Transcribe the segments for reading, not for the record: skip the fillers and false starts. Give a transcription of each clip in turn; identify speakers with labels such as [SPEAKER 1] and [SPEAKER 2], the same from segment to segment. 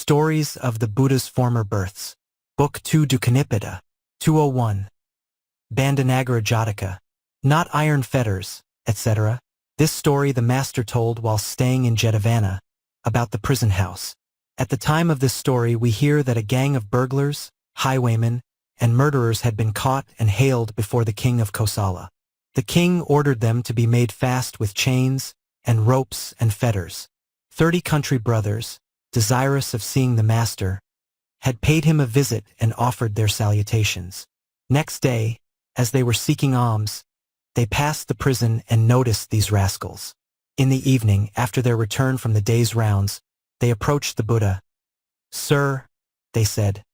[SPEAKER 1] Stories of the Buddha's Former Births. Book 2 Dukanipada. 201. Bandhanagara Jataka. Not iron fetters, etc. This story the master told while staying in Jetavana, about the prison house. At the time of this story we hear that a gang of burglars, highwaymen, and murderers had been caught and haled before the king of Kosala. The king ordered them to be made fast with chains and ropes and fetters. 30 country brothers, desirous of seeing the master, had paid him a visit and offered their salutations. Next day, as they were seeking alms, they passed the prison and noticed these rascals. In the evening, after their return from the day's rounds, they approached the Buddha. "Sir," they said,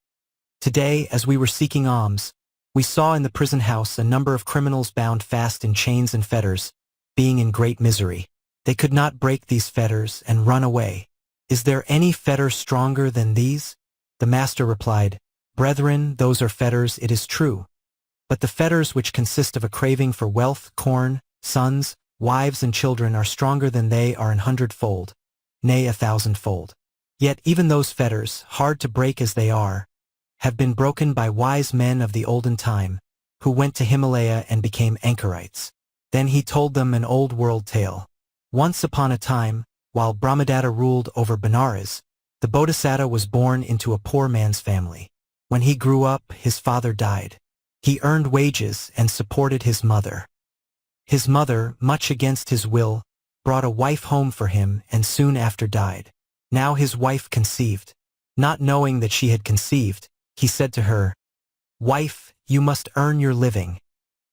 [SPEAKER 1] "today, as we were seeking alms, we saw in the prison house a number of criminals bound fast in chains and fetters, being in great misery. They could not break these fetters and run away. Is there any fetter stronger than these?" The master replied, "Brethren, those are fetters, it is true. But the fetters which consist of a craving for wealth, corn, sons, wives and children are stronger than they are an hundredfold, nay 1,000-fold. Yet even those fetters, hard to break as they are, have been broken by wise men of the olden time, who went to Himalaya and became anchorites." Then he told them an old world tale. Once upon a time, while Brahmadatta ruled over Benares, the Bodhisattva was born into a poor man's family. When he grew up, his father died. He earned wages and supported his mother. His mother, much against his will, brought a wife home for him and soon after died. Now his wife conceived. Not knowing that she had conceived, he said to her, "Wife, you must earn your living.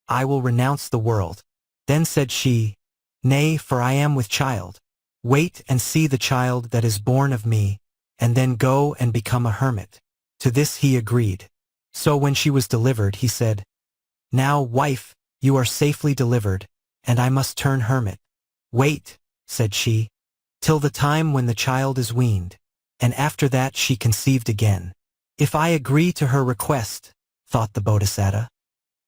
[SPEAKER 1] I will renounce the world." Then said she, "Nay, for I am with child. Wait and see the child that is born of me, and then go and become a hermit." To this he agreed. So when she was delivered, he said, "Now, wife, you are safely delivered, and I must turn hermit." "Wait," said she, "till the time when the child is weaned." And after that she conceived again. "If I agree to her request," thought the Bodhisattva,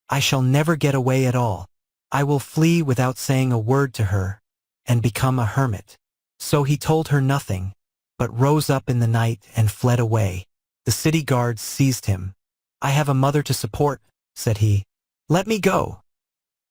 [SPEAKER 1] "I shall never get away at all. I will flee without saying a word to her, and become a hermit." So he told her nothing, but rose up in the night and fled away. The city guards seized him. "I have a mother to support," said he. "Let me go."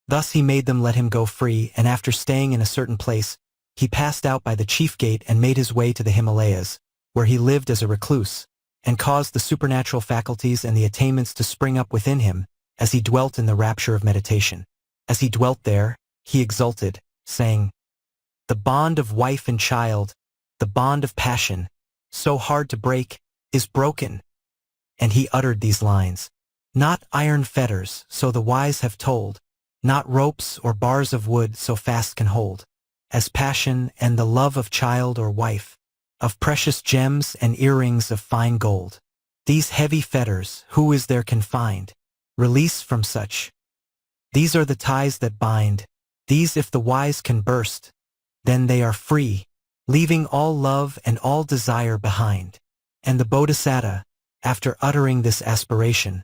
[SPEAKER 1] Thus he made them let him go free, and after staying in a certain place, he passed out by the chief gate and made his way to the Himalayas, where he lived as a recluse, and caused the supernatural faculties and the attainments to spring up within him, as he dwelt in the rapture of meditation. As he dwelt there, he exulted, saying, "The bond of wife and child, the bond of passion, so hard to break, is broken." And he uttered these lines, "Not iron fetters, so the wise have told, not ropes or bars of wood so fast can hold, as passion and the love of child or wife, of precious gems and earrings of fine gold. These heavy fetters, who is there can find? Release from such. These are the ties that bind. These if the wise can burst, then they are free, leaving all love and all desire behind." And the Bodhisattva, after uttering this aspiration,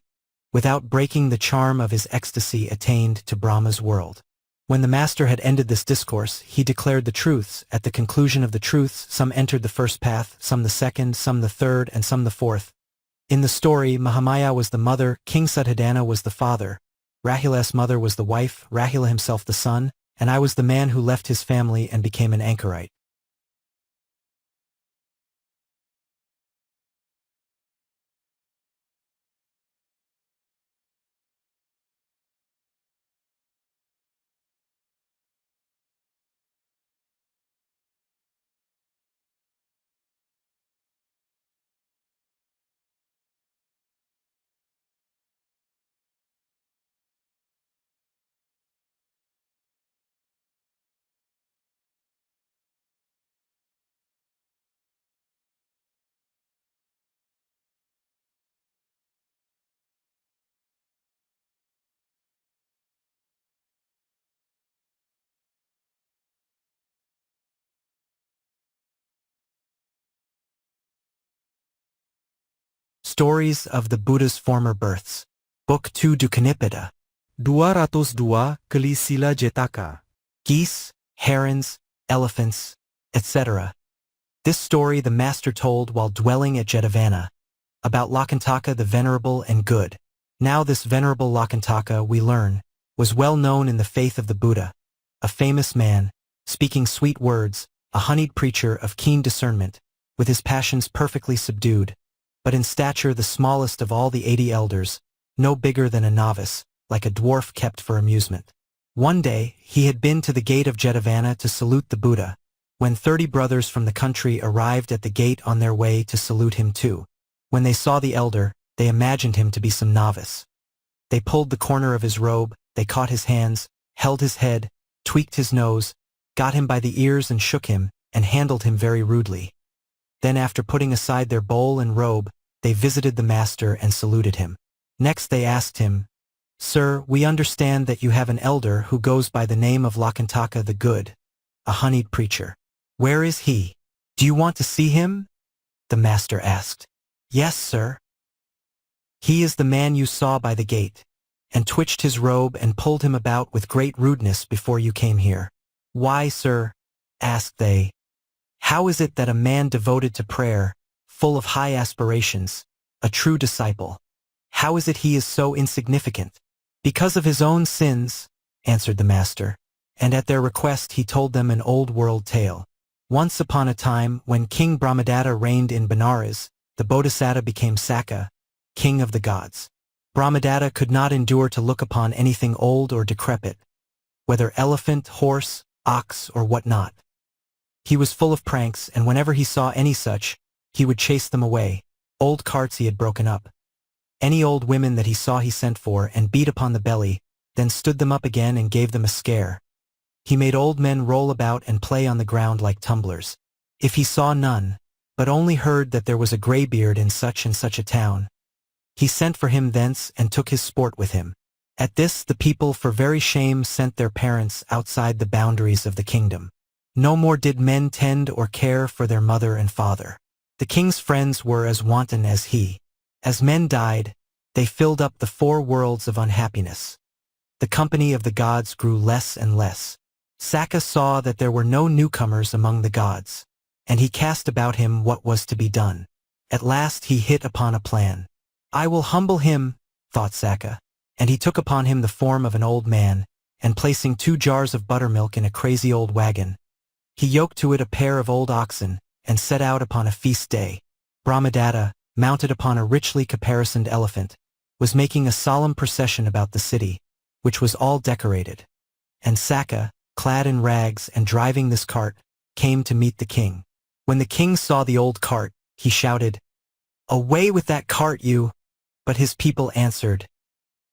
[SPEAKER 1] without breaking the charm of his ecstasy, attained to Brahma's world. When the master had ended this discourse, he declared the truths. At the conclusion of the truths, some entered the first path, some the second, some the third, and some the fourth. In the story, Mahamaya was the mother, King Suddhodana was the father, Rahila's mother was the wife, Rahila himself the son, and I was the man who left his family and became an anchorite. Stories of the Buddha's Former Births. Book 2 Dukanipada. 202 Keli-Sila Jataka. Geese, herons, elephants, etc. This story the master told while dwelling at Jetavana, about Lakantaka the Venerable and Good. Now this Venerable Lakantaka, we learn, was well known in the faith of the Buddha, a famous man, speaking sweet words, a honeyed preacher of keen discernment, with his passions perfectly subdued, but in stature the smallest of all the 80 elders, no bigger than a novice, like a dwarf kept for amusement. One day, he had been to the gate of Jetavana to salute the Buddha, when 30 brothers from the country arrived at the gate on their way to salute him too. When they saw the elder, they imagined him to be some novice. They pulled the corner of his robe, they caught his hands, held his head, tweaked his nose, got him by the ears and shook him, and handled him very rudely. Then after putting aside their bowl and robe, they visited the master and saluted him. Next they asked him, "Sir, we understand that you have an elder who goes by the name of Lakantaka the Good, a honeyed preacher. Where is he? Do you want to see him?" The master asked. "Yes, sir." "He is the man you saw by the gate, and twitched his robe and pulled him about with great rudeness before you came here." "Why, sir?" asked they. "How is it that a man devoted to prayer, full of high aspirations, a true disciple, how is it he is so insignificant?" "Because of his own sins," answered the master, and at their request he told them an old world tale. Once upon a time, when King Brahmadatta reigned in Benares, the Bodhisattva became Sakka, king of the gods. Brahmadatta could not endure to look upon anything old or decrepit, whether elephant, horse, ox, or what not. He was full of pranks, and whenever he saw any such, he would chase them away. Old carts he had broken up. Any old women that he saw he sent for and beat upon the belly, then stood them up again and gave them a scare. He made old men roll about and play on the ground like tumblers. If he saw none, but only heard that there was a greybeard in such and such a town, he sent for him thence and took his sport with him. At this the people for very shame sent their parents outside the boundaries of the kingdom. No more did men tend or care for their mother and father. The king's friends were as wanton as he. As men died, they filled up the 4 worlds of unhappiness. The company of the gods grew less and less. Sakka saw that there were no newcomers among the gods, and he cast about him what was to be done. At last he hit upon a plan. "I will humble him," thought Sakka, and he took upon him the form of an old man, and placing 2 jars of buttermilk in a crazy old wagon, he yoked to it a pair of old oxen, and set out upon a feast day. Brahmadatta, mounted upon a richly caparisoned elephant, was making a solemn procession about the city, which was all decorated. And Sakka, clad in rags and driving this cart, came to meet the king. When the king saw the old cart, he shouted, "Away with that cart, you!" But his people answered,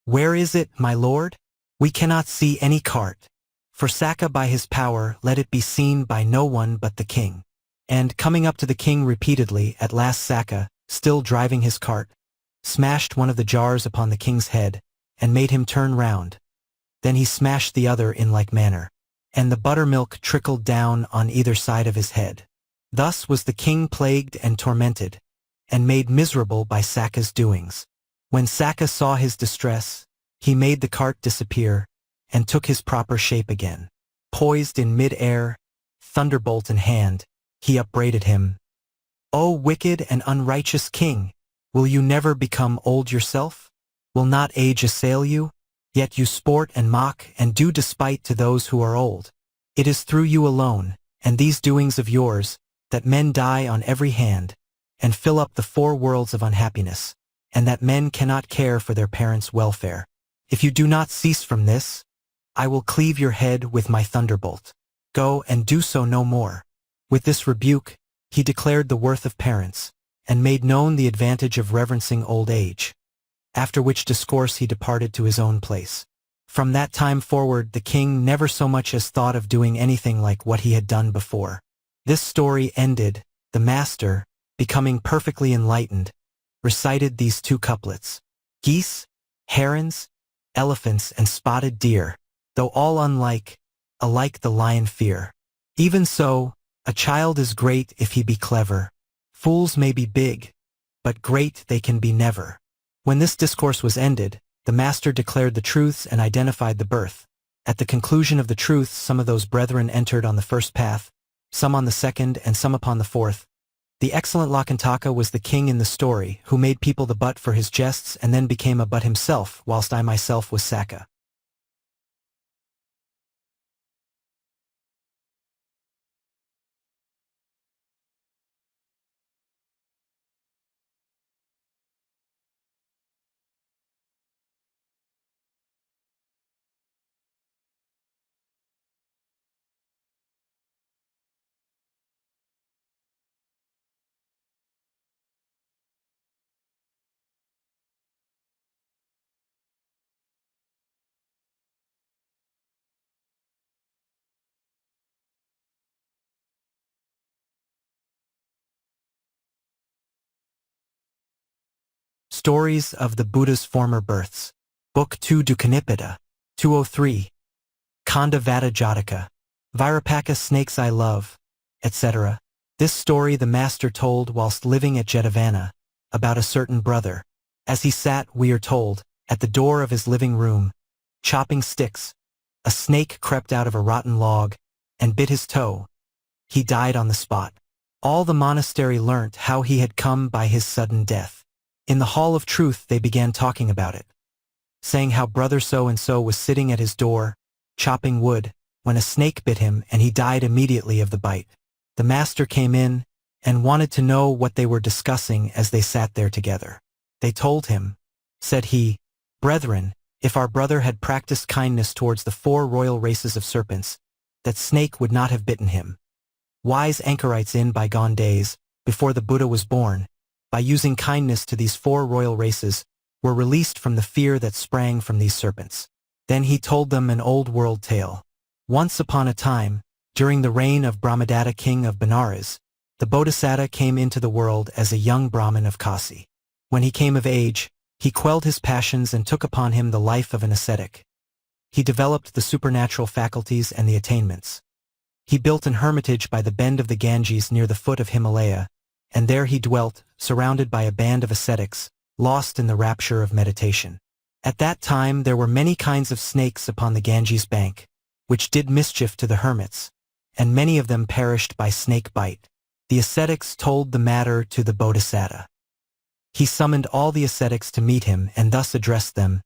[SPEAKER 1] "Where is it, my lord? We cannot see any cart." For Sakka by his power let it be seen by no one but the king. And coming up to the king repeatedly, at last Sakka, still driving his cart, smashed one of the jars upon the king's head, and made him turn round. Then he smashed the other in like manner, and the buttermilk trickled down on either side of his head. Thus was the king plagued and tormented, and made miserable by Sakka's doings. When Sakka saw his distress, he made the cart disappear, and took his proper shape again. Poised in mid-air, thunderbolt in hand, he upbraided him. "O wicked and unrighteous king, will you never become old yourself? Will not age assail you? Yet you sport and mock and do despite to those who are old. It is through you alone, and these doings of yours, that men die on every hand, and fill up the 4 worlds of unhappiness, and that men cannot care for their parents' welfare. If you do not cease from this, I will cleave your head with my thunderbolt. Go and do so no more." With this rebuke, he declared the worth of parents, and made known the advantage of reverencing old age. After which discourse he departed to his own place. From that time forward the king never so much as thought of doing anything like what he had done before. This story ended, the master, becoming perfectly enlightened, recited these 2 couplets. "Geese, herons, elephants, and spotted deer, though all unlike, alike the lion fear. Even so, a child is great if he be clever. Fools may be big, but great they can be never." When this discourse was ended, the master declared the truths and identified the birth. At the conclusion of the truths some of those brethren entered on the first path, some on the second and some upon the fourth. The excellent Lakantaka was the king in the story, who made people the butt for his jests and then became a butt himself, whilst I myself was Sakka. Stories of the Buddha's Former Births. Book 2 Dukanipada. 203. Khandha-Vatta Jataka. Viraka Snakes I Love, etc. This story the master told whilst living at Jetavana, about a certain brother. As he sat, we are told, at the door of his living room, chopping sticks, a snake crept out of a rotten log and bit his toe. He died on the spot. All the monastery learnt how he had come by his sudden death. In the Hall of Truth they began talking about it, saying how brother so-and-so was sitting at his door, chopping wood, when a snake bit him and he died immediately of the bite. The master came in and wanted to know what they were discussing as they sat there together. They told him, said he, "Brethren, if our brother had practiced kindness towards the 4 royal races of serpents, that snake would not have bitten him." Wise anchorites in bygone days, before the Buddha was born, by using kindness to these 4 royal races, were released from the fear that sprang from these serpents. Then he told them an old world tale. Once upon a time, during the reign of Brahmadatta king of Benares, the Bodhisattva came into the world as a young Brahmin of Kasi. When he came of age, he quelled his passions and took upon him the life of an ascetic. He developed the supernatural faculties and the attainments. He built an hermitage by the bend of the Ganges near the foot of Himalaya, and there he dwelt, surrounded by a band of ascetics, lost in the rapture of meditation. At that time there were many kinds of snakes upon the Ganges bank, which did mischief to the hermits, and many of them perished by snake bite. The ascetics told the matter to the Bodhisattva. He summoned all the ascetics to meet him and thus addressed them,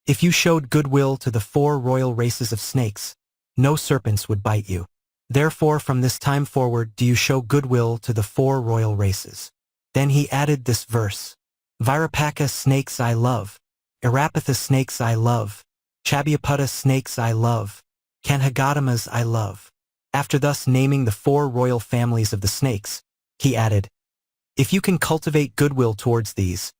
[SPEAKER 1] "If you showed goodwill to the 4 royal races of snakes, no serpents would bite you. Therefore from this time forward do you show goodwill to the 4 royal races." Then he added this verse, "Virapaka snakes I love, Irapatha snakes I love, Chabyaputta snakes I love, Kanhagatamas I love." After thus naming the 4 royal families of the snakes, he added, "If you can cultivate goodwill towards these,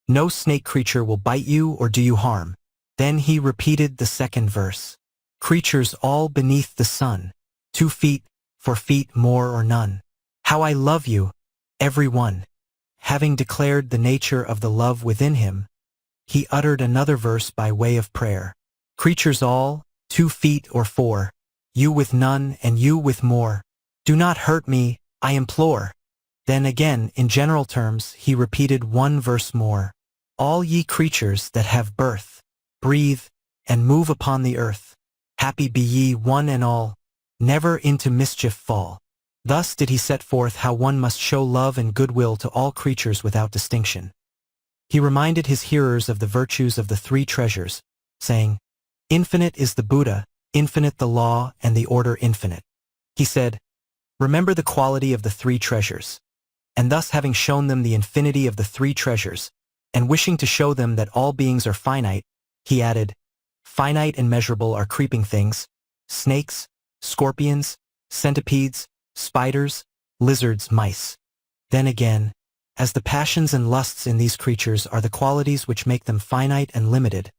[SPEAKER 1] no snake creature will bite you or do you harm." Then he repeated the second verse, "Creatures all beneath the sun, 2 feet, 4 feet more or none. How I love you, every one." Having declared the nature of the love within him, he uttered another verse by way of prayer. "Creatures all, 2 feet or 4, you with none and you with more, do not hurt me, I implore." Then again, in general terms, he repeated one verse more. "All ye creatures that have birth, breathe, and move upon the earth, happy be ye one and all, never into mischief fall." Thus did he set forth how one must show love and goodwill to all creatures without distinction. He reminded his hearers of the virtues of the 3 treasures, saying, "Infinite is the Buddha, infinite the law, and the order infinite." He said, "Remember the quality of the 3 treasures." And thus having shown them the infinity of the 3 treasures, and wishing to show them that all beings are finite, he added, "Finite and measurable are creeping things, snakes, scorpions, centipedes, spiders, lizards, mice." Then again, as the passions and lusts in these creatures are the qualities which make them finite and limited,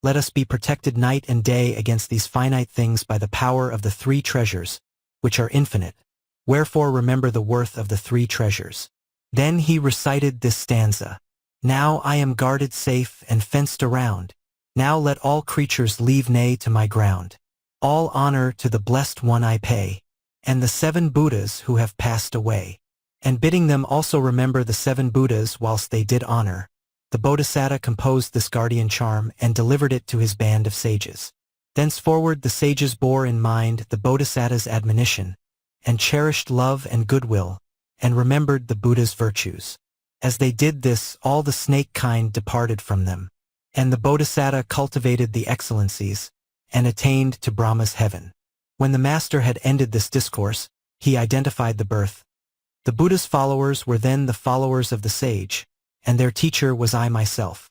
[SPEAKER 1] let us be protected night and day against these finite things by the power of the 3 treasures, which are infinite. Wherefore remember the worth of the 3 treasures. Then he recited this stanza, "Now I am guarded safe and fenced around. Now let all creatures leave nay to my ground. All honor to the blessed one I pay, and the 7 Buddhas who have passed away." And bidding them also remember the 7 Buddhas whilst they did honor, the Bodhisattva composed this guardian charm and delivered it to his band of sages. Thenceforward the sages bore in mind the Bodhisattva's admonition, and cherished love and goodwill, and remembered the Buddha's virtues. As they did this, all the snake kind departed from them, and the Bodhisattva cultivated the excellencies, and attained to Brahma's heaven. When the master had ended this discourse, he identified the birth. The Buddha's followers were then the followers of the sage, and their teacher was I myself.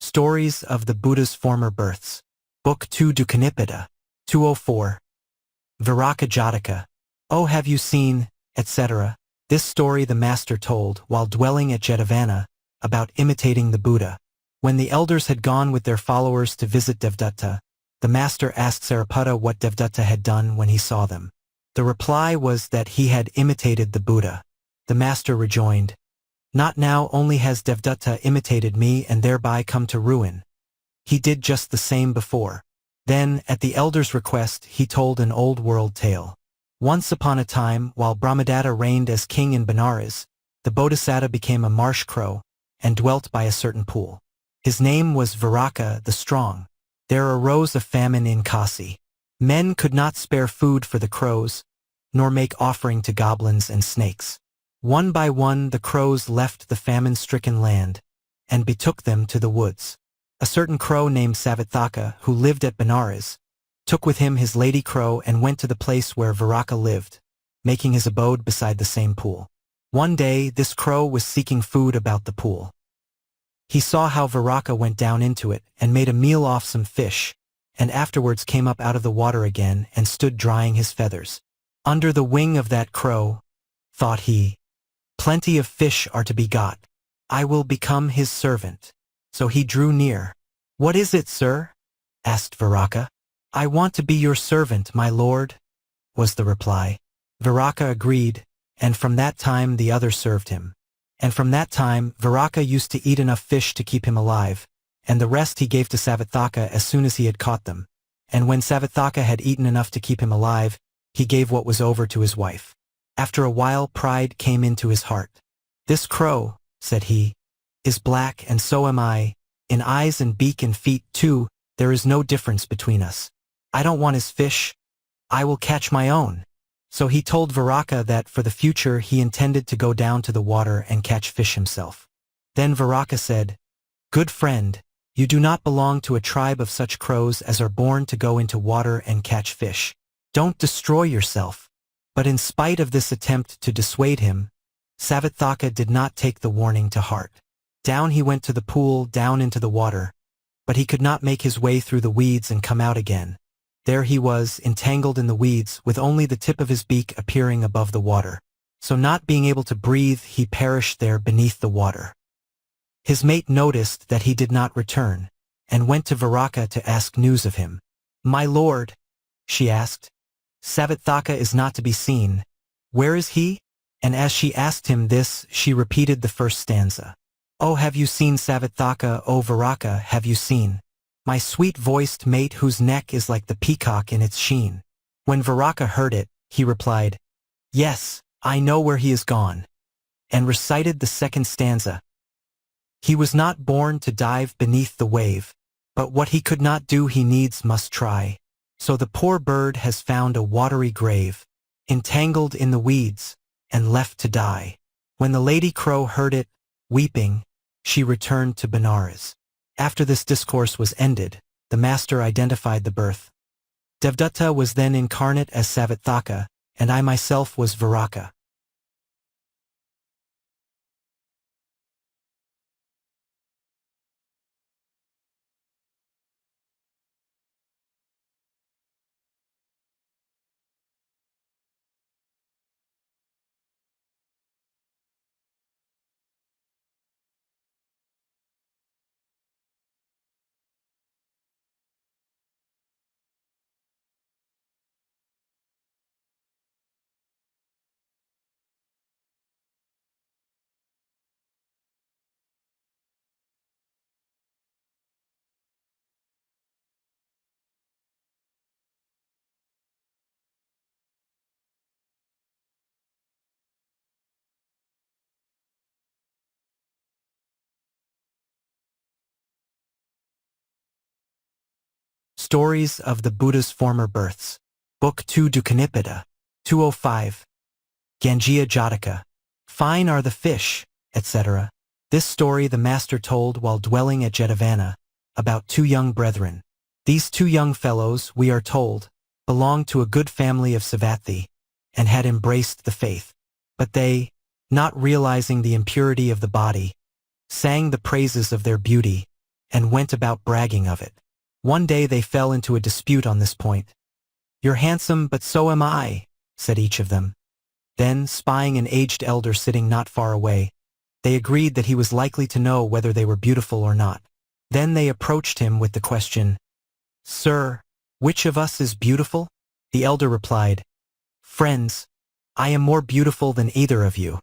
[SPEAKER 1] Stories of the Buddha's Former Births. Book 2 Dukanipada. 204. Viraka Jataka. Oh, have you seen, etc. This story the master told while dwelling at Jetavana, about imitating the Buddha. When the elders had gone with their followers to visit Devdatta, the master asked Sariputta what Devdatta had done when he saw them. The reply was that he had imitated the Buddha. The master rejoined, "Not now only has Devdatta imitated me and thereby come to ruin. He did just the same before." Then, at the elder's request, he told an old world tale. Once upon a time, while Brahmadatta reigned as king in Benares, the Bodhisattva became a marsh crow and dwelt by a certain pool. His name was Viraka the Strong. There arose a famine in Kasi. Men could not spare food for the crows, nor make offering to goblins and snakes. One by one the crows left the famine-stricken land, and betook them to the woods. A certain crow named Savathaka, who lived at Benares, took with him his lady crow and went to the place where Viraka lived, making his abode beside the same pool. One day this crow was seeking food about the pool. He saw how Viraka went down into it and made a meal off some fish, and afterwards came up out of the water again and stood drying his feathers. Under the wing of that crow, thought he, plenty of fish are to be got. I will become his servant. So he drew near. What is it, sir? Asked Viraka. I want to be your servant, my lord, was the reply. Viraka agreed, and from that time the other served him. And from that time Viraka used to eat enough fish to keep him alive, and the rest he gave to Savathaka as soon as he had caught them. And when Savathaka had eaten enough to keep him alive, he gave what was over to his wife. After a while pride came into his heart. This crow, said he, is black and so am I. In eyes and beak and feet too, there is no difference between us. I don't want his fish. I will catch my own. So he told Viraka that for the future he intended to go down to the water and catch fish himself. Then Viraka said, Good friend, you do not belong to a tribe of such crows as are born to go into water and catch fish. Don't destroy yourself. But in spite of this attempt to dissuade him, Savathaka did not take the warning to heart. Down he went to the pool, down into the water, but he could not make his way through the weeds and come out again. There he was, entangled in the weeds, with only the tip of his beak appearing above the water. So not being able to breathe, he perished there beneath the water. His mate noticed that he did not return, and went to Viraka to ask news of him. My lord, she asked, Savathaka is not to be seen. Where is he? And as she asked him this, she repeated the first stanza. Oh, have you seen Savathaka, O Viraka, have you seen? My sweet-voiced mate whose neck is like the peacock in its sheen. When Viraka heard it, he replied, Yes, I know where he is gone, and recited the second stanza. He was not born to dive beneath the wave, but what he could not do he needs must try. So the poor bird has found a watery grave, entangled in the weeds, and left to die. When the lady crow heard it, weeping, she returned to Benares. After this discourse was ended, the master identified the birth. Devdatta was then incarnate as Savathaka, and I myself was Viraka. Stories of the Buddha's Former Births. Book 2 Dukanipada. 205. Gangeyya Jataka. Fine are the fish, etc. This story the master told while dwelling at Jetavana, about two young brethren. These two young fellows, we are told, belonged to a good family of Savatthi, and had embraced the faith. But they, not realizing the impurity of the body, sang the praises of their beauty, and went about bragging of it. One day they fell into a dispute on this point. "You're handsome, but so am I," said each of them. Then, spying an aged elder sitting not far away, they agreed that he was likely to know whether they were beautiful or not. Then they approached him with the question, "Sir, which of us is beautiful?" The elder replied, "Friends, I am more beautiful than either of you."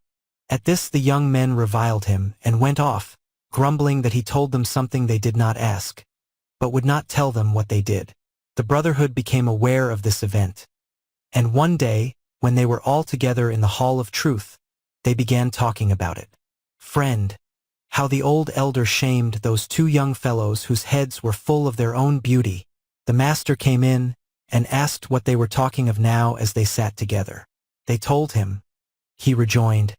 [SPEAKER 1] At this the young men reviled him and went off, grumbling that he told them something they did not ask, but would not tell them what they did. The brotherhood became aware of this event, and one day, when they were all together in the Hall of Truth, they began talking about it. "Friend, how the old elder shamed those two young fellows whose heads were full of their own beauty." The master came in and asked what they were talking of now as they sat together. They told him. He rejoined,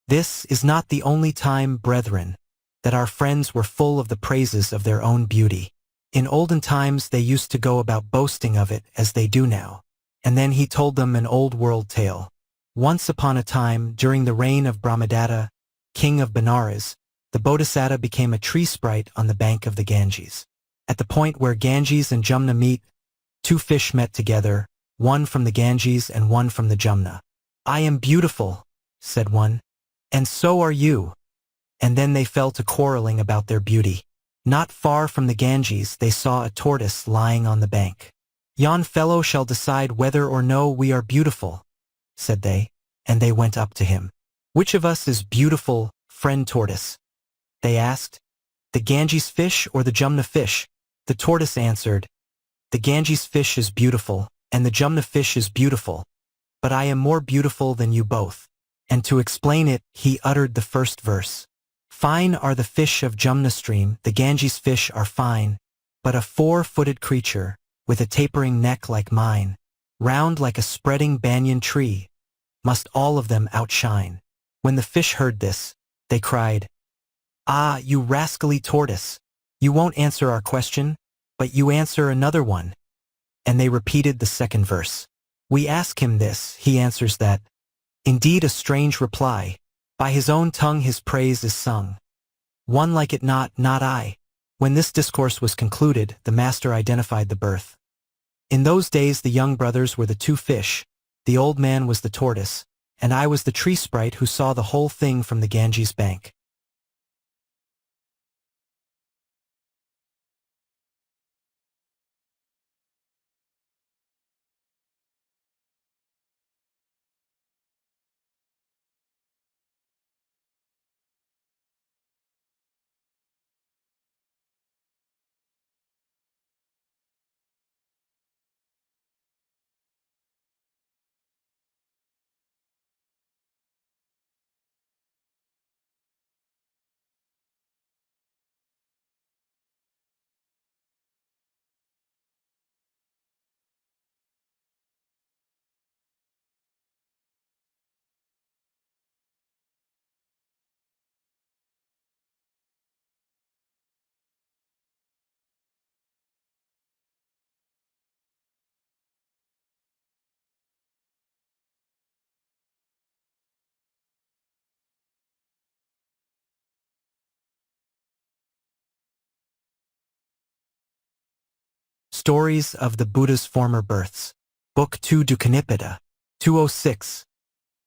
[SPEAKER 1] "This is not the only time, brethren, that our friends were full of the praises of their own beauty. In olden times they used to go about boasting of it as they do now." And then he told them an old world tale. Once upon a time, during the reign of Brahmadatta, king of Benares, the Bodhisattva became a tree sprite on the bank of the Ganges. At the point where Ganges and Jumna meet, two fish met together, one from the Ganges and one from the Jumna. "I am beautiful," said one, "and so are you." And then they fell to quarreling about their beauty. Not far from the Ganges they saw a tortoise lying on the bank. "Yon fellow shall decide whether or no we are beautiful," said they, and they went up to him. "Which of us is beautiful, friend tortoise?" they asked. "The Ganges fish or the Jumna fish?" The tortoise answered, "The Ganges fish is beautiful, and the Jumna fish is beautiful, but I am more beautiful than you both." And to explain it, he uttered the first verse. "Fine are the fish of Jumna stream, the Ganges fish are fine, but a four-footed creature, with a tapering neck like mine, round like a spreading banyan tree, must all of them outshine." When the fish heard this, they cried, "Ah, you rascally tortoise! You won't answer our question, but you answer another one." And they repeated the second verse. "We ask him this, he answers that." Indeed a strange reply. By his own tongue his praise is sung. One like it not I. When this discourse was concluded, the master identified the birth. In those days the young brothers were the two fish, the old man was the tortoise, and I was the tree sprite who saw the whole thing from the Ganges bank. Stories of the Buddha's Former Births. Book 2 Dukanipada. 206.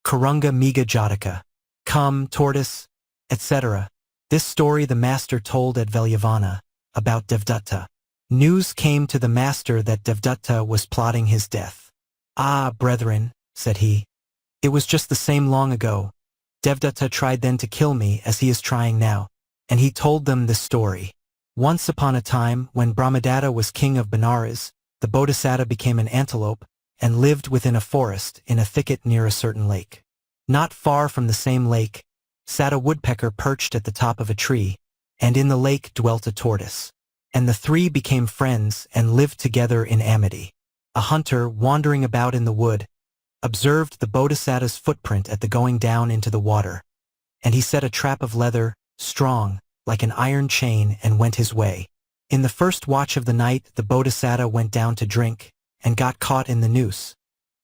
[SPEAKER 1] Kurunga-Miga Jataka. Come, tortoise, etc. This story the master told at Velyavana, about Devdatta. News came to the master that Devdatta was plotting his death. "Ah, brethren," said he, "it was just the same long ago. Devdatta tried then to kill me as he is trying now." And he told them this story. Once upon a time, when Brahmadatta was king of Benares, the Bodhisattva became an antelope and lived within a forest in a thicket near a certain lake. Not far from the same lake sat a woodpecker perched at the top of a tree, and in the lake dwelt a tortoise. and the three became friends and lived together in amity. A hunter, wandering about in the wood, observed the Bodhisattva's footprint at the going down into the water, and he set a trap of leather, strong, like an iron chain, and went his way. In the first watch of the night the Bodhisattva went down to drink, and got caught in the noose,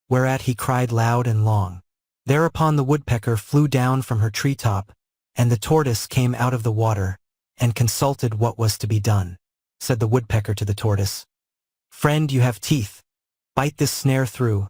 [SPEAKER 1] whereat he cried loud and long. Thereupon the woodpecker flew down from her treetop, and the tortoise came out of the water, and consulted what was to be done. Said the woodpecker to the tortoise, "Friend, you have teeth. Bite this snare through.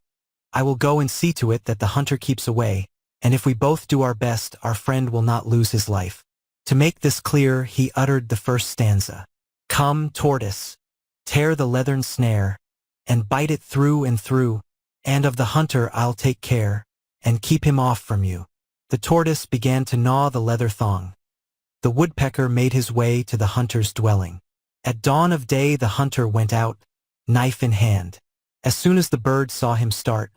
[SPEAKER 1] I will go and see to it that the hunter keeps away, and if we both do our best, our friend will not lose his life." To make this clear, he uttered the first stanza. "Come, tortoise, tear the leathern snare, and bite it through and through, and of the hunter I'll take care, and keep him off from you." The tortoise began to gnaw the leather thong. The woodpecker made his way to the hunter's dwelling. At dawn of day the hunter went out, knife in hand. As soon as the bird saw him start,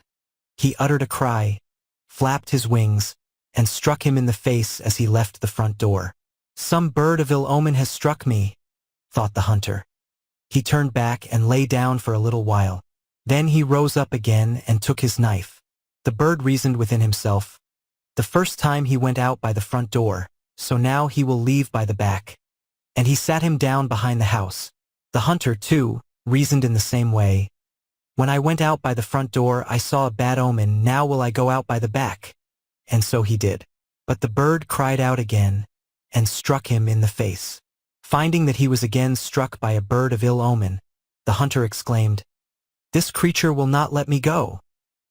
[SPEAKER 1] he uttered a cry, flapped his wings, and struck him in the face as he left the front door. "Some bird of ill omen has struck me," thought the hunter. He turned back and lay down for a little while. Then he rose up again and took his knife. The bird reasoned within himself, "The first time he went out by the front door, so now he will leave by the back." And he sat him down behind the house. The hunter, too, reasoned in the same way. "When I went out by the front door I saw a bad omen, now will I go out by the back." And so he did. But the bird cried out again, and struck him in the face. Finding that he was again struck by a bird of ill omen, the hunter exclaimed, "This creature will not let me go."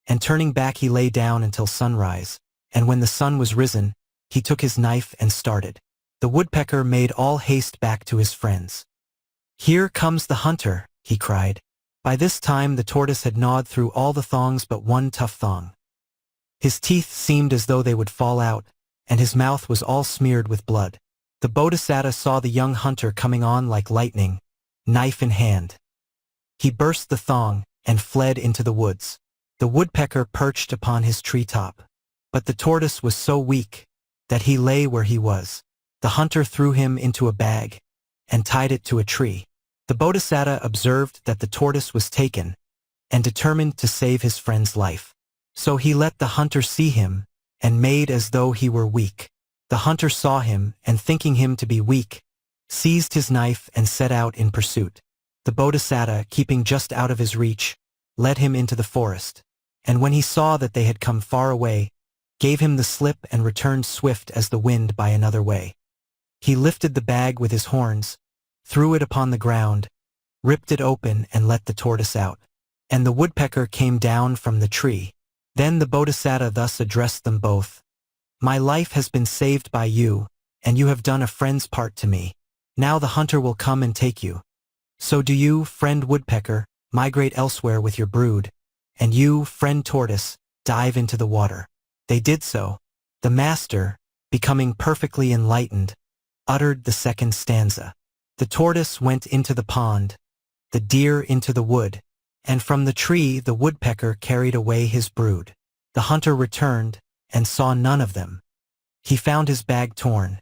[SPEAKER 1] And turning back he lay down until sunrise, and when the sun was risen, he took his knife and started. The woodpecker made all haste back to his friends. "Here comes the hunter," he cried. By this time the tortoise had gnawed through all the thongs but one tough thong. His teeth seemed as though they would fall out, and his mouth was all smeared with blood. The Bodhisattva saw the young hunter coming on like lightning, knife in hand. He burst the thong and fled into the woods. The woodpecker perched upon his treetop, but the tortoise was so weak that he lay where he was. The hunter threw him into a bag and tied it to a tree. The Bodhisattva observed that the tortoise was taken and determined to save his friend's life. So he let the hunter see him and made as though he were weak. The hunter saw him and, thinking him to be weak, seized his knife and set out in pursuit. The Bodhisattva, keeping just out of his reach, led him into the forest, and when he saw that they had come far away, gave him the slip and returned swift as the wind by another way. He lifted the bag with his horns, threw it upon the ground, ripped it open and let the tortoise out. And the woodpecker came down from the tree. Then the Bodhisattva thus addressed them both. "My life has been saved by you, and you have done a friend's part to me. Now the hunter will come and take you. So do you, friend woodpecker, migrate elsewhere with your brood, and you, friend tortoise, dive into the water." They did so. The master, becoming perfectly enlightened, uttered the second stanza. The tortoise went into the pond, the deer into the wood, and from the tree the woodpecker carried away his brood. The hunter returned and saw none of them. He found his bag torn,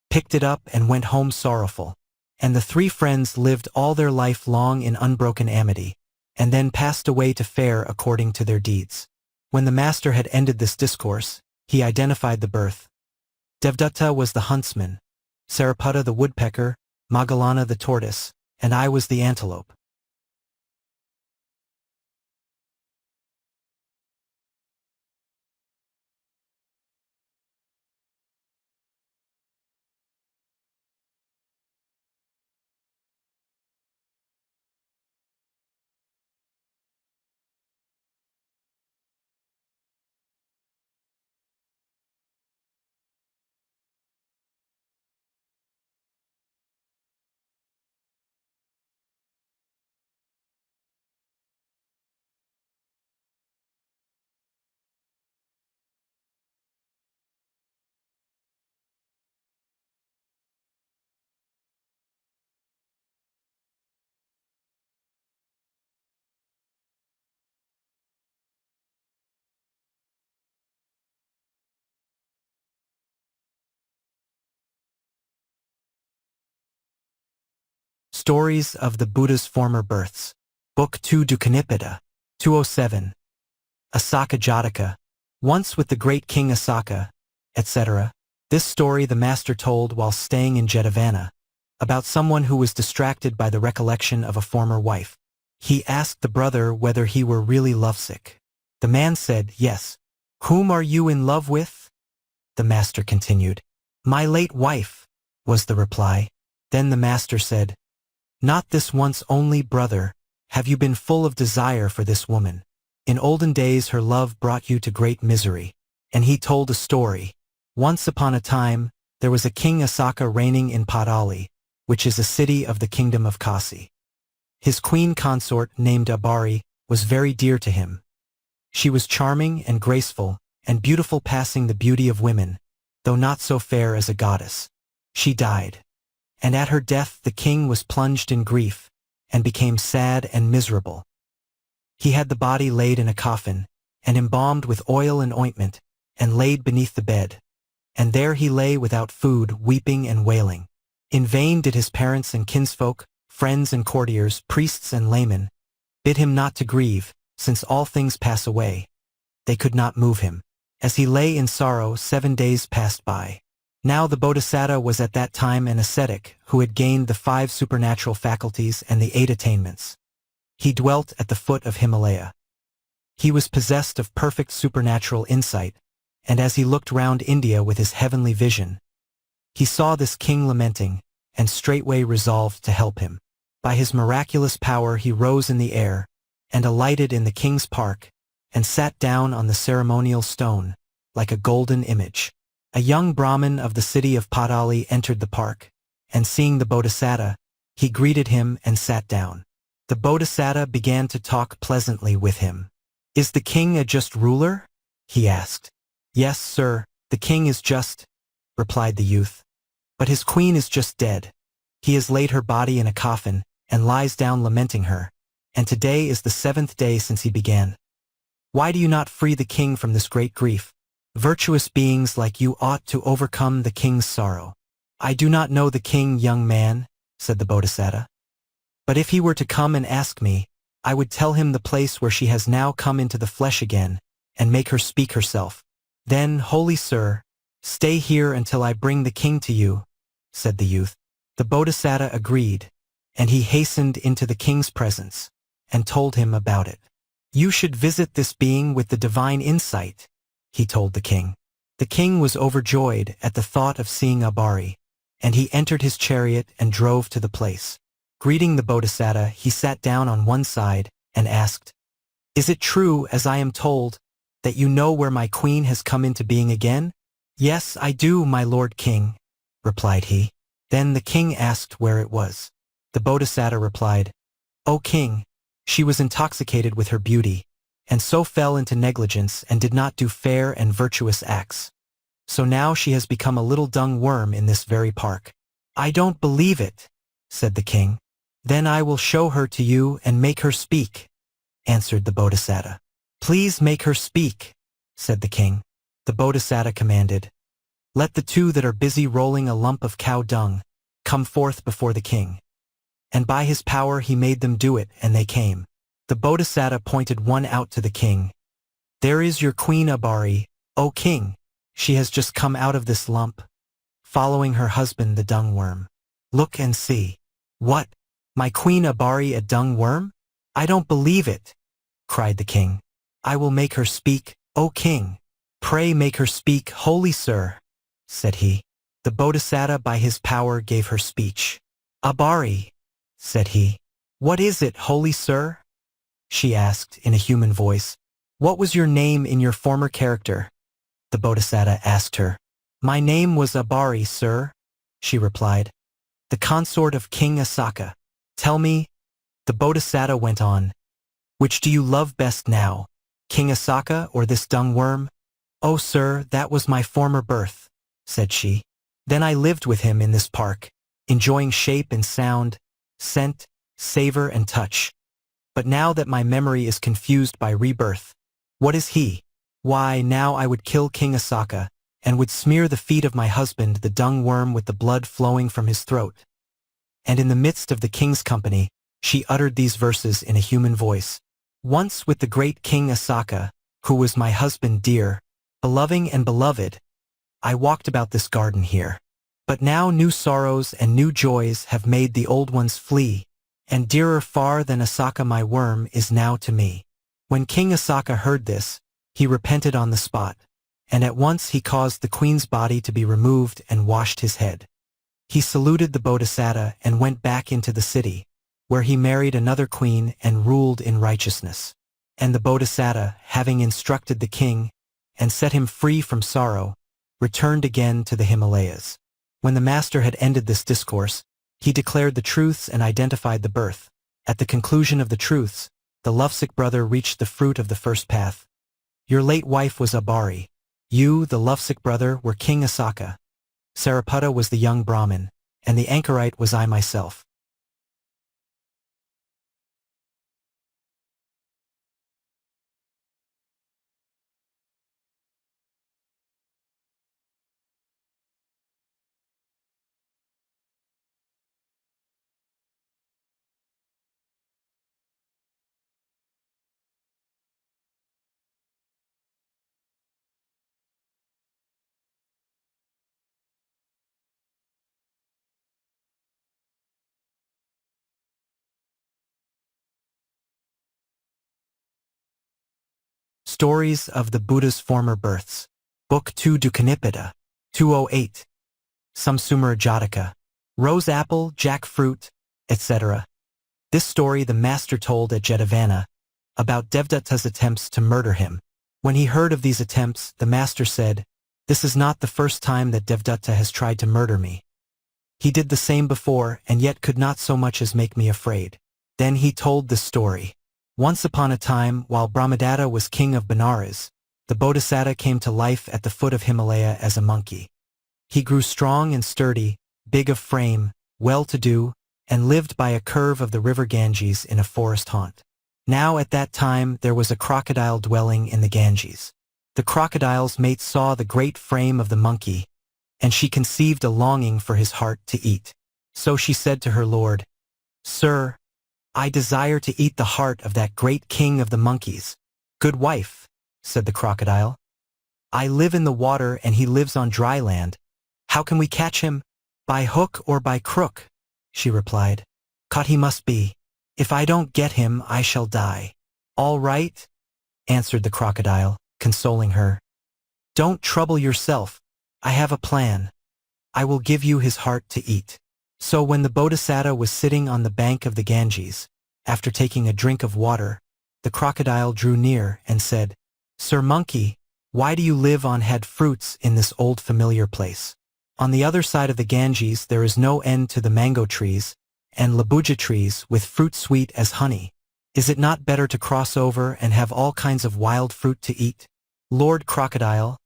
[SPEAKER 1] picked it up and went home sorrowful. And the three friends lived all their life long in unbroken amity, and then passed away to fare according to their deeds. When the master had ended this discourse, he identified the birth. Devdatta was the huntsman, Sariputta the woodpecker, Moggallana the tortoise, and I was the antelope. Stories of the Buddha's Former Births. Book 2 Dukanipada. 207. Assaka Jataka. Once with the great King Assaka, etc. This story the master told while staying in Jetavana, about someone who was distracted by the recollection of a former wife. He asked the brother whether he were really lovesick. The man said, "Yes." "Whom are you in love with?" The master continued. "My late wife," was the reply. Then the master said, "Not this once only, brother. Have you been full of desire for this woman? In olden days her love brought you to great misery." And he told a story. Once upon a time, there was a King Assaka reigning in Padali, which is a city of the kingdom of Kasi. His queen consort, named Abari, was very dear to him. She was charming and graceful, and beautiful passing the beauty of women, though not so fair as a goddess. She died. And at her death the king was plunged in grief, and became sad and miserable. He had the body laid in a coffin, and embalmed with oil and ointment, and laid beneath the bed. And there he lay without food, weeping and wailing. In vain did his parents and kinsfolk, friends and courtiers, priests and laymen, bid him not to grieve, since all things pass away. They could not move him. As he lay in sorrow, 7 days passed by. Now the Bodhisattva was at that time an ascetic who had gained the 5 supernatural faculties and the 8 attainments. He dwelt at the foot of Himalaya. He was possessed of perfect supernatural insight, and as he looked round India with his heavenly vision, he saw this king lamenting, and straightway resolved to help him. By his miraculous power he rose in the air, and alighted in the king's park, and sat down on the ceremonial stone, like a golden image. A young Brahmin of the city of Padali entered the park, and seeing the Bodhisattva, he greeted him and sat down. The Bodhisattva began to talk pleasantly with him. "Is the king a just ruler?" he asked. "Yes, sir, the king is just," replied the youth. "But his queen is just dead. He has laid her body in a coffin, and lies down lamenting her, and today is the 7th day since he began. Why do you not free the king from this great grief? Virtuous beings like you ought to overcome the king's sorrow." "I do not know the king, young man," said the Bodhisattva. "But if he were to come and ask me, I would tell him the place where she has now come into the flesh again, and make her speak herself." "Then, holy sir, stay here until I bring the king to you," said the youth. The Bodhisattva agreed, and he hastened into the king's presence, and told him about it. "You should visit this being with the divine insight," he told the king. The king was overjoyed at the thought of seeing Abari, and he entered his chariot and drove to the place. Greeting the Bodhisattva, he sat down on one side and asked, "Is it true, as I am told, that you know where my queen has come into being again?" "Yes, I do, my lord king," replied he. Then the king asked where it was. The Bodhisattva replied, "O king, she was intoxicated with her beauty, and so fell into negligence and did not do fair and virtuous acts. So now she has become a little dung worm in this very park." "I don't believe it," said the king. "Then I will show her to you and make her speak," answered the Bodhisattva. "Please make her speak," said the king. The Bodhisattva commanded, "Let the 2 that are busy rolling a lump of cow dung come forth before the king." And by his power he made them do it, and they came. The Bodhisattva pointed one out to the king. "There is your queen Abari, O king. She has just come out of this lump, following her husband the dung worm. Look and see." "What? My queen Abari a dung worm? I don't believe it," cried the king. "I will make her speak, O king." "Pray make her speak, holy sir," said he. The Bodhisattva by his power gave her speech. "Abari," said he. "What is it, holy sir?" she asked in a human voice. "What was your name in your former character?" The Bodhisattva asked her. "My name was Abari, sir," she replied, "the consort of King Assaka. Tell me," the Bodhisattva went on, "which do you love best now, King Assaka or this dung worm?" "Oh sir, that was my former birth," said she. "Then I lived with him in this park, enjoying shape and sound, scent, savor and touch. But now that my memory is confused by rebirth, what is he? Why, now I would kill King Assaka, and would smear the feet of my husband, the dung worm, with the blood flowing from his throat." and in the midst of the king's company, she uttered these verses in a human voice. Once with the great King Assaka, who was my husband dear, beloving and beloved, I walked about this garden here. But now new sorrows and new joys have made the old ones flee, and dearer far than Assaka my worm is now to me. When King Assaka heard this, he repented on the spot, and at once he caused the queen's body to be removed and washed his head. He saluted the Bodhisattva and went back into the city, where he married another queen and ruled in righteousness. And the Bodhisattva, having instructed the king and set him free from sorrow, returned again to the Himalayas. When the master had ended this discourse, he declared the truths and identified the birth. At the conclusion of the truths, the lovesick brother reached the fruit of the first path. Your late wife was Abari. You, the lovesick brother, were King Assaka. Sariputta was the young Brahmin, and the anchorite was I myself. Stories of the Buddha's Former Births. Book 2 Dukanipada. 208. Sumsumara Jataka. Rose apple, jackfruit, etc. This story the master told at Jetavana about Devdutta's attempts to murder him. When he heard of these attempts, the master said, "This is not the first time that Devdutta has tried to murder me. He did the same before and yet could not so much as make me afraid." Then he told this story. Once upon a time, while Brahmadatta was king of Benares, the Bodhisattva came to life at the foot of Himalaya as a monkey. He grew strong and sturdy, big of frame, well-to-do, and lived by a curve of the river Ganges in a forest haunt. Now at that time there was a crocodile dwelling in the Ganges. The crocodile's mate saw the great frame of the monkey, and she conceived a longing for his heart to eat. So she said to her lord, "Sir, I desire to eat the heart of that great king of the monkeys." "Good wife," said the crocodile, "I live in the water and he lives on dry land. How can we catch him?" "By hook or by crook," she replied. "Caught he must be. If I don't get him, I shall die." "All right," answered the crocodile, consoling her. "Don't trouble yourself. I have a plan. I will give you his heart to eat." So when the Bodhisattva was sitting on the bank of the Ganges, after taking a drink of water, the crocodile drew near and said, "Sir Monkey, why do you live on had fruits in this old familiar place? On the other side of the Ganges there is no end to the mango trees and labuja trees with fruit sweet as honey. Is it not better to cross over and have all kinds of wild fruit to eat?" "Lord Crocodile,"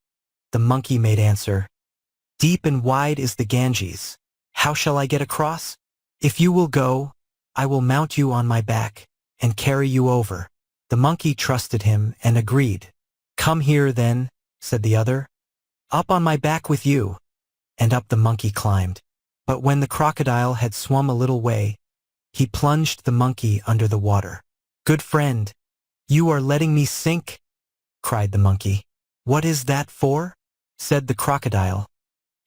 [SPEAKER 1] the monkey made answer, "deep and wide is the Ganges. How shall I get across? If you will go, I will mount you on my back and carry you over." The monkey trusted him and agreed. "Come here then," said the other. "Up on my back with you." And up the monkey climbed. But when the crocodile had swum a little way, he plunged the monkey under the water. "Good friend, you are letting me sink," cried the monkey. "What is that for?" said the crocodile.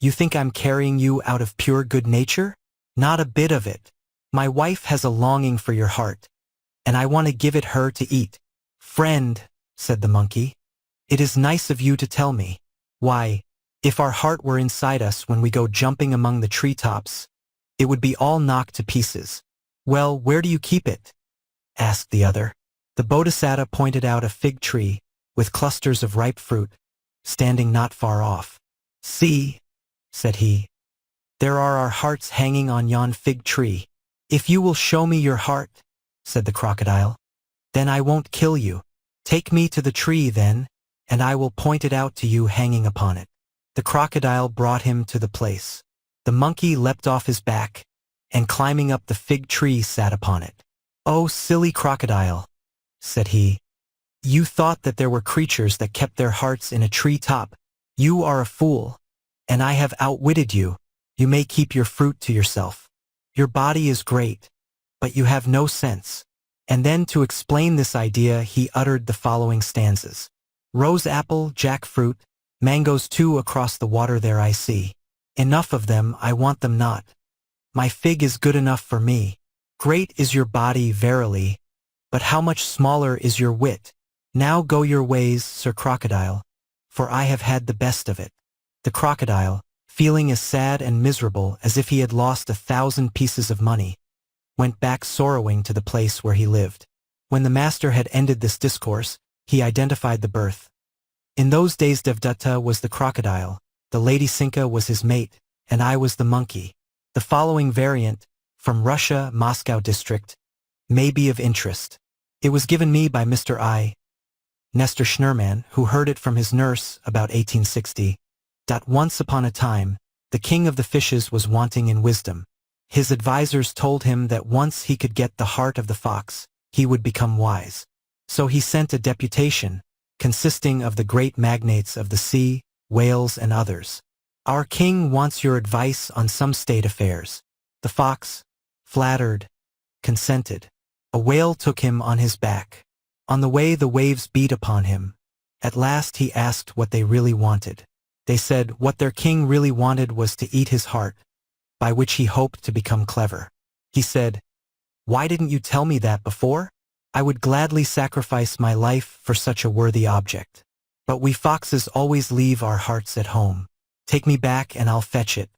[SPEAKER 1] "You think I'm carrying you out of pure good nature? Not a bit of it. My wife has a longing for your heart, and I want to give it her to eat." "Friend," said the monkey, "it is nice of you to tell me. Why, if our heart were inside us when we go jumping among the treetops, it would be all knocked to pieces." "Well, where do you keep it?" asked the other. The Bodhisattva pointed out a fig tree with clusters of ripe fruit, standing not far off. "See," said he, "there are our hearts hanging on yon fig tree." "If you will show me your heart," said the crocodile, "then I won't kill you. Take me to the tree then, and I will point it out to you hanging upon it." The crocodile brought him to the place. The monkey leapt off his back, and climbing up the fig tree sat upon it. "Oh, silly crocodile," said he, "you thought that there were creatures that kept their hearts in a tree top. You are a fool, and I have outwitted you. You may keep your fruit to yourself. Your body is great, but you have no sense. And then to explain this idea he uttered the following stanzas. Rose apple, jackfruit, mangoes too across the water there I see. Enough of them, I want them not. My fig is good enough for me. Great is your body, verily, but how much smaller is your wit. Now go your ways, Sir Crocodile, for I have had the best of it. The crocodile, feeling as sad and miserable as if he had lost 1,000 pieces of money, went back sorrowing to the place where he lived. When the master had ended this discourse, he identified the birth. In those days Devdatta was the crocodile, the Lady Sinka was his mate, and I was the monkey. The following variant, from Russia, Moscow district, may be of interest. It was given me by Mr. I. Nestor Schnurman, who heard it from his nurse about 1860. Once upon a time, the king of the fishes was wanting in wisdom. His advisers told him that once he could get the heart of the fox, he would become wise. So he sent a deputation, consisting of the great magnates of the sea, whales and others. Our king wants your advice on some state affairs. The fox, flattered, consented. A whale took him on his back. On the way the waves beat upon him. At last he asked what they really wanted. They said what their king really wanted was to eat his heart, by which he hoped to become clever. He said, "Why didn't you tell me that before? I would gladly sacrifice my life for such a worthy object. But we foxes always leave our hearts at home. Take me back and I'll fetch it.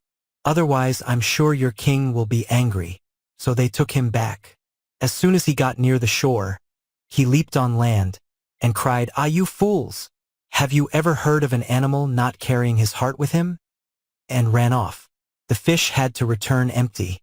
[SPEAKER 1] Otherwise I'm sure your king will be angry." So they took him back. As soon as he got near the shore, he leaped on land and cried, "Ah, you fools! Have you ever heard of an animal not carrying his heart with him?" And ran off. The fish had to return empty.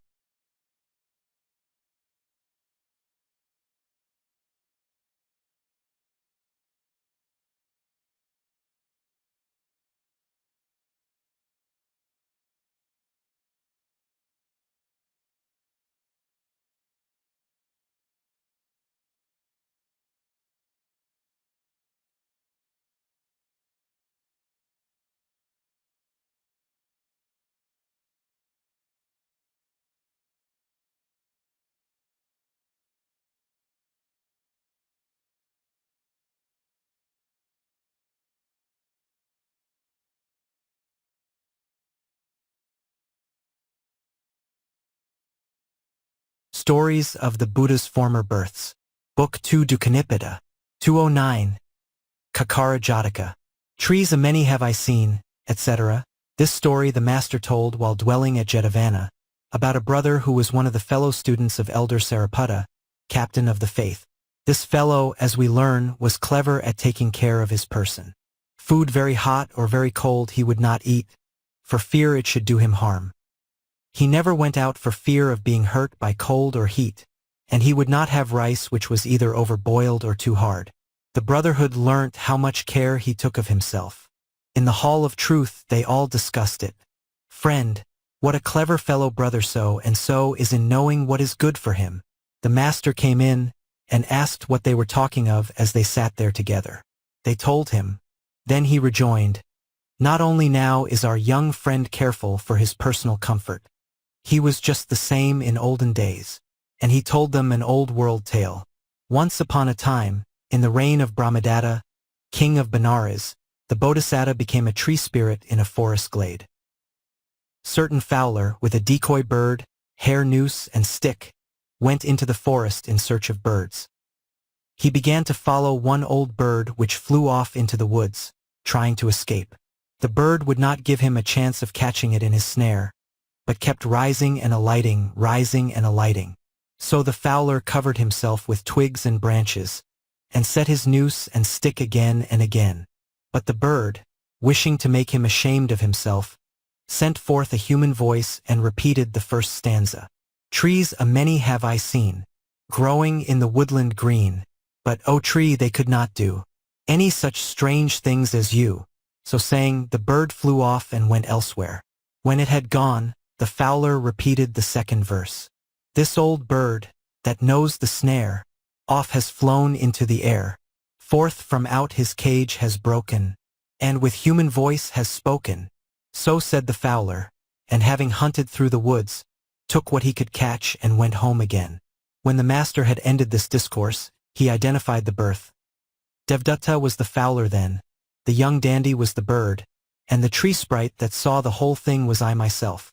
[SPEAKER 1] Stories of the Buddha's Former Births. Book 2 Dukanipada. 209. Kakkara Jataka. Trees a many have I seen, etc. This story the master told while dwelling at Jetavana, about a brother who was one of the fellow students of Elder Sariputta, captain of the faith. This fellow, as we learn, was clever at taking care of his person. Food very hot or very cold he would not eat, for fear it should do him harm. He never went out for fear of being hurt by cold or heat, and he would not have rice which was either overboiled or too hard. The brotherhood learnt how much care he took of himself. In the hall of truth they all discussed it. "Friend, what a clever fellow brother so and so is in knowing what is good for him." The master came in and asked what they were talking of as they sat there together. They told him. Then he rejoined, "Not only now is our young friend careful for his personal comfort. He was just the same in olden days." And he told them an old world tale. Once upon a time, in the reign of Brahmadatta, king of Benares, the Bodhisattva became a tree spirit in a forest glade. Certain fowler, with a decoy bird, hair noose and stick, went into the forest in search of birds. He began to follow one old bird which flew off into the woods, trying to escape. The bird would not give him a chance of catching it in his snare, but kept rising and alighting, rising and alighting. So the fowler covered himself with twigs and branches, and set his noose and stick again and again. But the bird, wishing to make him ashamed of himself, sent forth a human voice and repeated the first stanza. "Trees a many have I seen, growing in the woodland green, but, O tree, they could not do any such strange things as you." So saying, the bird flew off and went elsewhere. When it had gone, the fowler repeated the second verse. "This old bird, that knows the snare, off has flown into the air, forth from out his cage has broken, and with human voice has spoken." So said the fowler, and having hunted through the woods, took what he could catch and went home again. When the master had ended this discourse, he identified the birth. Devdatta was the fowler then, the young dandy was the bird, and the tree sprite that saw the whole thing was I myself.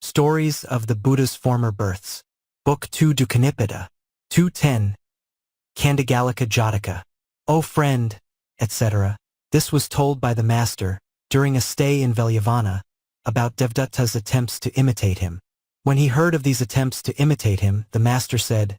[SPEAKER 1] Stories of the Buddha's Former Births. Book 2 Dukanipada. 210. Kandagalaka Jataka. O friend, etc. This was told by the master, during a stay in Velluvana, about Devdatta's attempts to imitate him. When he heard of these attempts to imitate him, the master said,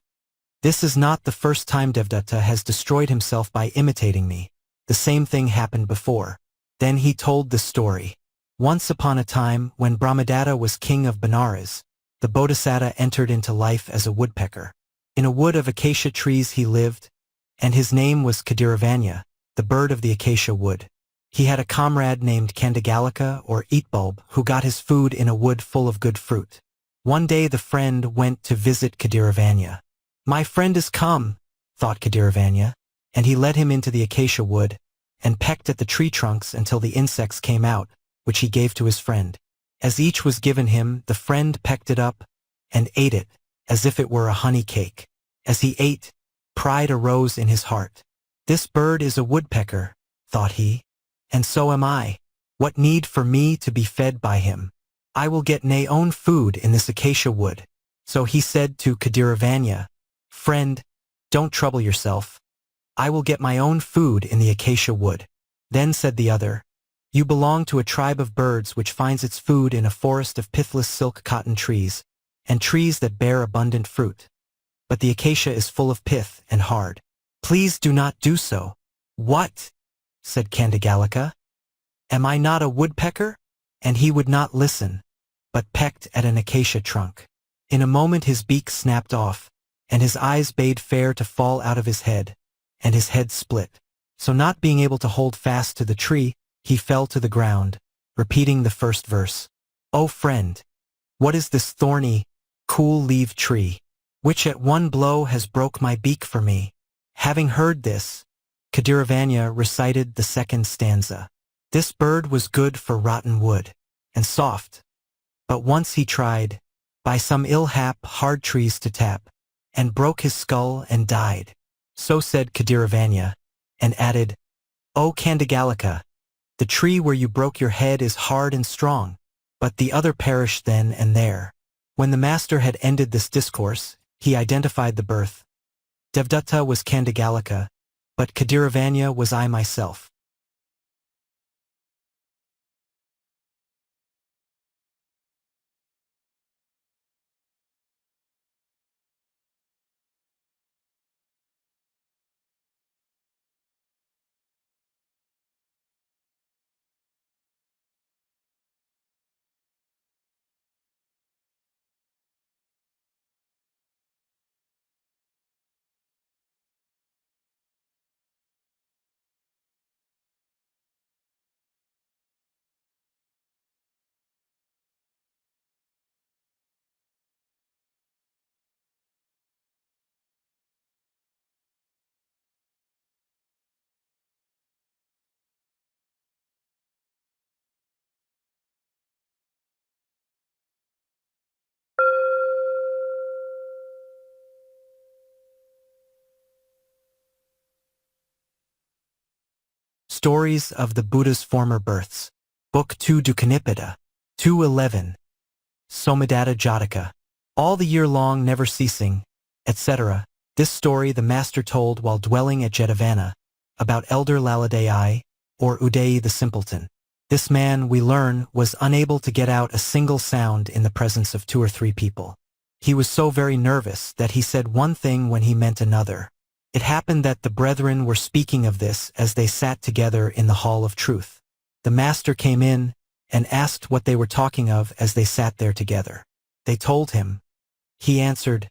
[SPEAKER 1] "This is not the first time Devdatta has destroyed himself by imitating me. The same thing happened before." Then he told the story. Once upon a time, when Brahmadatta was king of Benares, the Bodhisattva entered into life as a woodpecker. In a wood of acacia trees he lived, and his name was Kadiravanya, the bird of the acacia wood. He had a comrade named Kandagalaka or Eatbulb who got his food in a wood full of good fruit. One day the friend went to visit Kadiravanya. "My friend is come," thought Kadiravanya, and he led him into the acacia wood and pecked at the tree trunks until the insects came out, which he gave to his friend. As each was given him, the friend pecked it up and ate it as if it were a honey cake. As he ate, pride arose in his heart. "This bird is a woodpecker," thought he, "and so am I. What need for me to be fed by him? I will get my own food in this acacia wood." So he said to Kadiravanya, "Friend, don't trouble yourself. I will get my own food in the acacia wood." Then said the other, "You belong to a tribe of birds which finds its food in a forest of pithless silk cotton trees, and trees that bear abundant fruit. But the acacia is full of pith and hard. Please do not do so." "What?" said Kandagalaka. "Am I not a woodpecker?" And he would not listen, but pecked at an acacia trunk. In a moment his beak snapped off, and his eyes bade fair to fall out of his head, and his head split. So not being able to hold fast to the tree, he fell to the ground, repeating the first verse. "O friend, what is this thorny, cool-leaved tree, which at one blow has broke my beak for me?" Having heard this, Kadiravanya recited the second stanza. "This bird was good for rotten wood, and soft, but once he tried, by some ill hap, hard trees to tap, and broke his skull and died." So said Kadiravanya, and added, "O Kandagalaka, the tree where you broke your head is hard and strong, but the other perished then and there." When the master had ended this discourse, he identified the birth. Devdatta was Kandagalaka, but Kadiravanya was I myself. Stories of the Buddha's Former Births. Book 2 Dukanipada. 211. Somadatta Jataka. All the year long never ceasing, etc. This story the master told while dwelling at Jetavana, about elder Laladai, or Udayi the simpleton. This man, we learn, was unable to get out a single sound in the presence of 2 or 3 people. He was so very nervous that he said one thing when he meant another. It happened that the brethren were speaking of this as they sat together in the hall of truth. The master came in and asked what they were talking of as they sat there together. They told him. He answered,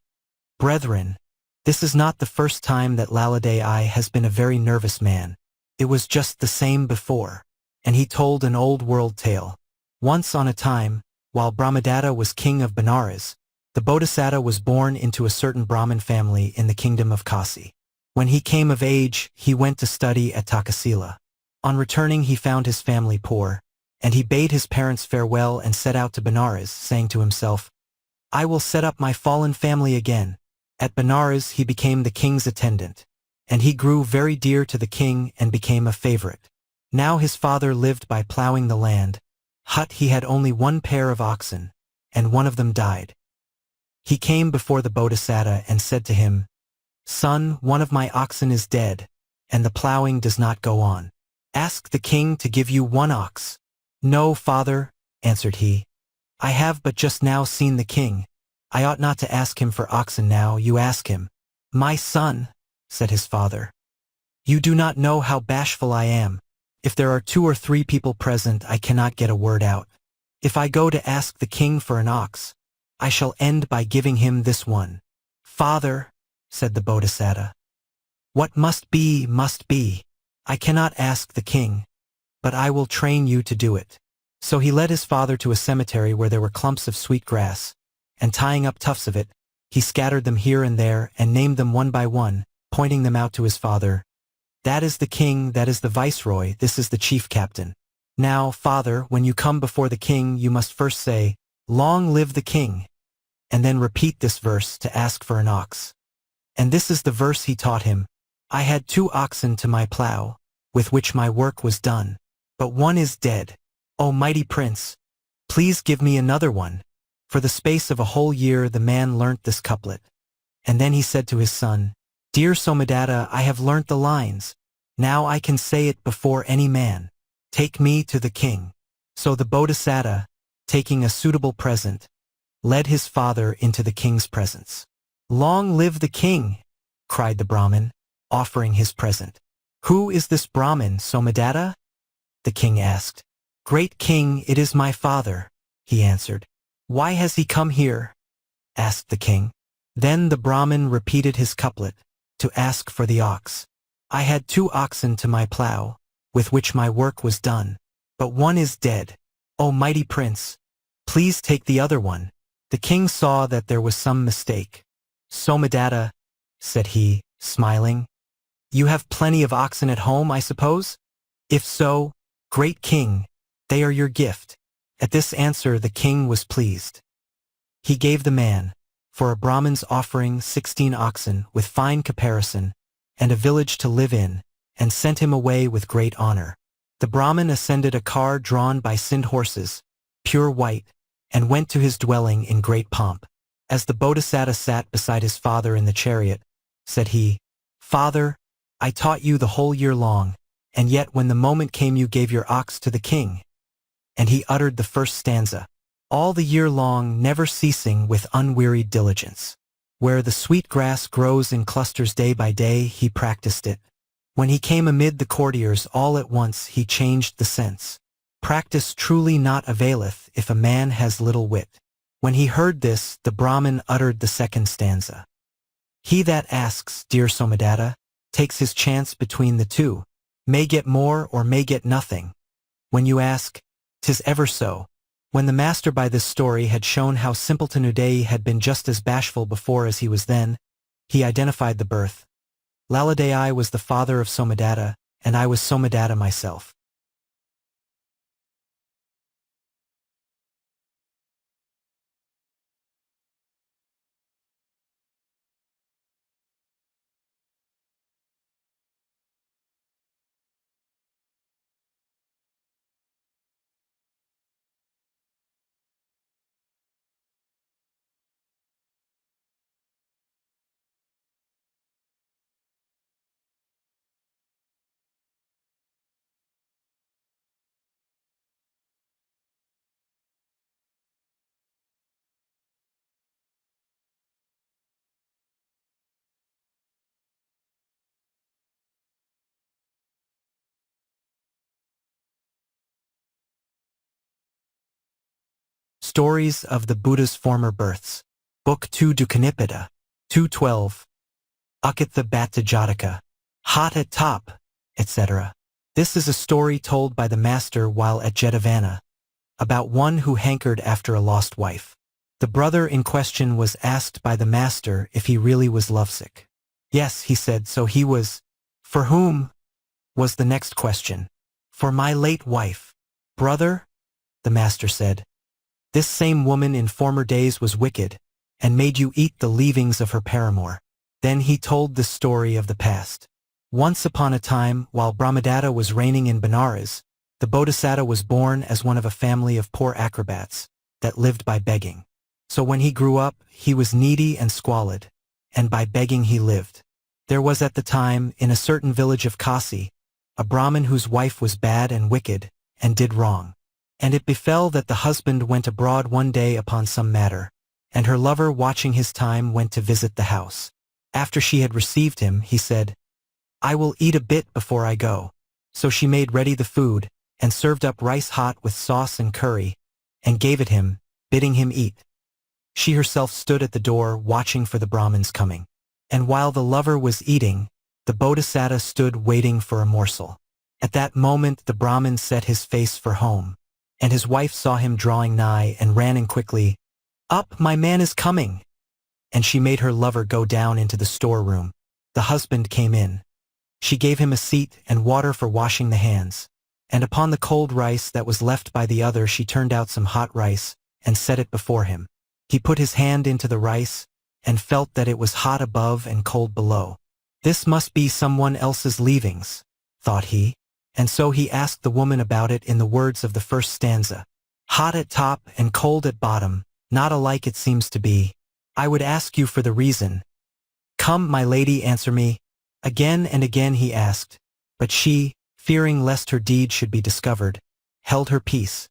[SPEAKER 1] "Brethren, this is not the first time that Laladai has been a very nervous man. It was just the same before." And he told an old world tale. Once on a time, while Brahmadatta was king of Benares, the Bodhisattva was born into a certain Brahmin family in the kingdom of Kasi. When he came of age, he went to study at Takasila. On returning, he found his family poor, and he bade his parents farewell and set out to Benares, saying to himself, "I will set up my fallen family again." At Benares, he became the king's attendant, and he grew very dear to the king and became a favorite. Now his father lived by plowing the land. He had only 1 pair of oxen, and one of them died. He came before the Bodhisattva and said to him, "Son, one of my oxen is dead, and the plowing does not go on. Ask the king to give you 1 ox." "No, father," answered he. "I have but just now seen the king. I ought not to ask him for oxen now. You ask him." "My son," said his father, "you do not know how bashful I am. If there are 2 or 3 people present, I cannot get a word out. If I go to ask the king for an ox, I shall end by giving him this one." "Father," said the Bodhisattva, "what must be, must be. I cannot ask the king, but I will train you to do it." So he led his father to a cemetery where there were clumps of sweet grass, and tying up tufts of it, he scattered them here and there and named them one by one, pointing them out to his father. "That is the king, that is the viceroy, this is the chief captain. Now, father, when you come before the king, you must first say, 'Long live the king,' and then repeat this verse to ask for an ox." And this is the verse he taught him. "I had 2 oxen to my plow, with which my work was done, but one is dead. O mighty prince, please give me another one." For the space of a whole year the man learnt this couplet. And then he said to his son, "Dear Somadatta, I have learnt the lines. Now I can say it before any man. Take me to the king." So the Bodhisattva, taking a suitable present, led his father into the king's presence. "Long live the king!" cried the Brahmin, offering his present. "Who is this Brahmin, Somadatta?" the king asked. "Great king, it is my father," he answered. "Why has he come here?" asked the king. Then the Brahmin repeated his couplet, to ask for the ox. "I had 2 oxen to my plow, with which my work was done, but one is dead. O mighty prince, please take the other one." The king saw that there was some mistake. "Somadatta," said he, smiling, "you have plenty of oxen at home, I suppose? If so, great king, they are your gift." At this answer the king was pleased. He gave the man, for a Brahmin's offering, 16 oxen with fine caparison, and a village to live in, and sent him away with great honor. The Brahmin ascended a car drawn by Sind horses, pure white, and went to his dwelling in great pomp. As the Bodhisattva sat beside his father in the chariot, said he, "Father, I taught you the whole year long, and yet when the moment came you gave your ox to the king." And he uttered the first stanza. All the year long, never ceasing with unwearied diligence. Where the sweet grass grows in clusters day by day, he practiced it. When he came amid the courtiers, all at once he changed the sense. Practice truly not availeth if a man has little wit. When he heard this, the Brahmin uttered the second stanza. He that asks, dear Somadatta, takes his chance between the two, may get more or may get nothing. When you ask, 'tis ever so. When the master by this story had shown how simpleton Uday had been just as bashful before as he was then, he identified the birth. Laladai was the father of Somadatta, and I was Somadatta myself. Stories of the Buddha's Former Births. Book 2 Dukanipada. 212. Ucchittha-Bhatta Jataka. Hot at top, etc. This is a story told by the master while at Jetavana, about one who hankered after a lost wife. The brother in question was asked by the master if he really was lovesick. Yes, he said, so he was. For whom? Was the next question. For my late wife. Brother? The master said. This same woman in former days was wicked, and made you eat the leavings of her paramour. Then he told the story of the past. Once upon a time, while Brahmadatta was reigning in Benares, the Bodhisattva was born as one of a family of poor acrobats that lived by begging. So when he grew up, he was needy and squalid, and by begging he lived. There was at the time, in a certain village of Kasi, a Brahmin whose wife was bad and wicked, and did wrong. And it befell that the husband went abroad one day upon some matter, and her lover, watching his time, went to visit the house. After she had received him, he said, I will eat a bit before I go. So she made ready the food, and served up rice hot with sauce and curry, and gave it him, bidding him eat. She herself stood at the door, watching for the Brahmin's coming. And while the lover was eating, the Bodhisattva stood waiting for a morsel. At that moment the Brahmin set his face for home, and his wife saw him drawing nigh and ran in quickly, Up, my man is coming! And she made her lover go down into the storeroom. The husband came in. She gave him a seat and water for washing the hands, and upon the cold rice that was left by the other she turned out some hot rice, and set it before him. He put his hand into the rice, and felt that it was hot above and cold below. This must be someone else's leavings, thought he, and so he asked the woman about it in the words of the first stanza. Hot at top and cold at bottom, not alike it seems to be. I would ask you for the reason. Come, my lady, answer me. Again and again he asked, but she, fearing lest her deed should be discovered, held her peace.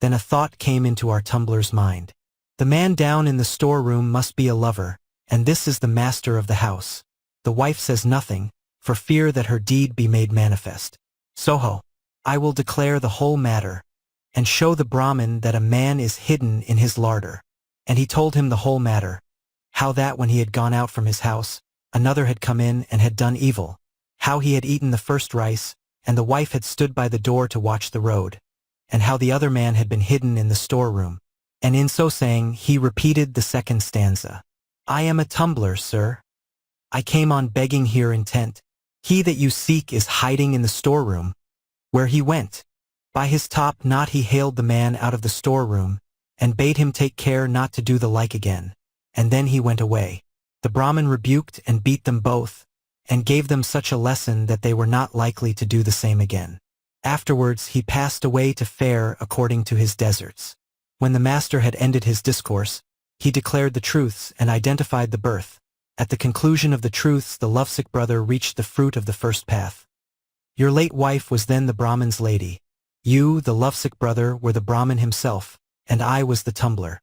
[SPEAKER 1] Then a thought came into our tumbler's mind. The man down in the storeroom must be a lover, and this is the master of the house. The wife says nothing, for fear that her deed be made manifest. Soho, I will declare the whole matter, and show the Brahmin that a man is hidden in his larder. And he told him the whole matter, how that when he had gone out from his house, another had come in and had done evil, how he had eaten the first rice, and the wife had stood by the door to watch the road, and how the other man had been hidden in the storeroom. And in so saying, he repeated the second stanza. I am a tumbler, sir. I came on begging here intent. He that you seek is hiding in the storeroom. Where he went. By his top knot he hailed the man out of the storeroom, and bade him take care not to do the like again. And then he went away. The Brahmin rebuked and beat them both, and gave them such a lesson that they were not likely to do the same again. Afterwards he passed away to fare according to his deserts. When the master had ended his discourse, he declared the truths and identified the birth. At the conclusion of the truths the lovesick brother reached the fruit of the first path. Your late wife was then the Brahmin's lady. You, the lovesick brother, were the Brahmin himself, and I was the tumbler.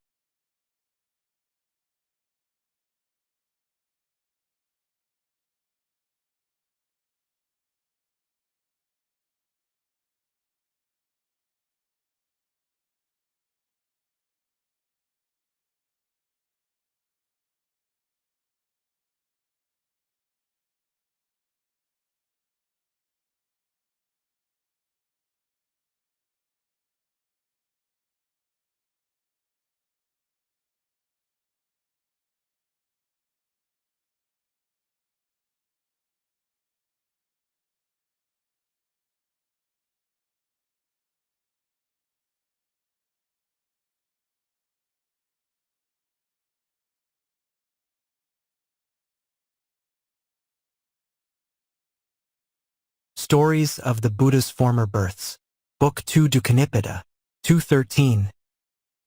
[SPEAKER 1] Stories of the Buddha's Former Births. Book 2 Dukanipada. 213.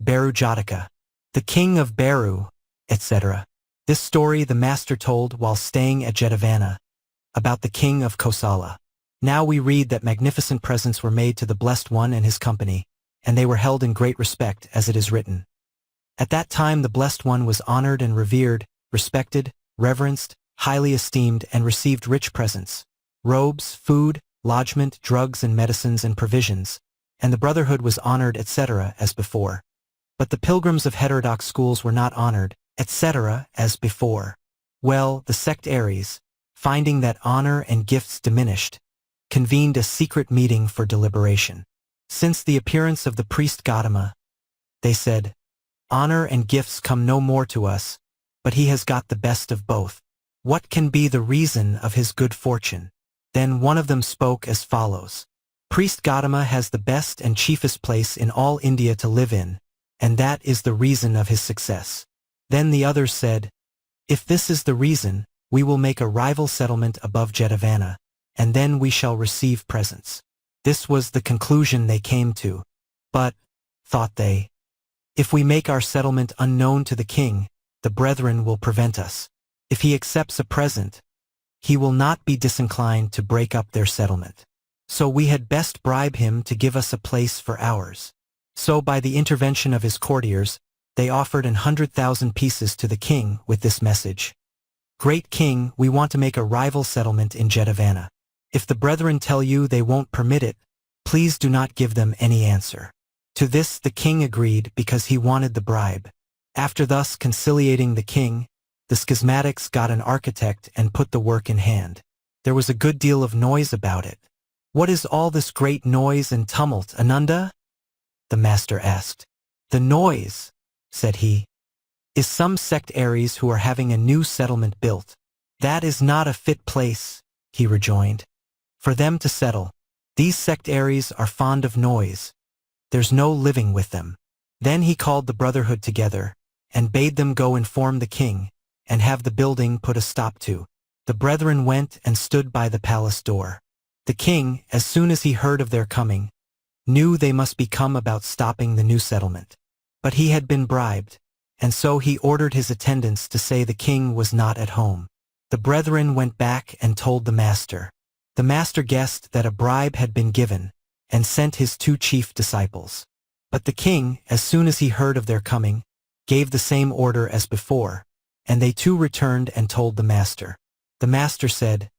[SPEAKER 1] Bharu Jataka. The King of Bharu, etc. This story the master told while staying at Jetavana, about the king of Kosala. Now we read that magnificent presents were made to the Blessed One and his company, and they were held in great respect, as it is written. At that time the Blessed One was honored and revered, respected, reverenced, highly esteemed, and received rich presents. Robes, food, lodgment, drugs and medicines and provisions, and the brotherhood was honored, etc., as before. But the pilgrims of heterodox schools were not honored, etc., as before. Well, the sectaries, finding that honor and gifts diminished, convened a secret meeting for deliberation. Since the appearance of the priest Gautama, they said, honor and gifts come no more to us, but he has got the best of both. What can be the reason of his good fortune? Then one of them spoke as follows. Priest Gautama has the best and chiefest place in all India to live in, and that is the reason of his success. Then the others said, if this is the reason, we will make a rival settlement above Jetavana, and then we shall receive presents. This was the conclusion they came to. But, thought they, if we make our settlement unknown to the king, the brethren will prevent us. If he accepts a present, he will not be disinclined to break up their settlement. So we had best bribe him to give us a place for ours. So by the intervention of his courtiers, they offered 100,000 pieces to the king with this message. Great king, we want to make a rival settlement in Jetavana. If the brethren tell you they won't permit it, please do not give them any answer. To this the king agreed because he wanted the bribe. After thus conciliating the king, the schismatics got an architect and put the work in hand. There was a good deal of noise about it. What is all this great noise and tumult, Ananda? The master asked. The noise, said he, is some sectaries who are having a new settlement built. That is not a fit place, he rejoined, for them to settle. These sectaries are fond of noise. There's no living with them. Then he called the brotherhood together, and bade them go inform the king, and have the building put a stop to. The brethren went and stood by the palace door. The king, as soon as he heard of their coming, knew they must be come about stopping the new settlement. But he had been bribed, and so he ordered his attendants to say the king was not at home. The brethren went back and told the master. The master guessed that a bribe had been given, and sent his 2 chief disciples. But the king, as soon as he heard of their coming, gave the same order as before, and they too returned and told the master. The master said,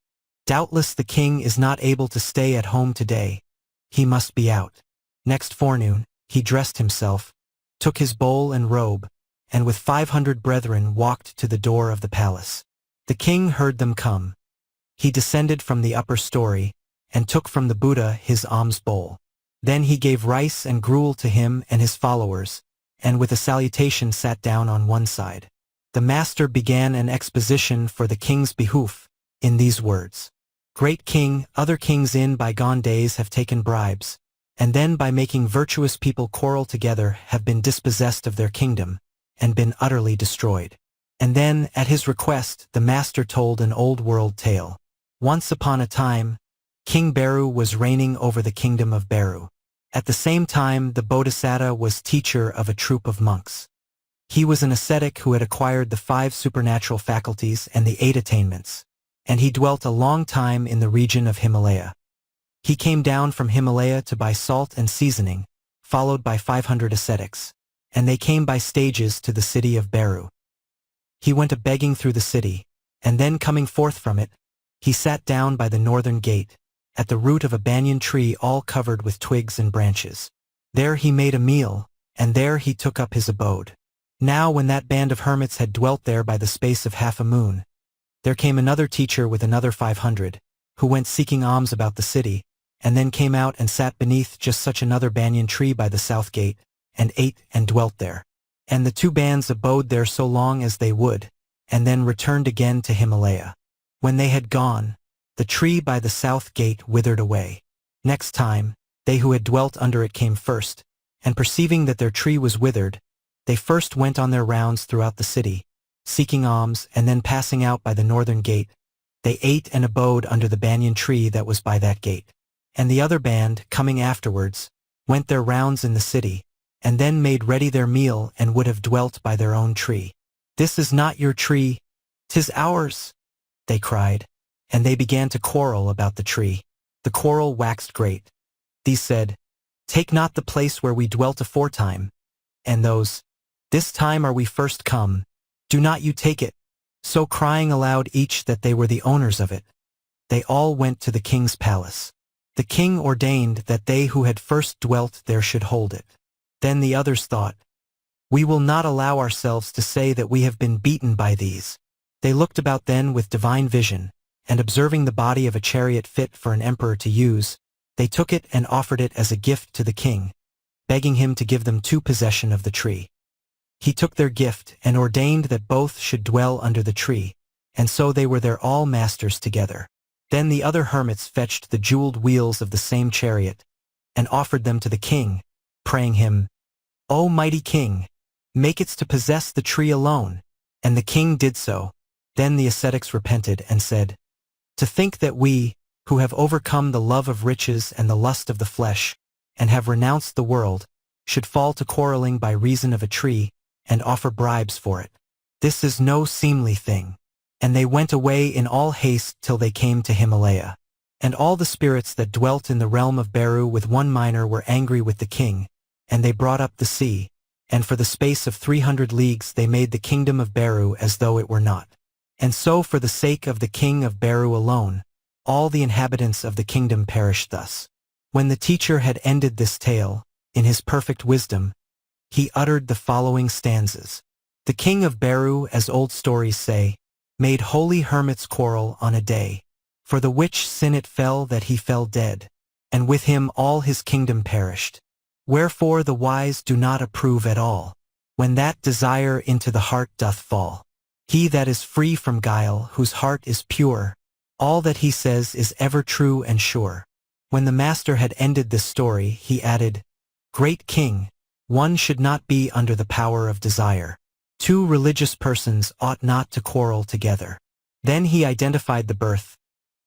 [SPEAKER 1] doubtless the king is not able to stay at home today. He must be out. Next forenoon, he dressed himself, took his bowl and robe, and with 500 brethren walked to the door of the palace. The king heard them come. He descended from the upper story, and took from the Buddha his alms bowl. Then he gave rice and gruel to him and his followers, and with a salutation sat down on one side. The master began an exposition for the king's behoof, in these words. Great king, other kings in bygone days have taken bribes, and then by making virtuous people quarrel together have been dispossessed of their kingdom, and been utterly destroyed. And then, at his request, the master told an old world tale. Once upon a time, King Bharu was reigning over the kingdom of Bharu. At the same time, the Bodhisattva was teacher of a troop of monks. He was an ascetic who had acquired the 5 supernatural faculties and the 8 attainments, and he dwelt a long time in the region of Himalaya. He came down from Himalaya to buy salt and seasoning, followed by 500 ascetics, and they came by stages to the city of Bharu. He went a-begging through the city, and then coming forth from it, he sat down by the northern gate, at the root of a banyan tree all covered with twigs and branches. There he made a meal, and there he took up his abode. Now when that band of hermits had dwelt there by the space of half a moon, there came another teacher with another 500, who went seeking alms about the city, and then came out and sat beneath just such another banyan tree by the south gate, and ate and dwelt there. And the 2 bands abode there so long as they would, and then returned again to Himalaya. When they had gone, the tree by the south gate withered away. Next time, they who had dwelt under it came first, and perceiving that their tree was withered, they first went on their rounds throughout the city, seeking alms, and then passing out by the northern gate, they ate and abode under the banyan tree that was by that gate. And the other band, coming afterwards, went their rounds in the city, and then made ready their meal and would have dwelt by their own tree. This is not your tree, 'tis ours, they cried, and they began to quarrel about the tree. The quarrel waxed great. These said, Take not the place where we dwelt aforetime, and those, This time are we first come, do not you take it. So crying aloud each that they were the owners of it, they all went to the king's palace. The king ordained that they who had first dwelt there should hold it. Then the others thought, We will not allow ourselves to say that we have been beaten by these. They looked about then with divine vision, and observing the body of a chariot fit for an emperor to use, they took it and offered it as a gift to the king, begging him to give them possession of the tree. He took their gift and ordained that both should dwell under the tree, and so they were there all masters together. Then the other hermits fetched the jeweled wheels of the same chariot, and offered them to the king, praying him, "O mighty king, make it to possess the tree alone." And the king did so. Then the ascetics repented and said, "To think that we, who have overcome the love of riches and the lust of the flesh, and have renounced the world, should fall to quarreling by reason of a tree, and offer bribes for it. This is no seemly thing." And they went away in all haste till they came to Himalaya. And all the spirits that dwelt in the realm of Bharu with one minor were angry with the king, and they brought up the sea, and for the space of 300 leagues they made the kingdom of Bharu as though it were not. And so for the sake of the king of Bharu alone, all the inhabitants of the kingdom perished thus. When the teacher had ended this tale, in his perfect wisdom, he uttered the following stanzas. The king of Bharu, as old stories say, made holy hermits quarrel on a day, for the which sin it fell that he fell dead, and with him all his kingdom perished. Wherefore the wise do not approve at all, when that desire into the heart doth fall. He that is free from guile, whose heart is pure, all that he says is ever true and sure. When the master had ended this story, he added, "Great king, one should not be under the power of desire. Two religious persons ought not to quarrel together." Then he identified the birth.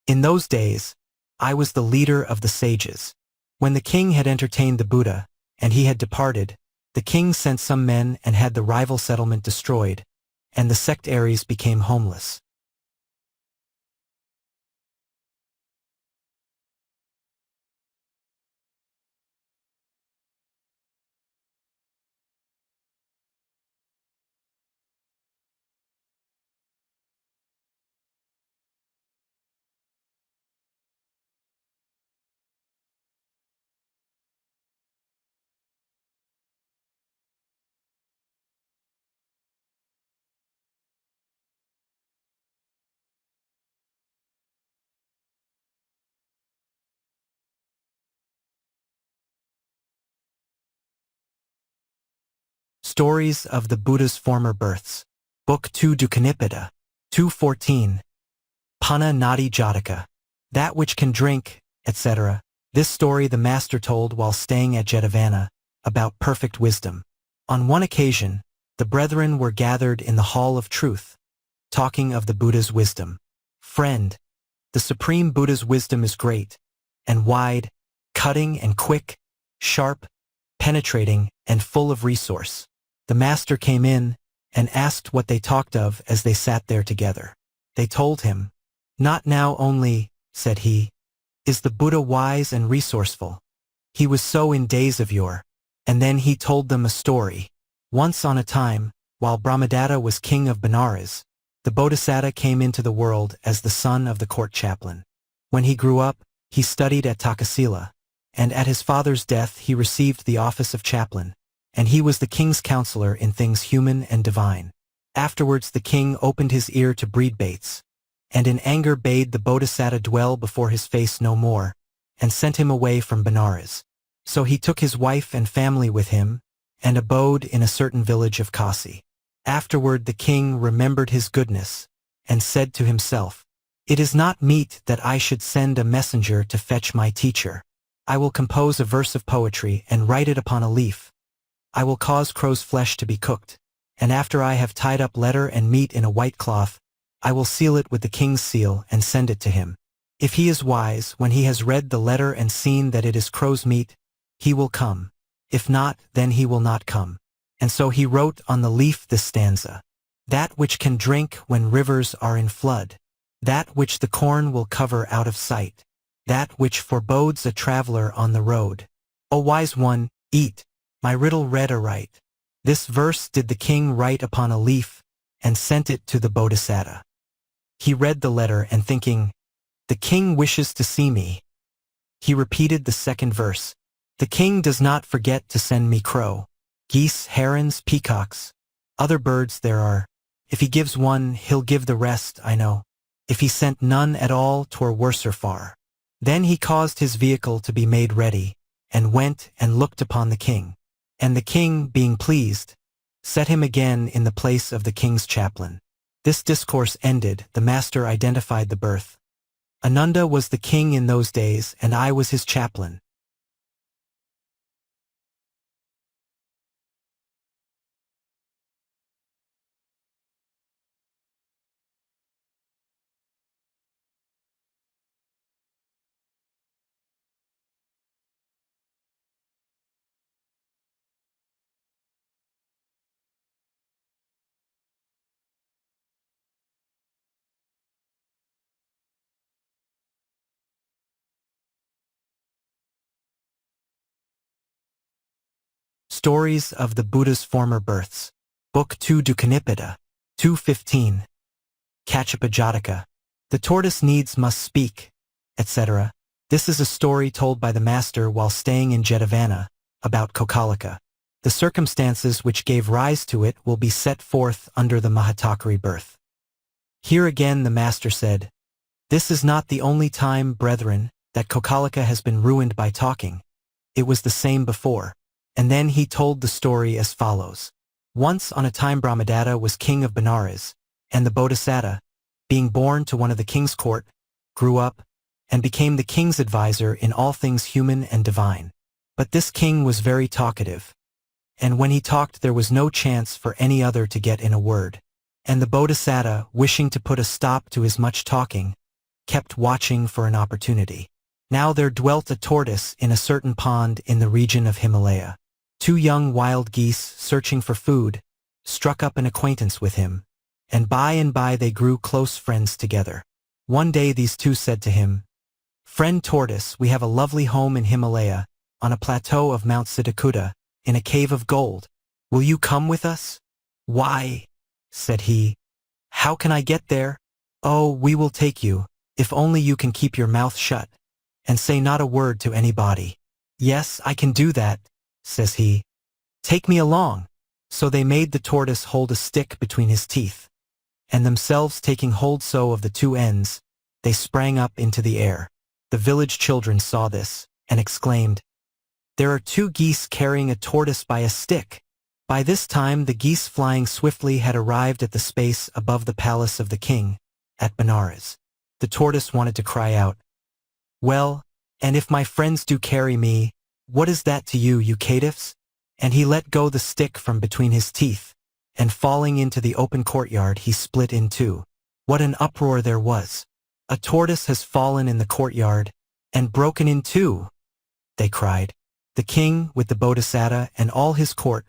[SPEAKER 1] "In those days, I was the leader of the sages." When the king had entertained the Buddha, and he had departed, the king sent some men and had the rival settlement destroyed, and the sectaries became homeless. Stories of the Buddha's Former Births. Book 2 Dukanipada. 214. Punna-Nadi Jataka. That which can drink, etc. This story the master told while staying at Jetavana, about perfect wisdom. On one occasion, the brethren were gathered in the Hall of Truth, talking of the Buddha's wisdom. "Friend, the Supreme Buddha's wisdom is great, and wide, cutting and quick, sharp, penetrating, and full of resource." The master came in and asked what they talked of as they sat there together. They told him, "Not now only," said he, "is the Buddha wise and resourceful. He was so in days of yore." And then he told them a story. Once on a time, while Brahmadatta was king of Benares, the Bodhisattva came into the world as the son of the court chaplain. When he grew up, he studied at Takasila, and at his father's death he received the office of chaplain, and he was the king's counselor in things human and divine. Afterwards the king opened his ear to breed baits, and in anger bade the Bodhisattva dwell before his face no more, and sent him away from Benares. So he took his wife and family with him, and abode in a certain village of Kasi. Afterward the king remembered his goodness, and said to himself, "It is not meet that I should send a messenger to fetch my teacher. I will compose a verse of poetry and write it upon a leaf. I will cause crow's flesh to be cooked, and after I have tied up letter and meat in a white cloth, I will seal it with the king's seal and send it to him. If he is wise, when he has read the letter and seen that it is crow's meat, he will come. If not, then he will not come." And so he wrote on the leaf this stanza: "That which can drink when rivers are in flood, that which the corn will cover out of sight, that which forebodes a traveler on the road. O wise one, eat, my riddle read aright." This verse did the king write upon a leaf, and sent it to the Bodhisattva. He read the letter and thinking, "The king wishes to see me." He repeated the second verse: "The king does not forget to send me crow." geese, herons, peacocks. Other birds there are. If he gives one, he'll give the rest, I know. If he sent none at all, 'twere worser far. Then he caused his vehicle to be made ready, and went and looked upon the king. And the king, being pleased, set him again in the place of the king's chaplain. This discourse ended, the master identified the birth. Ananda was the king in those days, and I was his chaplain. Stories of the Buddha's Former Births. Book 2 Dukanipada. 2:15. Kacchapa Jataka. The tortoise needs must speak, etc. This is a story told by the master while staying in Jetavana, about Kokalika. The circumstances which gave rise to it will be set forth under the Mahatakari birth. Here again the master said, "This is not the only time, brethren, that Kokalika has been ruined by talking. It was the same before." And then he told the story as follows. Once on a time Brahmadatta was king of Benares, and the Bodhisatta, being born to one of the king's court, grew up, and became the king's advisor in all things human and divine. But this king was very talkative, and when he talked there was no chance for any other to get in a word. And the Bodhisatta, wishing to put a stop to his much talking, kept watching for an opportunity. Now there dwelt a tortoise in a certain pond in the region of Himalaya. 2 young wild geese, searching for food, struck up an acquaintance with him, and by they grew close friends together. One day these 2 said to him, "Friend Tortoise, we have a lovely home in Himalaya, on a plateau of Mount Siddhakuta, in a cave of gold. Will you come with us?" "Why," said he, "how can I get there?" "Oh, we will take you, if only you can keep your mouth shut, and say not a word to anybody." "Yes, I can do that," says he. "Take me along." So they made the tortoise hold a stick between his teeth, and themselves taking hold so of the 2 ends, they sprang up into the air. The village children saw this, and exclaimed, "There are 2 geese carrying a tortoise by a stick." By this time the geese flying swiftly had arrived at the space above the palace of the king, at Benares. The tortoise wanted to cry out, "Well, and if my friends do carry me, what is that to you, you caitiffs?" And he let go the stick from between his teeth, and falling into the open courtyard he split in 2. What an uproar there was! "A tortoise has fallen in the courtyard, and broken in 2, they cried. The king, with the Bodhisatta and all his court,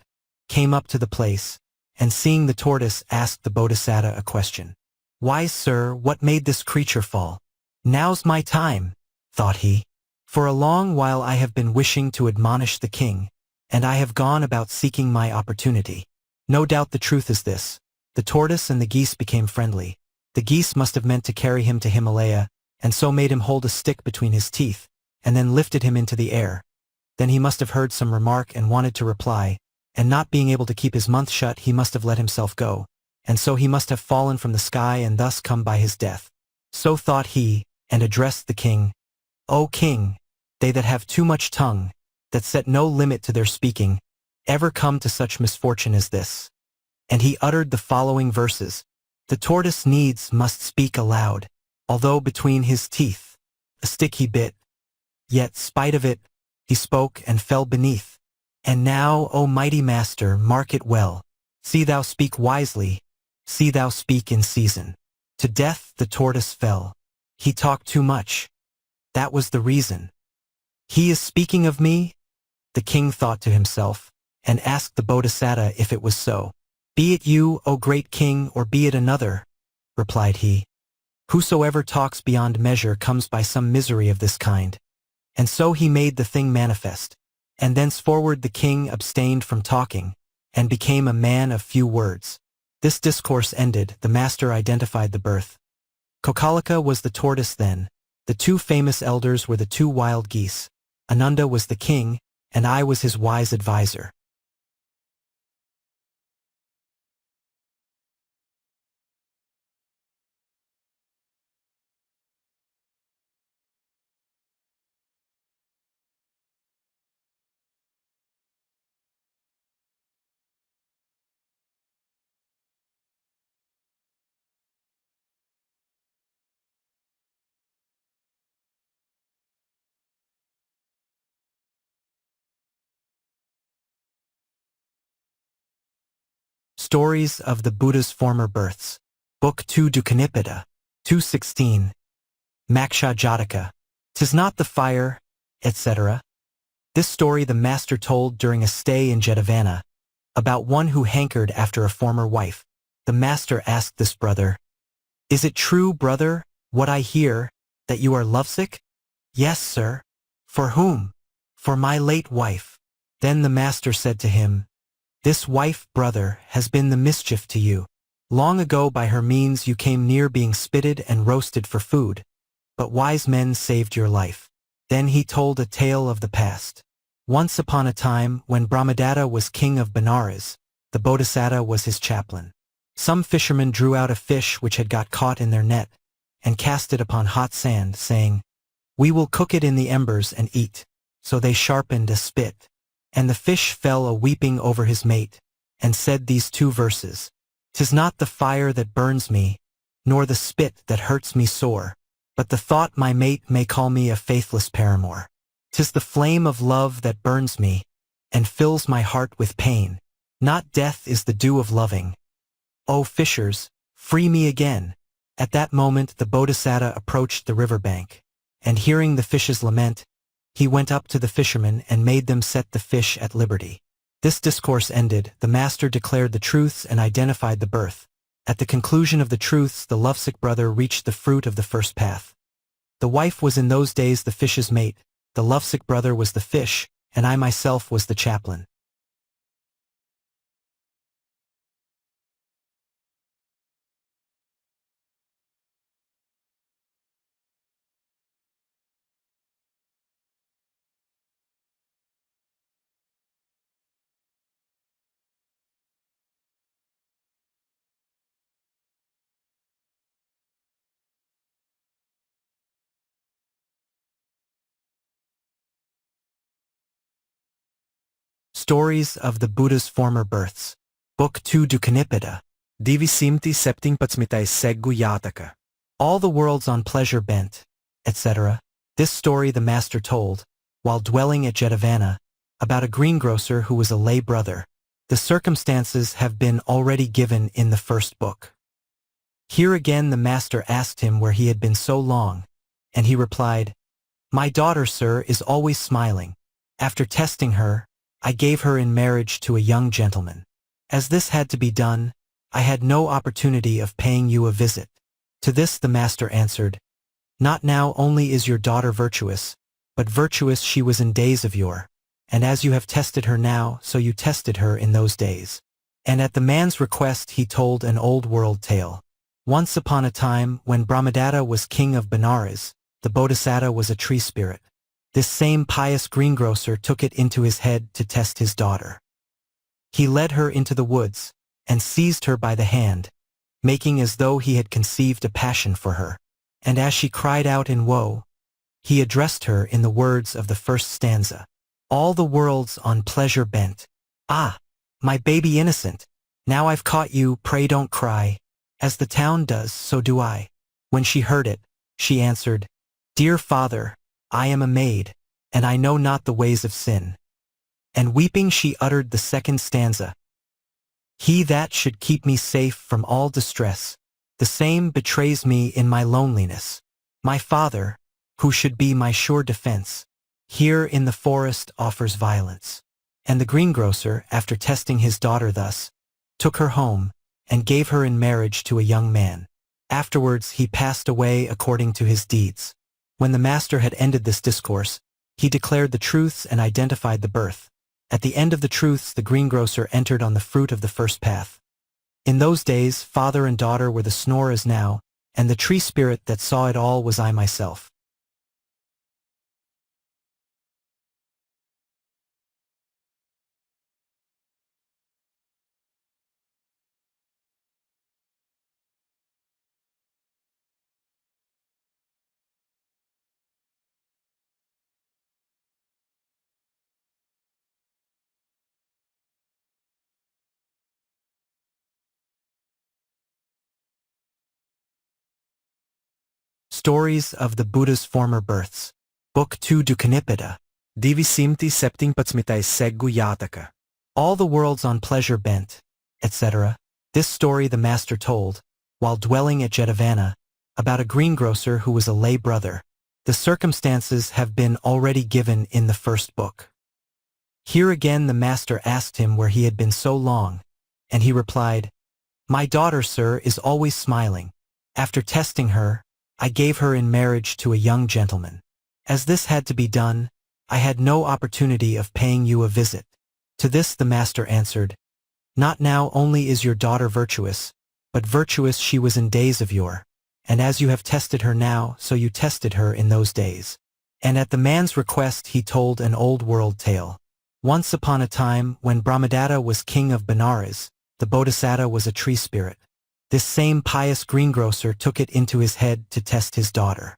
[SPEAKER 1] came up to the place, and seeing the tortoise asked the Bodhisatta a question. "Wise sir, what made this creature fall?" "Now's my time," thought he. "For a long while I have been wishing to admonish the king, and I have gone about seeking my opportunity. No doubt the truth is this. The tortoise and the geese became friendly. The geese must have meant to carry him to Himalaya, and so made him hold a stick between his teeth, and then lifted him into the air. Then he must have heard some remark and wanted to reply, and not being able to keep his mouth shut he must have let himself go, and so he must have fallen from the sky and thus come by his death." So thought he, and addressed the king, "O king, they that have too much tongue, that set no limit to their speaking, ever come to such misfortune as this." And he uttered the following verses. "The tortoise needs must speak aloud, although between his teeth a stick he bit, yet spite of it he spoke and fell beneath. And now, O mighty master, mark it well. See thou speak wisely, see thou speak in season. To death the tortoise fell. He talked too much. That was the reason. He is speaking of me?" The king thought to himself, and asked the Bodhisatta if it was so. "Be it you, O great king, or be it another," replied he. "Whosoever talks beyond measure comes by some misery of this kind." And so he made the thing manifest, and thenceforward the king abstained from talking, and became a man of few words. This discourse ended, the master identified the birth. Kokalika was the tortoise then. The 2 famous elders were the 2 wild geese. Ananda was the king, and I was his wise advisor. Stories of the Buddha's Former Births. Book 2 Dukanipada. 216. Maccha Jataka. "'Tis not the fire," etc. This story the master told during a stay in Jetavana, about one who hankered after a former wife. The master asked this brother, "Is it true, brother, what I hear, that you are lovesick?" "Yes, sir." "For whom?" "For my late wife." Then the master said to him, "This wife, brother, has been the mischief to you. Long ago by her means you came near being spitted and roasted for food, but wise men saved your life." Then he told a tale of the past. Once upon a time, when Brahmadatta was king of Benares, the Bodhisattva was his chaplain. Some fishermen drew out a fish which had got caught in their net, and cast it upon hot sand, saying, "We will cook it in the embers and eat." So they sharpened a spit. And the fish fell a-weeping over his mate, and said these 2 verses, "'Tis not the fire that burns me, nor the spit that hurts me sore, but the thought my mate may call me a faithless paramour. 'Tis the flame of love that burns me, and fills my heart with pain. Not death is the due of loving. O fishers, free me again." At that moment the Bodhisattva approached the river bank, and hearing the fishes lament, he went up to the fishermen and made them set the fish at liberty. This discourse ended, the master declared the truths and identified the birth. At the conclusion of the truths, the lovesick brother reached the fruit of the first path. The wife was in those days the fish's mate, the lovesick brother was the fish, and I myself was the chaplain. Stories of the Buddha's Former Births. Book 2 Dukanipada. Divisimti septingpatsmitai Seggu Jataka. All the world's on pleasure bent, etc. This story the master told, while dwelling at Jetavana, about a greengrocer who was a lay brother. The circumstances have been already given in the first book. Here again the master asked him where he had been so long, and he replied, "My daughter, sir, is always smiling. After testing her, I gave her in marriage to a young gentleman. As this had to be done, I had no opportunity of paying you a visit." To this the master answered, "Not now only is your daughter virtuous, but virtuous she was in days of yore, and as you have tested her now, so you tested her in those days." And at the man's request he told an old world tale. Once upon a time, when Brahmadatta was king of Benares, the Bodhisattva was a tree spirit. This same pious greengrocer took it into his head to test his daughter. He led her into the woods, and seized her by the hand, making as though he had conceived a passion for her. And as she cried out in woe, he addressed her in the words of the first stanza. "All the world's on pleasure bent. Ah, my baby innocent, now I've caught you, pray don't cry. As the town does, so do I." When she heard it, she answered, "Dear father, I am a maid, and I know not the ways of sin." And weeping she uttered the second stanza. "He that should keep me safe from all distress, the same betrays me in my loneliness. My father, who should be my sure defense, here in the forest offers violence." And the greengrocer, after testing his daughter thus, took her home, and gave her in marriage to a young man. Afterwards he passed away according to his deeds. When the master had ended this discourse, he declared the truths and identified the birth. At the end of the truths the greengrocer entered on the fruit of the first path. In those days father and daughter were the snorers now, and the tree spirit that saw it all was I myself. Stories of the Buddha's Former Births. Book 2 Dukanipada. Divisimti septingpatsmitai Seggu Jataka. All the world's on pleasure bent, etc. This story the master told, while dwelling at Jetavana, about a greengrocer who was a lay brother. The circumstances have been already given in the first book. Here again the master asked him where he had been so long, and he replied, "My daughter, sir, is always smiling. After testing her, I gave her in marriage to a young gentleman. As this had to be done, I had no opportunity of paying you a visit." To this the master answered, "Not now only is your daughter virtuous, but virtuous she was in days of yore. And as you have tested her now, so you tested her in those days." And at the man's request he told an old world tale. Once upon a time, when Brahmadatta was king of Benares, the Bodhisattva was a tree spirit. This same pious greengrocer took it into his head to test his daughter.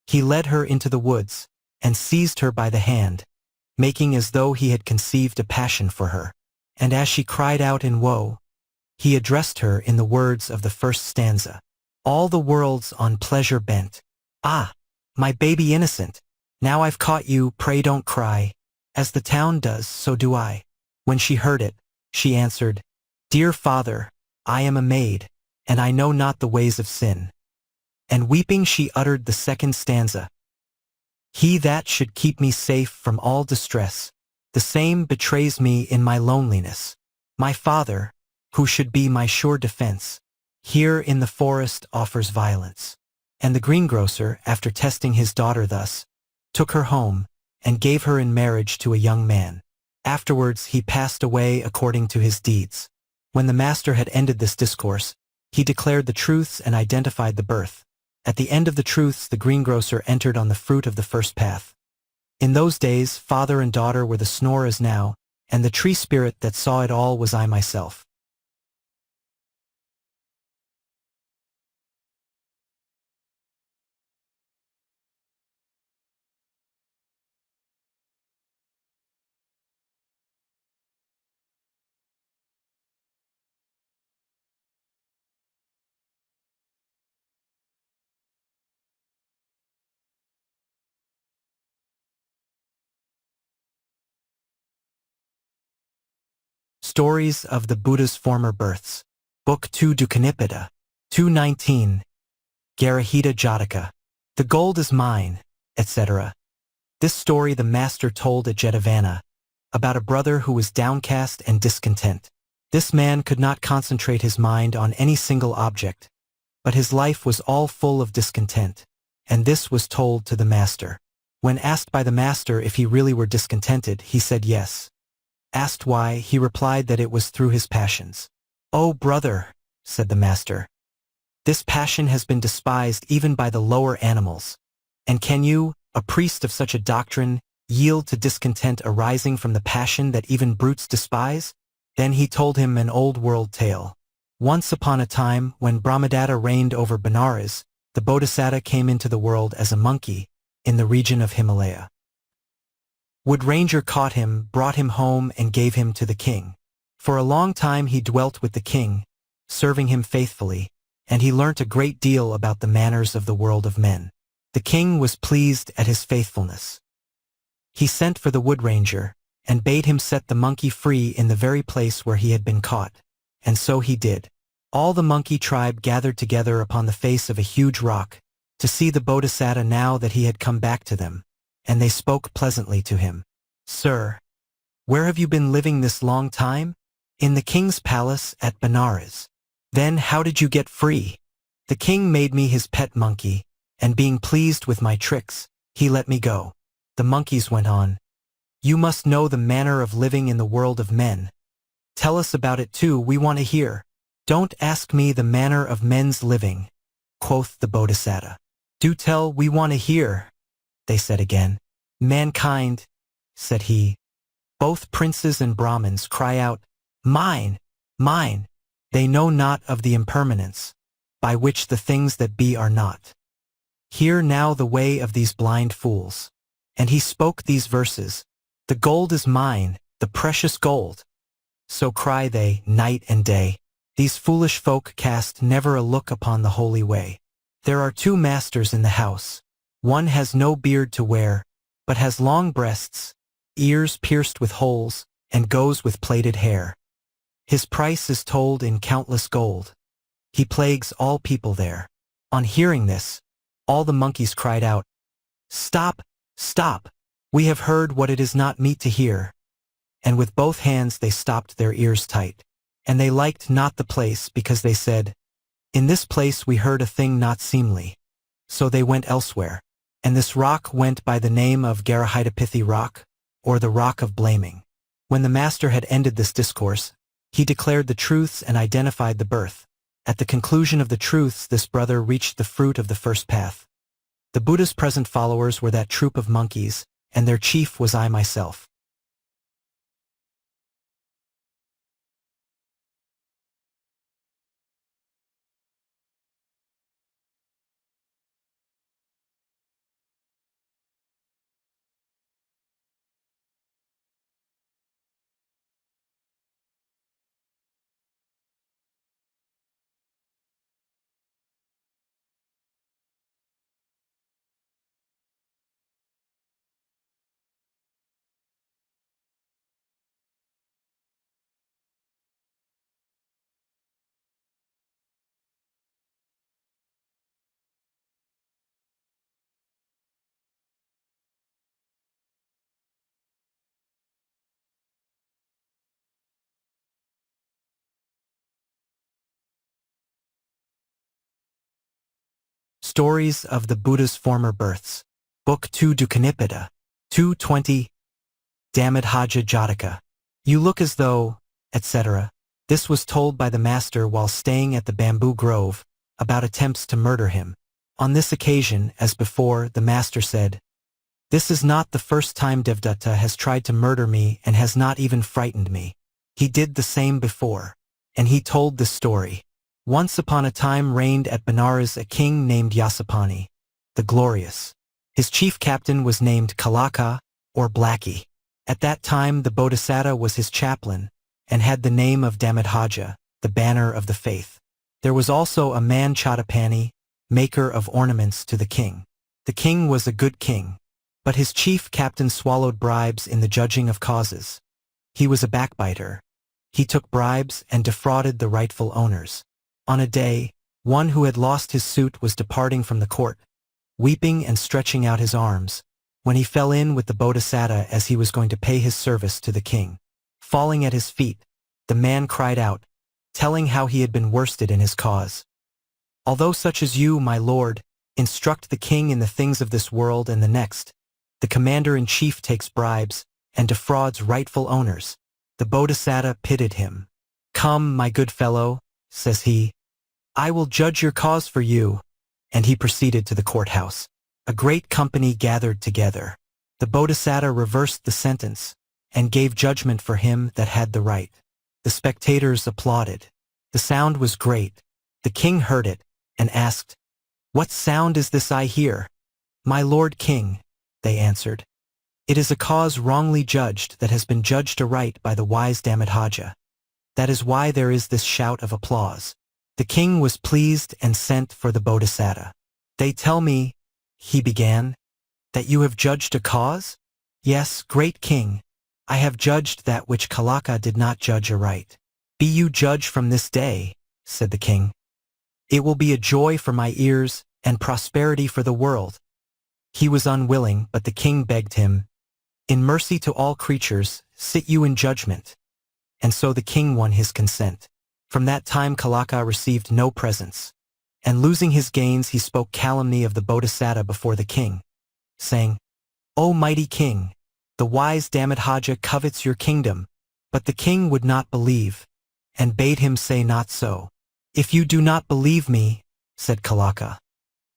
[SPEAKER 1] He led her into the woods, and seized her by the hand, making as though he had conceived a passion for her. And as she cried out in woe, he addressed her in the words of the first stanza. "All the world's on pleasure bent. Ah, my baby innocent, now I've caught you, pray don't cry. As the town does, so do I." When she heard it, she answered, "Dear father, I am a maid, and I know not the ways of sin." And weeping she uttered the second stanza. "He that should keep me safe from all distress, the same betrays me in my loneliness. My father, who should be my sure defense, here in the forest offers violence." And the greengrocer, after testing his daughter thus, took her home, and gave her in marriage to a young man. Afterwards he passed away according to his deeds. When the master had ended this discourse, he declared the truths and identified the birth. At the end of the truths the greengrocer entered on the fruit of the first path. In those days father and daughter were the snore as now, and the tree spirit that saw it all was I myself. Stories of the Buddha's Former Births. Book 2 Dukanipada. 219. Garahita Jataka. The gold is mine, etc. This story the master told at Jetavana, about a brother who was downcast and discontent. This man could not concentrate his mind on any single object, but his life was all full of discontent, and this was told to the master. When asked by the master if he really were discontented, he said yes. Asked why, he replied that it was through his passions. "Oh, brother," said the master, "this passion has been despised even by the lower animals. And can you, a priest of such a doctrine, yield to discontent arising from the passion that even brutes despise?" Then he told him an old world tale. Once upon a time, when Brahmadatta reigned over Benares, the Bodhisattva came into the world as a monkey in the region of Himalaya. Wood Ranger caught him, brought him home, and gave him to the king. For a long time he dwelt with the king, serving him faithfully, and he learnt a great deal about the manners of the world of men. The king was pleased at his faithfulness. He sent for the Wood Ranger, and bade him set the monkey free in the very place where he had been caught. And so he did. All the monkey tribe gathered together upon the face of a huge rock, to see the Bodhisattva now that he had come back to them, and they spoke pleasantly to him. "Sir, where have you been living this long time?" "In the king's palace at Benares." "Then how did you get free?" "The king made me his pet monkey, and being pleased with my tricks, he let me go." The monkeys went on, "You must know the manner of living in the world of men. Tell us about it too, we want to hear." "Don't ask me the manner of men's living," quoth the Bodhisattva. "Do tell, we want to hear," they said again. "Mankind," said he, "both princes and Brahmins cry out, 'Mine, mine.' They know not of the impermanence, by which the things that be are not. Hear now the way of these blind fools." And he spoke these verses, "The gold is mine, the precious gold." So cry they night and day. These foolish folk cast never a look upon the holy way. There are two masters in the house. One has no beard to wear, but has long breasts, ears pierced with holes, and goes with plaited hair. His price is told in countless gold. He plagues all people there. On hearing this, all the monkeys cried out, "Stop! Stop! We have heard what it is not meet to hear." And with both hands they stopped their ears tight. And they liked not the place, because they said, "In this place we heard a thing not seemly." So they went elsewhere. And this rock went by the name of Garahita Rock, or the Rock of Blaming. When the master had ended this discourse, he declared the truths and identified the birth. At the conclusion of the truths, this brother reached the fruit of the first path. The Buddha's present followers were that troop of monkeys, and their chief was I myself. Stories of the Buddha's Former Births. Book 2 Dukanipada. 220. Dhammaddhaja Jataka. You look as though, etc. This was told by the master while staying at the bamboo grove, about attempts to murder him. On this occasion, as before, the master said, "This is not the first time Devdatta has tried to murder me and has not even frightened me. He did the same before." And he told this story. Once upon a time reigned at Benares a king named Yasapani, the Glorious. His chief captain was named Kalaka, or Blackie. At that time the Bodhisattva was his chaplain, and had the name of Dhammaddhaja, the banner of the faith. There was also a man Chattapani, maker of ornaments to the king. The king was a good king, but his chief captain swallowed bribes in the judging of causes. He was a backbiter. He took bribes and defrauded the rightful owners. On a day, one who had lost his suit was departing from the court, weeping and stretching out his arms, when he fell in with the Bodhisattva as he was going to pay his service to the king. Falling at his feet, the man cried out, telling how he had been worsted in his cause. "Although such as you, my lord, instruct the king in the things of this world and the next, the commander-in-chief takes bribes and defrauds rightful owners." The Bodhisattva pitied him. "Come, my good fellow," says he, "I will judge your cause for you." And he proceeded to the courthouse. A great company gathered together. The Bodhisattva reversed the sentence, and gave judgment for him that had the right. The spectators applauded. The sound was great. The king heard it, and asked, "What sound is this I hear?" "My lord king," they answered, "it is a cause wrongly judged that has been judged aright by the wise Dhammaddhaja. That is why there is this shout of applause." The king was pleased and sent for the Bodhisattva. "They tell me," he began, "that you have judged a cause?" "Yes, great king, I have judged that which Kalaka did not judge aright." "Be you judge from this day," said the king. "It will be a joy for my ears and prosperity for the world." He was unwilling, but the king begged him, "In mercy to all creatures, sit you in judgment." And so the king won his consent. From that time Kalaka received no presents, and losing his gains he spoke calumny of the Bodhisattva before the king, saying, "O mighty king, the wise Dhammaddhaja covets your kingdom." But the king would not believe, and bade him say not so. "If you do not believe me," said Kalaka,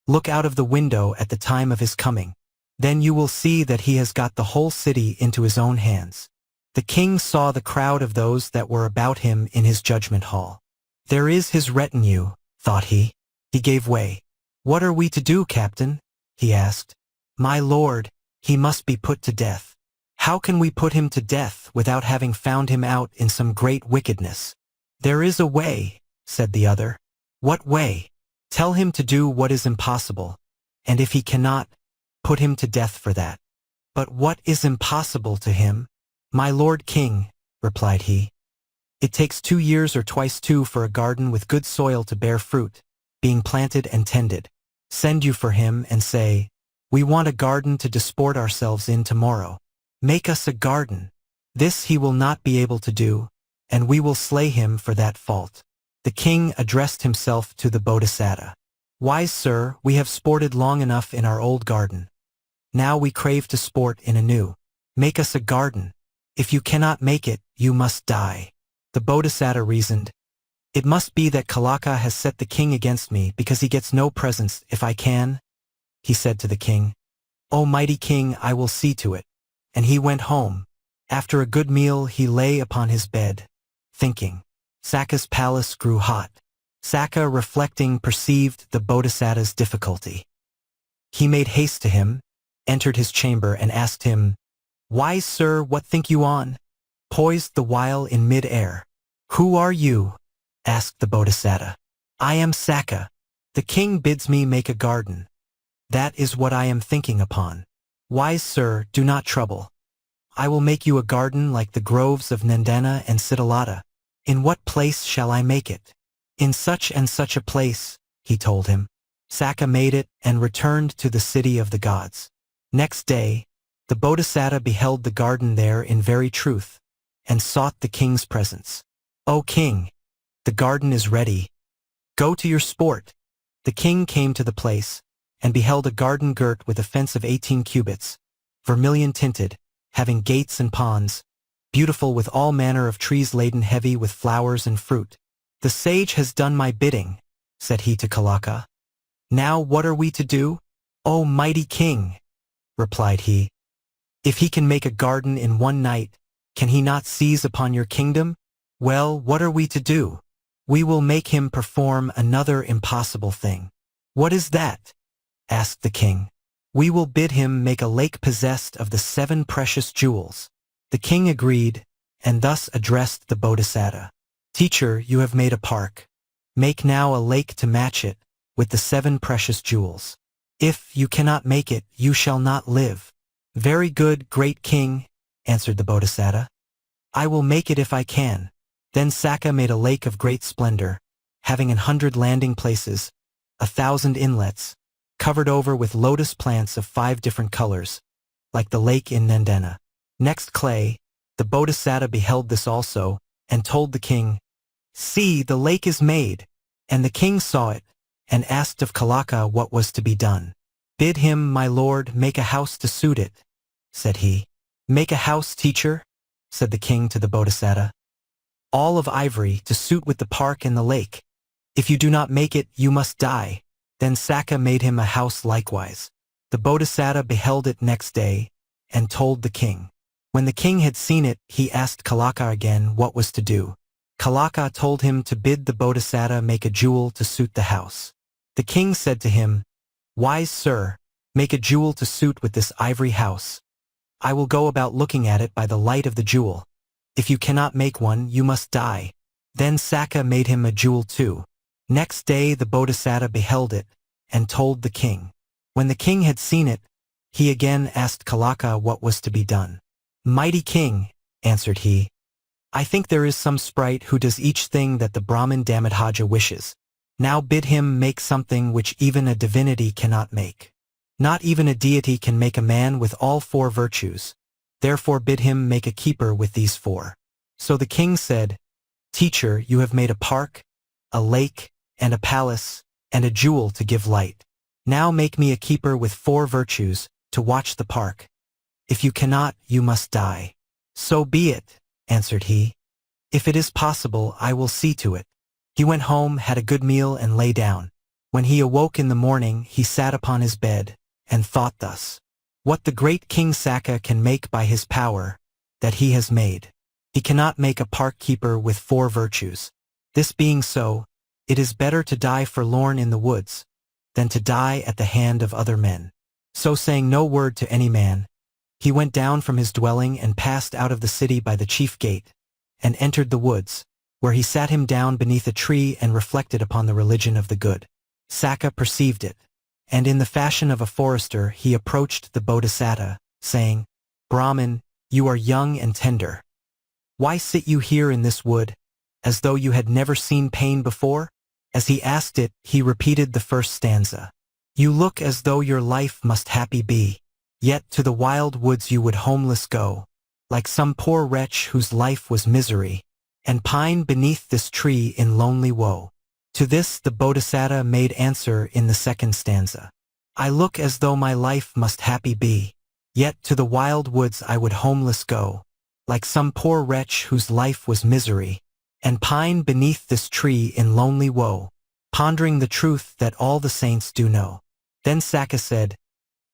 [SPEAKER 1] "look out of the window at the time of his coming. Then you will see that he has got the whole city into his own hands." The king saw the crowd of those that were about him in his judgment hall. "There is his retinue," thought he. He gave way. "What are we to do, captain?" he asked. "My lord, he must be put to death." "How can we put him to death without having found him out in some great wickedness?" "There is a way," said the other. "What way?" "Tell him to do what is impossible, and if he cannot, put him to death for that." "But what is impossible to him?" "My lord king," replied he, It takes 2 years or twice 2 for a garden with good soil to bear fruit, being planted and tended. Send you for him and say, we want a garden to disport ourselves in tomorrow. Make us a garden. This he will not be able to do, and we will slay him for that fault. The king addressed himself to the Bodhisattva. Wise sir, we have sported long enough in our old garden. Now we crave to sport in a new. Make us a garden. If you cannot make it, you must die. The Bodhisattva reasoned, it must be that Kalaka has set the king against me because he gets no presents if I can. He said to the king, O mighty king, I will see to it. And he went home. After a good meal he lay upon his bed, thinking. Sakka's palace grew hot. Sakka, reflecting, perceived the Bodhisattva's difficulty. He made haste to him, entered his chamber and asked him, Wise sir, what think you on? Poised the while in mid-air. Who are you? Asked the Bodhisattva. I am Sakka. The king bids me make a garden. That is what I am thinking upon. Wise sir, do not trouble. I will make you a garden like the groves of Nandana and Siddhalata. In what place shall I make it? In such and such a place, he told him. Sakka made it and returned to the city of the gods. Next day, the Bodhisattva beheld the garden there in very truth, and sought the king's presence. O king, the garden is ready. Go to your sport. The king came to the place, and beheld a garden girt with a fence of 18 cubits, vermilion tinted, having gates and ponds, beautiful with all manner of trees laden heavy with flowers and fruit. The sage has done my bidding, said he to Kalaka. Now what are we to do? O mighty king, replied he. If he can make a garden in one night, can he not seize upon your kingdom? Well, what are we to do? We will make him perform another impossible thing. What is that? Asked the king. We will bid him make a lake possessed of the 7 precious jewels. The king agreed, and thus addressed the Bodhisattva. Teacher, you have made a park. Make now a lake to match it, with the 7 precious jewels. If you cannot make it, you shall not live. Very good, great king, answered the Bodhisattva. I will make it if I can. Then Sakka made a lake of great splendor, having 100 landing places, 1,000 inlets, covered over with lotus plants of 5 different colors, like the lake in Nandana. Next clay, the Bodhisattva beheld this also, and told the king, See, the lake is made. And the king saw it, and asked of Kalaka what was to be done. Bid him, my lord, make a house to suit it, said he. Make a house, teacher, said the king to the Bodhisattva. All of ivory to suit with the park and the lake. If you do not make it, you must die. Then Sakka made him a house likewise. The Bodhisattva beheld it next day, and told the king. When the king had seen it, he asked Kalaka again what was to do. Kalaka told him to bid the Bodhisattva make a jewel to suit the house. The king said to him, Wise sir, make a jewel to suit with this ivory house. I will go about looking at it by the light of the jewel. If you cannot make one, you must die. Then Sakka made him a jewel too. Next day the Bodhisattva beheld it, and told the king. When the king had seen it, he again asked Kalaka what was to be done. Mighty king, answered he, I think there is some sprite who does each thing that the Brahmin Dhammaddhaja wishes. Now bid him make something which even a divinity cannot make. Not even a deity can make a man with all 4 virtues. Therefore bid him make a keeper with these 4. So the king said, Teacher, you have made a park, a lake, and a palace, and a jewel to give light. Now make me a keeper with 4 virtues, to watch the park. If you cannot, you must die. So be it, answered he. If it is possible, I will see to it. He went home, had a good meal, and lay down. When he awoke in the morning, he sat upon his bed, and thought thus. What the great King Sakka can make by his power, that he has made. He cannot make a park keeper with 4 virtues. This being so, it is better to die forlorn in the woods, than to die at the hand of other men. So saying no word to any man, he went down from his dwelling and passed out of the city by the chief gate, and entered the woods, where he sat him down beneath a tree and reflected upon the religion of the good. Sakka perceived it, and in the fashion of a forester he approached the Bodhisattva, saying, Brahmin, you are young and tender. Why sit you here in this wood, as though you had never seen pain before? As he asked it, he repeated the first stanza. You look as though your life must happy be, yet to the wild woods you would homeless go, like some poor wretch whose life was misery, and pine beneath this tree in lonely woe. To this the Bodhisattva made answer in the second stanza. I look as though my life must happy be, yet to the wild woods I would homeless go, like some poor wretch whose life was misery, and pine beneath this tree in lonely woe, pondering the truth that all the saints do know. Then Sakka said,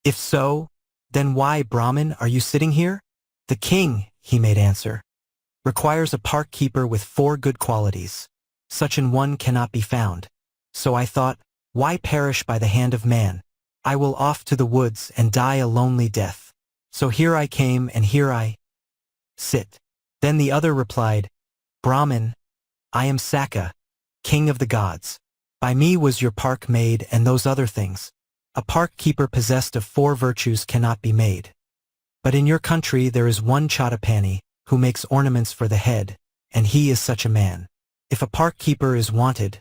[SPEAKER 1] If so, then why, Brahmin, are you sitting here? The king, he made answer, requires a park keeper with 4 good qualities. Such an one cannot be found. So I thought, why perish by the hand of man? I will off to the woods and die a lonely death. So here I came and here I sit. Then the other replied, Brahmin, I am Sakka, king of the gods. By me was your park made and those other things. A park keeper possessed of 4 virtues cannot be made. But in your country there is one Chattapani who makes ornaments for the head, and he is such a man. If a park keeper is wanted,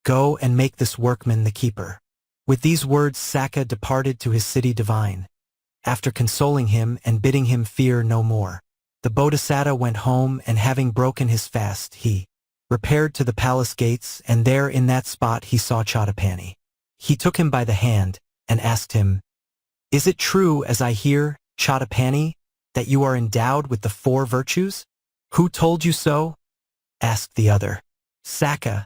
[SPEAKER 1] go and make this workman the keeper. With these words Sakka departed to his city divine. After consoling him and bidding him fear no more, the Bodhisattva went home, and having broken his fast he repaired to the palace gates, and there in that spot he saw Chattapani. He took him by the hand and asked him, Is it true, as I hear, Chattapani, that you are endowed with the 4 virtues? Who told you so? Asked the other. Sakka,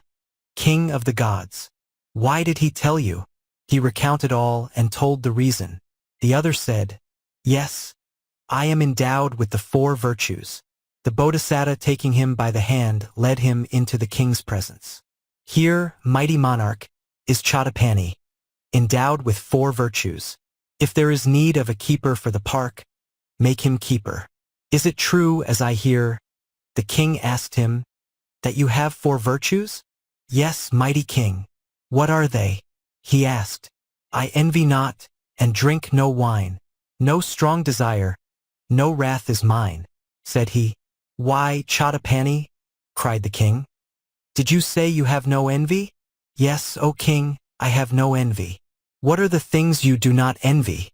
[SPEAKER 1] king of the gods. Why did he tell you? He recounted all and told the reason. The other said, Yes, I am endowed with the 4 virtues. The Bodhisattva, taking him by the hand, led him into the king's presence. Here, mighty monarch, is Chattapani, endowed with 4 virtues. If there is need of a keeper for the park, make him keeper. Is it true, as I hear, the king asked him, that you have 4 virtues? Yes, mighty king. What are they? He asked. I envy not, and drink no wine. No strong desire, no wrath is mine, said he. Why, Chattapani, cried the king. Did you say you have no envy? Yes, O king, I have no envy. What are the things you do not envy?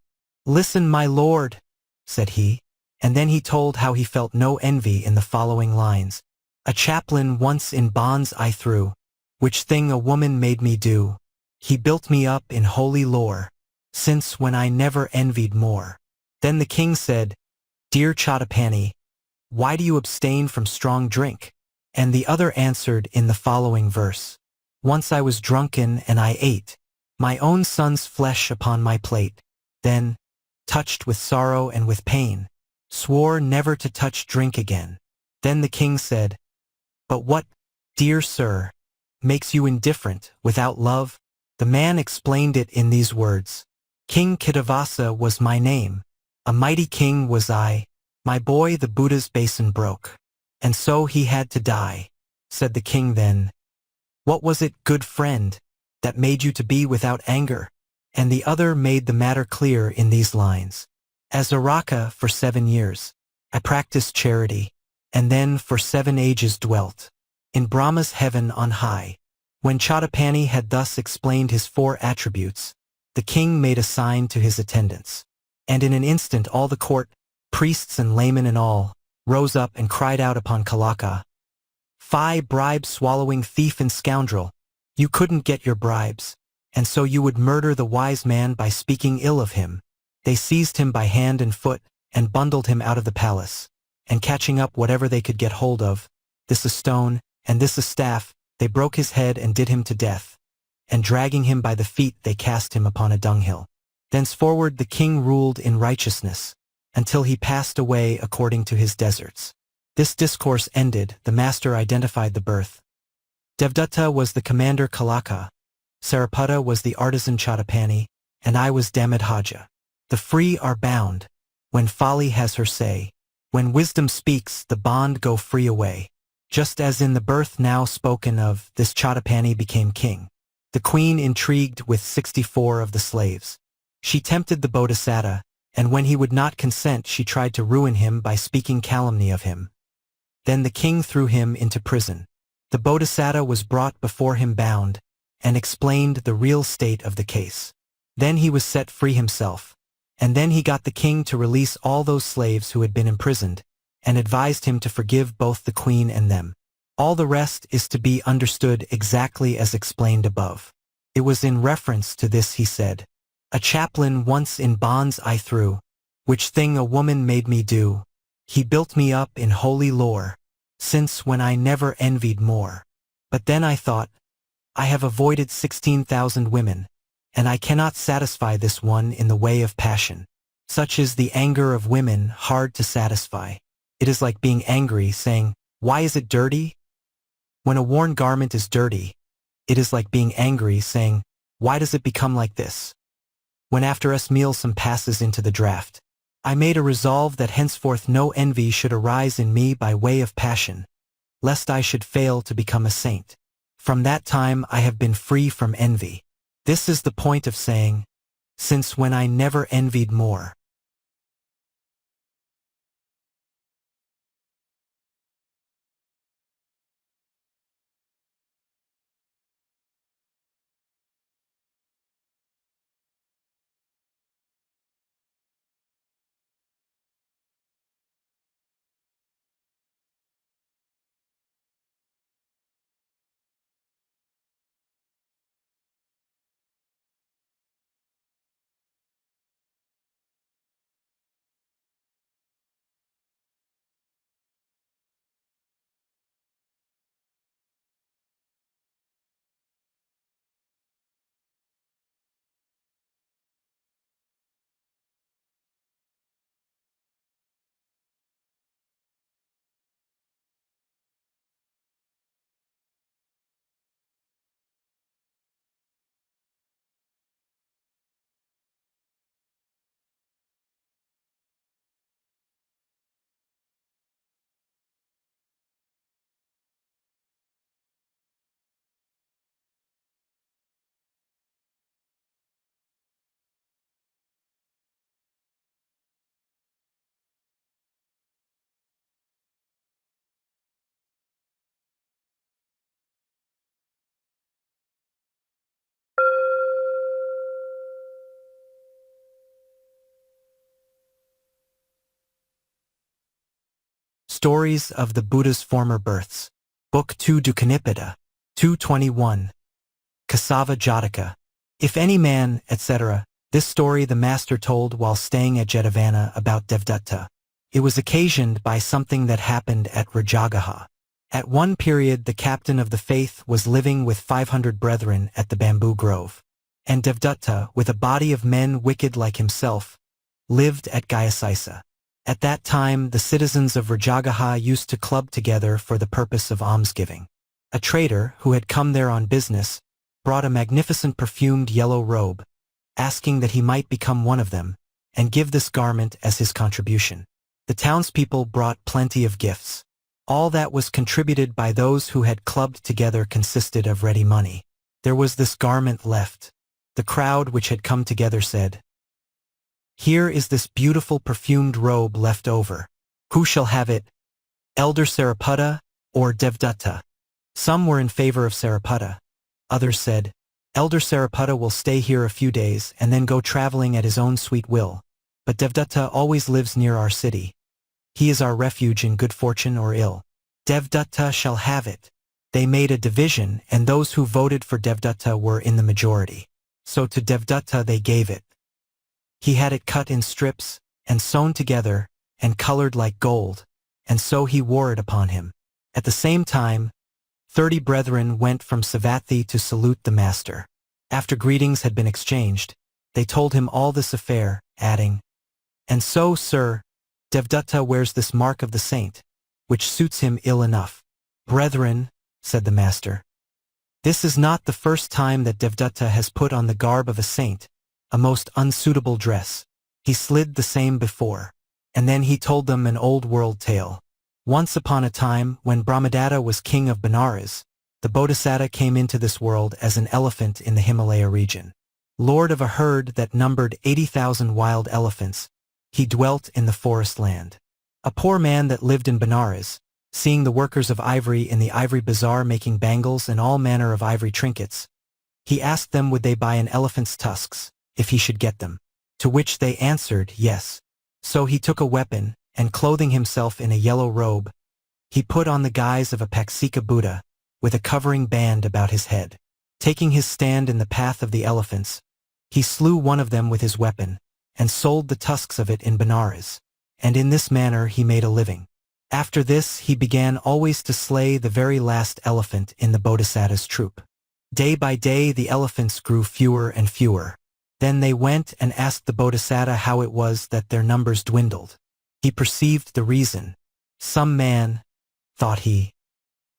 [SPEAKER 1] Listen, my lord, said he, and then he told how he felt no envy in the following lines. A chaplain once in bonds I threw, which thing a woman made me do. He built me up in holy lore, since when I never envied more. Then the king said, Dear Chattapani, why do you abstain from strong drink? And the other answered in the following verse. Once I was drunken and I ate my own son's flesh upon my plate. Then, touched with sorrow and with pain, swore never to touch drink again. Then the king said, But what, dear sir, makes you indifferent, without love? The man explained it in these words. King Khanti-Vassa was my name. A mighty king was I. My boy the Buddha's basin broke, and so he had to die. Said the king then, What was it, good friend, that made you to be without anger? And the other made the matter clear in these lines. As Viraka for 7 years, I practiced charity, and then for 7 ages dwelt in Brahma's heaven on high. When Chattapani had thus explained his 4 attributes, the king made a sign to his attendants, and in an instant all the court, priests and laymen and all, rose up and cried out upon Kalaka, Fie, bribe-swallowing thief and scoundrel! You couldn't get your bribes, and so you would murder the wise man by speaking ill of him. They seized him by hand and foot, and bundled him out of the palace, and catching up whatever they could get hold of, this a stone, and this a staff, they broke his head and did him to death, and dragging him by the feet they cast him upon a dunghill. Thenceforward the king ruled in righteousness, until he passed away according to his deserts. This discourse ended, the master identified the birth. Devdatta was the commander Kalaka, Sariputta was the artisan Chattapani, and I was Dhammaddhaja. The free are bound, when folly has her say. When wisdom speaks, the bond go free away. Just as in the birth now spoken of, this Chattapani became king. The queen intrigued with 64 of the slaves. She tempted the Bodhisattva, and when he would not consent she tried to ruin him by speaking calumny of him. Then the king threw him into prison. The Bodhisattva was brought before him bound, and explained the real state of the case. Then he was set free himself, and then he got the king to release all those slaves who had been imprisoned, and advised him to forgive both the queen and them. All the rest is to be understood exactly as explained above. It was in reference to this he said, "A chaplain once in bonds I threw, which thing a woman made me do. He built me up in holy lore, since when I never envied more. But then I thought, I have avoided 16,000 women, and I cannot satisfy this one in the way of passion. Such is the anger of women, hard to satisfy. It is like being angry, saying, 'Why is it dirty?' When a worn garment is dirty, it is like being angry, saying, 'Why does it become like this?' When after us meal some passes into the draught, I made a resolve that henceforth no envy should arise in me by way of passion, lest I should fail to become a saint. From that time I have been free from envy. This is the point of saying, since when I never envied more." Stories of the Buddha's Former Births. Book 2 Dukanipada. 221. Kasava Jataka. If any man, etc. This story the master told while staying at Jetavana about Devdatta. It was occasioned by something that happened at Rajagaha. At one period the captain of the faith was living with 500 brethren at the bamboo grove. And Devdatta, with a body of men wicked like himself, lived at Gayasisa. At that time the citizens of Rajagaha used to club together for the purpose of almsgiving. A trader, who had come there on business, brought a magnificent perfumed yellow robe, asking that he might become one of them, and give this garment as his contribution. The townspeople brought plenty of gifts. All that was contributed by those who had clubbed together consisted of ready money. There was this garment left. The crowd which had come together said, "Here is this beautiful perfumed robe left over. Who shall have it, Elder Sariputta or Devdatta?" Some were in favor of Sariputta. Others said, "Elder Sariputta will stay here a few days and then go traveling at his own sweet will. But Devdatta always lives near our city. He is our refuge in good fortune or ill. Devdatta shall have it." They made a division, and those who voted for Devdatta were in the majority. So to Devdatta they gave it. He had it cut in strips, and sewn together, and colored like gold, and so he wore it upon him. At the same time, 30 brethren went from Savatthi to salute the master. After greetings had been exchanged, they told him all this affair, adding, "And so, sir, Devdatta wears this mark of the saint, which suits him ill enough." "Brethren," said the master, "this is not the first time that Devdatta has put on the garb of a saint, a most unsuitable dress. He slid the same before." And then he told them an old world tale. Once upon a time, when Brahmadatta was king of Benares, the Bodhisattva came into this world as an elephant in the Himalaya region. Lord of a herd that numbered 80,000 wild elephants, he dwelt in the forest land. A poor man that lived in Benares, seeing the workers of ivory in the ivory bazaar making bangles and all manner of ivory trinkets. He asked them would they buy an elephant's tusks, if he should get them. To which they answered, yes. So he took a weapon, and clothing himself in a yellow robe, he put on the guise of a Paksika Buddha, with a covering band about his head. Taking his stand in the path of the elephants, he slew one of them with his weapon, and sold the tusks of it in Benares. And in this manner he made a living. After this he began always to slay the very last elephant in the Bodhisattva's troop. Day by day the elephants grew fewer and fewer. Then they went and asked the Bodhisattva how it was that their numbers dwindled. He perceived the reason. Some man, thought he,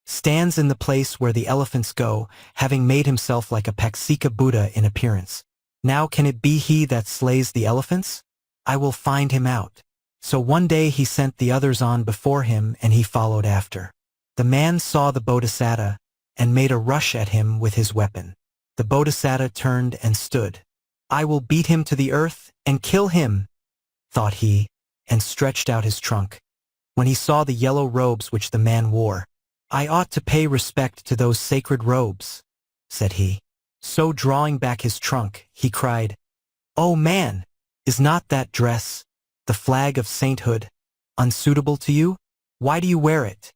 [SPEAKER 1] stands in the place where the elephants go, having made himself like a Paksika Buddha in appearance. Now can it be he that slays the elephants? I will find him out. So one day he sent the others on before him, and he followed after. The man saw the Bodhisattva, and made a rush at him with his weapon. The Bodhisattva turned and stood. I will beat him to the earth, and kill him, thought he, and stretched out his trunk. When he saw the yellow robes which the man wore, I ought to pay respect to those sacred robes, said he. So drawing back his trunk, he cried, O man, is not that dress, the flag of sainthood, unsuitable to you? Why do you wear it?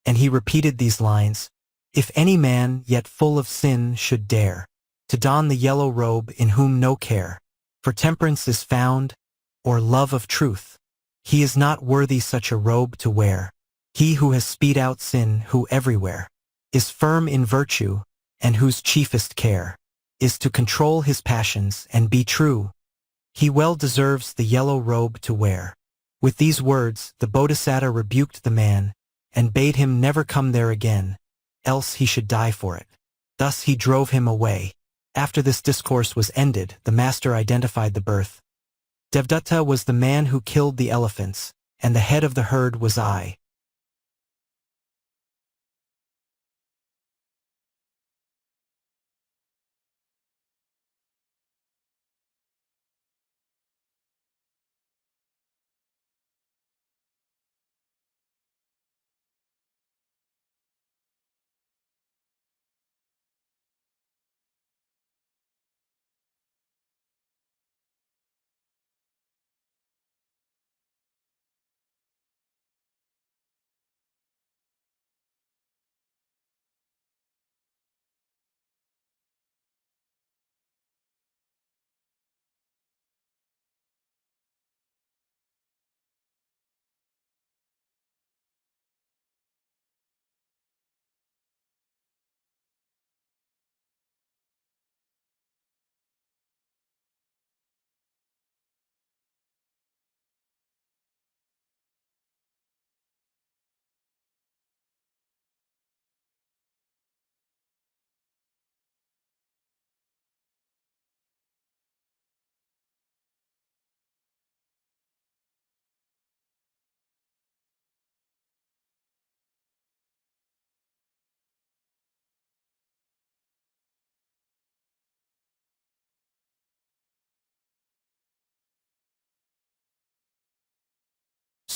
[SPEAKER 1] And he repeated these lines, If any man, yet full of sin, should dare to don the yellow robe in whom no care for temperance is found, or love of truth, he is not worthy such a robe to wear. He who has speed out sin, who everywhere is firm in virtue, and whose chiefest care is to control his passions and be true, he well deserves the yellow robe to wear. With these words, the Bodhisattva rebuked the man, and bade him never come there again, else he should die for it. Thus he drove him away. After this discourse was ended, the master identified the birth. Devdatta was the man who killed the elephants, and the head of the herd was I.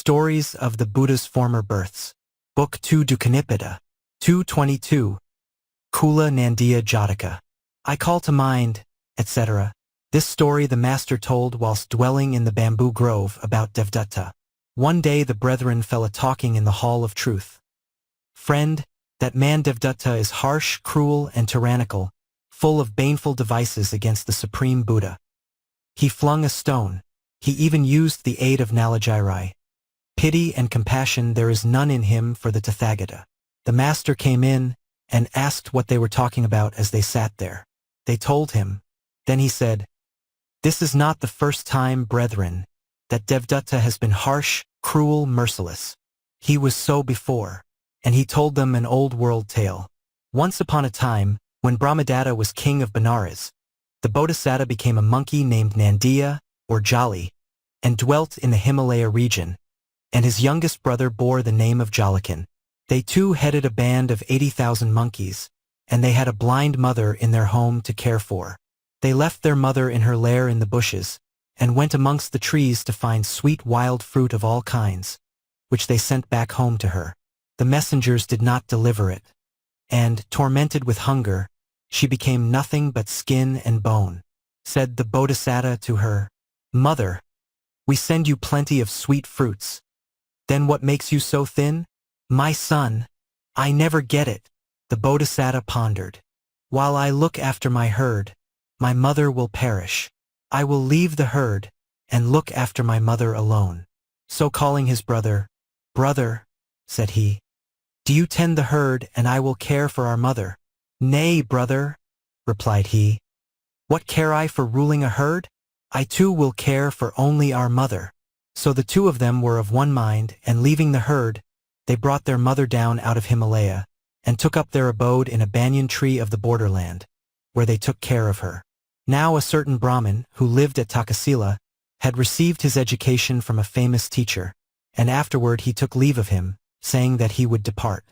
[SPEAKER 1] Stories of the Buddha's Former Births. Book 2 Dukanipada. 222. Cula-Nandiya Jataka. I call to mind, etc. This story the master told whilst dwelling in the bamboo grove about Devdatta. One day the brethren fell a-talking in the hall of truth. Friend, that man Devdatta is harsh, cruel, and tyrannical, full of baneful devices against the Supreme Buddha. He flung a stone. He even used the aid of Nalajirai. Pity and compassion there is none in him for the Tathagata. The master came in and asked what they were talking about as they sat there. They told him. Then he said, This is not the first time, brethren, that Devdatta has been harsh, cruel, merciless. He was so before. And he told them an old world tale. Once upon a time, when Brahmadatta was king of Benares, the Bodhisattva became a monkey named Nandiya, or Jali, and dwelt in the Himalaya region, and his youngest brother bore the name of Jalakan. They too headed a band of 80,000 monkeys, and they had a blind mother in their home to care for. They left their mother in her lair in the bushes, and went amongst the trees to find sweet wild fruit of all kinds, which they sent back home to her. the messengers did not deliver it, and, tormented with hunger, she became nothing but skin and bone. Said the Bodhisattva to her, "Mother, we send you plenty of sweet fruits. Then what makes you so thin?" "My son, I never get it," the Bodhisattva pondered. "While I look after my herd, my mother will perish. I will leave the herd and look after my mother alone." So calling his brother, "Brother," said he, "do you tend the herd and I will care for our mother." "Nay, brother," replied he, "what care I for ruling a herd? I too will care for only our mother." So the two of them were of one mind, and leaving the herd, they brought their mother down out of Himalaya, and took up their abode in a banyan tree of the borderland, where they took care of her. Now a certain Brahmin, who lived at Takasila, had received his education from a famous teacher, and afterward he took leave of him, saying that he would depart.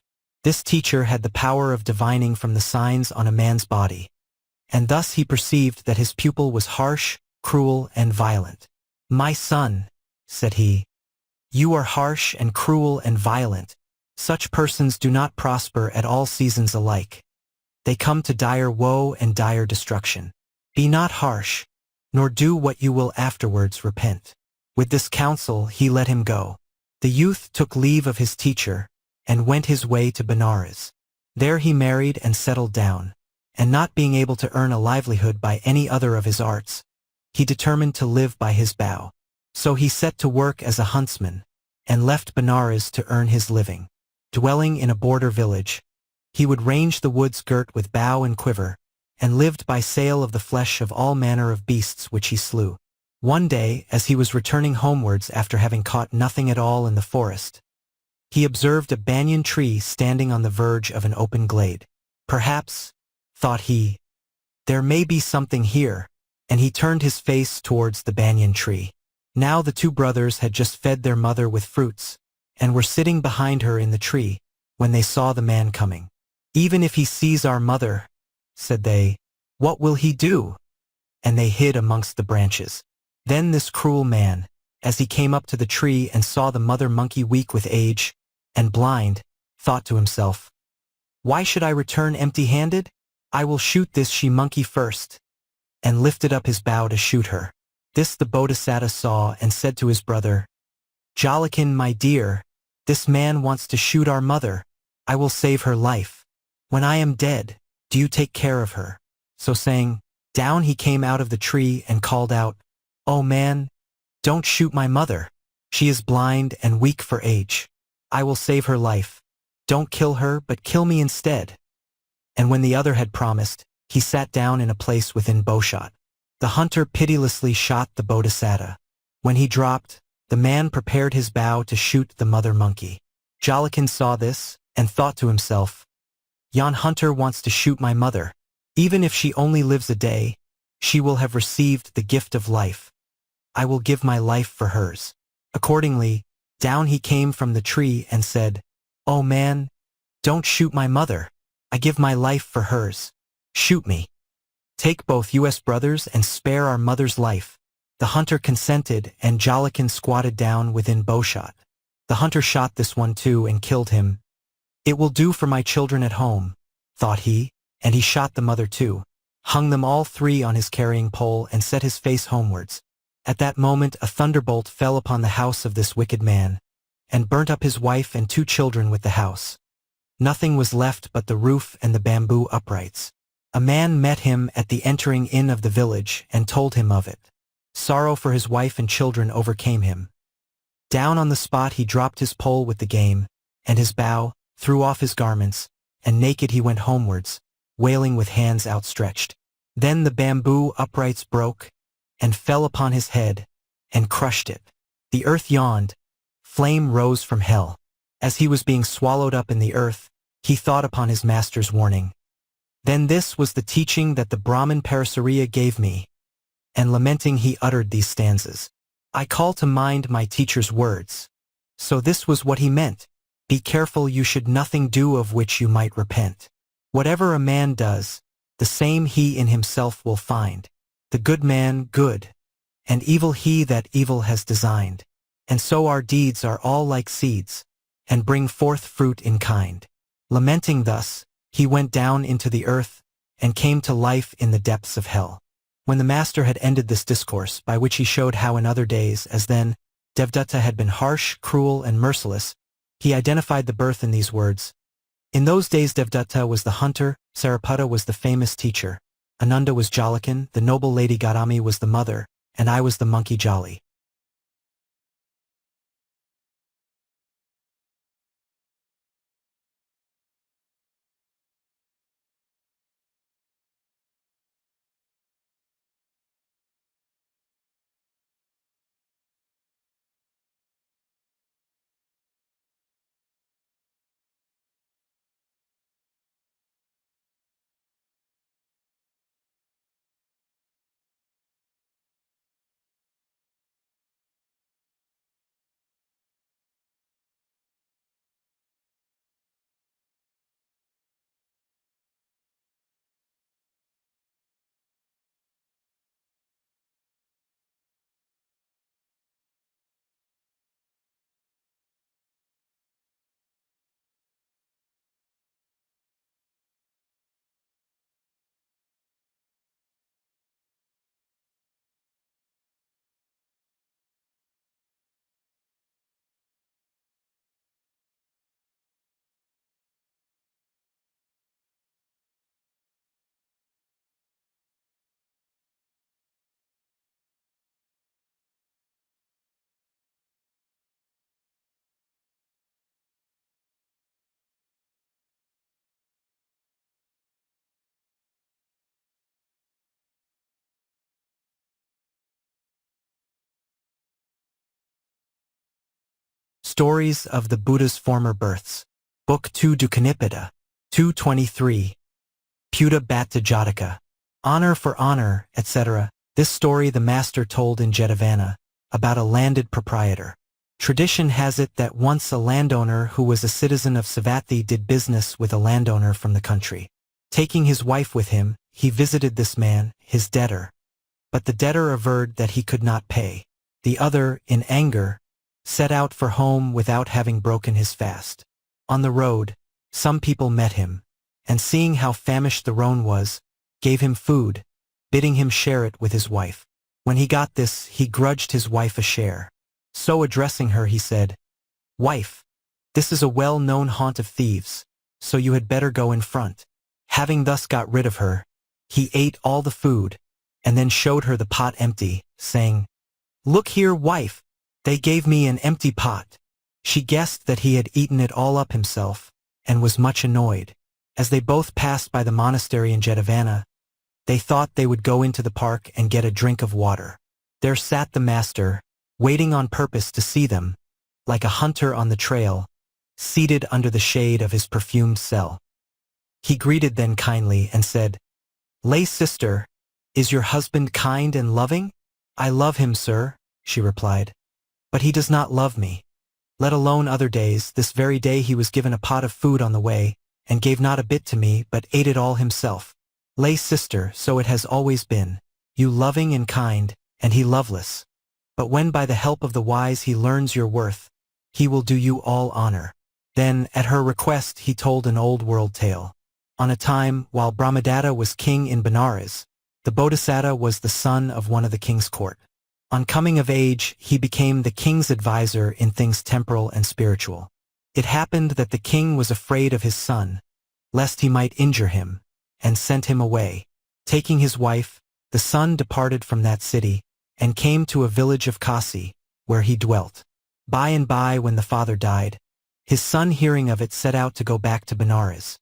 [SPEAKER 1] This teacher had the power of divining from the signs on a man's body, and thus he perceived that his pupil was harsh, cruel, and violent. "My son," said he, "you are harsh and cruel and violent. Such persons do not prosper at all seasons alike. They come to dire woe and dire destruction. Be not harsh, nor do what you will afterwards repent." With this counsel he let him go. The youth took leave of his teacher, and went his way to Benares. There he married and settled down, and not being able to earn a livelihood by any other of his arts, he determined to live by his bow. So he set to work as a huntsman, and left Benares to earn his living. Dwelling in a border village, he would range the woods girt with bow and quiver, and lived by sale of the flesh of all manner of beasts which he slew. One day, as he was returning homewards after having caught nothing at all in the forest, he observed a banyan tree standing on the verge of an open glade. "Perhaps," thought he, "there may be something here," and he turned his face towards the banyan tree. Now the two brothers had just fed their mother with fruits, and were sitting behind her in the tree, when they saw the man coming. "Even if he sees our mother," said they, "what will he do?" And they hid amongst the branches. Then this cruel man, as he came up to the tree and saw the mother monkey weak with age, and blind, thought to himself, "Why should I return empty-handed? I will shoot this she-monkey first," and lifted up his bow to shoot her. This the Bodhisattva saw and said to his brother, "Jalakin, my dear, this man wants to shoot our mother. I will save her life. When I am dead, do you take care of her." So saying, down he came out of the tree and called out, "Oh man, don't shoot my mother. She is blind and weak for age. I will save her life. Don't kill her, but kill me instead." And when the other had promised, he sat down in a place within bowshot. The hunter pitilessly shot the Bodhisattva. When he dropped, the man prepared his bow to shoot the mother monkey. Jalakin saw this, and thought to himself, "Yon hunter wants to shoot my mother. Even if she only lives a day, she will have received the gift of life. I will give my life for hers." Accordingly, down he came from the tree and said, "Oh man, don't shoot my mother. I give my life for hers. Shoot me. Take both you as brothers and spare our mother's life." The hunter consented, and Jalakin squatted down within bowshot. The hunter shot this one too and killed him. "It will do for my children at home," thought he, and he shot the mother too, hung them all three on his carrying pole, and set his face homewards. At that moment a thunderbolt fell upon the house of this wicked man, and burnt up his wife and two children with the house. Nothing was left but the roof and the bamboo uprights. A man met him at the entering in of the village and told him of it. Sorrow for his wife and children overcame him. Down on the spot he dropped his pole with the game, and his bow, threw off his garments, and naked he went homewards, wailing with hands outstretched. Then the bamboo uprights broke, and fell upon his head, and crushed it. The earth yawned. Flame rose from hell. As he was being swallowed up in the earth, he thought upon his master's warning. Then this was the teaching that the Brahmin Parasariya gave me, and lamenting he uttered these stanzas. I call to mind my teacher's words. So this was what he meant. Be careful you should nothing do of which you might repent. Whatever a man does, the same he in himself will find. The good man good, and evil he that evil has designed. And so our deeds are all like seeds. and bring forth fruit in kind. Lamenting thus, he went down into the earth, and came to life in the depths of hell. When the master had ended this discourse, by which he showed how in other days, as then, Devdatta had been harsh, cruel, and merciless, he identified the birth in these words. In those days Devdatta was the hunter, Sariputta was the famous teacher, Ananda was Jalakan, the noble lady Gautami was the mother, and I was the monkey Jali. Stories of the Buddha's Former Births. Book 2 Dukkanipada. 223. Puta-Bhatta Jataka. Honor for honor, etc. This story the master told in Jetavana, about a landed proprietor. Tradition has it that once a landowner who was a citizen of Savatthi did business with a landowner from the country. Taking his wife with him, he visited this man, his debtor. But the debtor averred that he could not pay. The other, in anger, set out for home without having broken his fast. On the road, some people met him, and seeing how famished the roan was, gave him food, bidding him share it with his wife. When he got this, he grudged his wife a share. So addressing her he said, "Wife, this is a well-known haunt of thieves, so you had better go in front." Having thus got rid of her, he ate all the food, and then showed her the pot empty, saying, "Look here, wife, they gave me an empty pot." She guessed that he had eaten it all up himself, and was much annoyed. As they both passed by the monastery in Jetavana, they thought they would go into the park and get a drink of water. There sat the master, waiting on purpose to see them, like a hunter on the trail, seated under the shade of his perfumed cell. He greeted them kindly and said, "Lay sister, is your husband kind and loving?" "I love him, sir," she replied. "But he does not love me. Let alone other days, this very day he was given a pot of food on the way, and gave not a bit to me, but ate it all himself. Lay sister, so it has always been, you loving and kind, and he loveless. But when by the help of the wise he learns your worth, he will do you all honor." Then, at her request, he told an old world tale. On a time, while Brahmadatta was king in Benares, the Bodhisattva was the son of one of the king's court. On coming of age, he became the king's advisor in things temporal and spiritual. It happened that the king was afraid of his son, lest he might injure him, and sent him away. Taking his wife, the son departed from that city, and came to a village of Kasi, where he dwelt. By and by, when the father died, his son, hearing of it, set out to go back to Benares.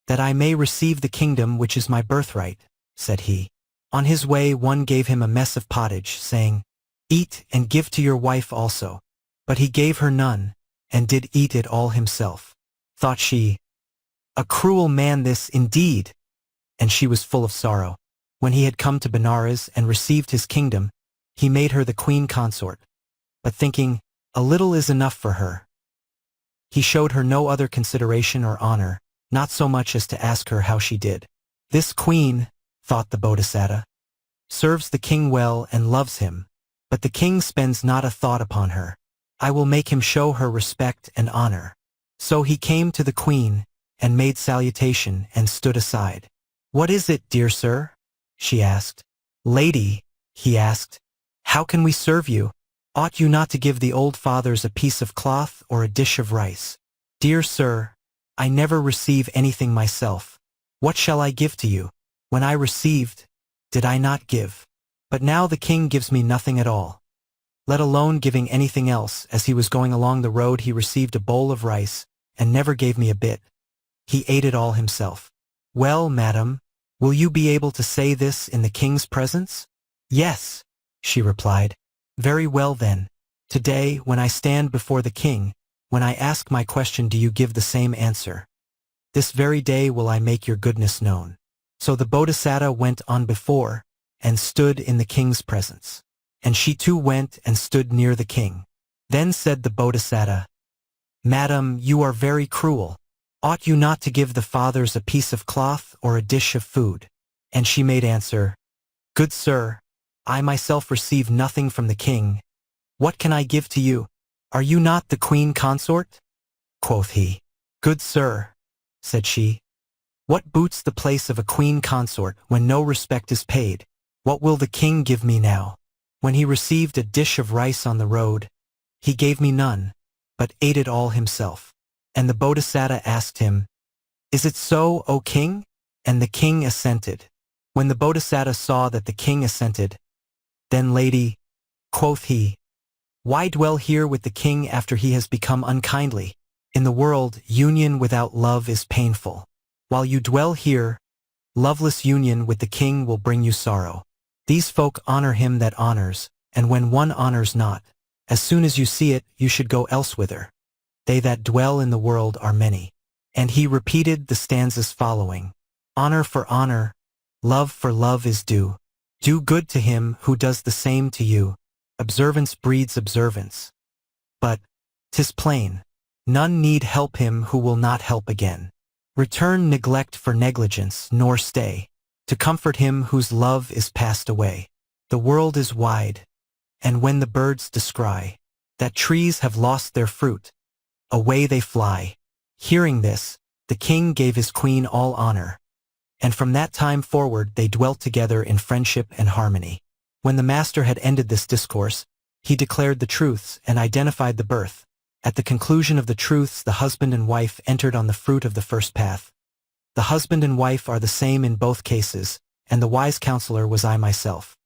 [SPEAKER 1] "That I may receive the kingdom which is my birthright," said he. On his way one gave him a mess of pottage, saying, "Eat and give to your wife also." But he gave her none, and did eat it all himself. Thought she, "A cruel man this, indeed!" And she was full of sorrow. When he had come to Benares and received his kingdom, he made her the queen consort. But thinking, a little is enough for her, he showed her no other consideration or honor, not so much as to ask her how she did. "This queen," thought the Bodhisattva, "serves the king well and loves him, but the king spends not a thought upon her. I will make him show her respect and honor." So he came to the queen, and made salutation and stood aside. "What is it, dear sir?" she asked. "Lady," he asked, "how can we serve you? Ought you not to give the old fathers a piece of cloth or a dish of rice? Dear sir, I never receive anything myself. What shall I give to you? When I received, did I not give? But now the king gives me nothing at all, let alone giving anything else. As he was going along the road he received a bowl of rice, and never gave me a bit. He ate it all himself." "Well, madam, will you be able to say this in the king's presence?" "Yes," she replied. "Very well then. Today, when I stand before the king, when I ask my question, do you give the same answer? This very day will I make your goodness known." So the Bodhisattva went on before, and stood in the king's presence. And she too went and stood near the king. Then said the Bodhisattva, "Madam, you are very cruel. Ought you not to give the fathers a piece of cloth or a dish of food?" And she made answer, "Good sir, I myself receive nothing from the king. What can I give to you? Are you not the queen consort?" Quoth he, "Good sir," said she, "what boots the place of a queen consort when no respect is paid? What will the king give me now? When he received a dish of rice on the road, he gave me none, but ate it all himself." And the Bodhisattva asked him, "Is it so, O king?" And the king assented. When the Bodhisattva saw that the king assented, "Then, lady," quoth he, "why dwell here with the king after he has become unkindly? In the world, union without love is painful. While you dwell here, loveless union with the king will bring you sorrow. These folk honor him that honors, and when one honors not, as soon as you see it, you should go elsewhither. They that dwell in the world are many." And he repeated the stanzas following. "Honor for honor, love for love is due. Do good to him who does the same to you. Observance breeds observance. But, 'tis plain, none need help him who will not help again. Return neglect for negligence, nor stay to comfort him whose love is passed away. The world is wide, and when the birds descry that trees have lost their fruit, away they fly." Hearing this, the king gave his queen all honor, and from that time forward they dwelt together in friendship and harmony. When the master had ended this discourse, he declared the truths and identified the birth. At the conclusion of the truths, the husband and wife entered on the fruit of the first path. The husband and wife are the same in both cases, and the wise counselor was I myself.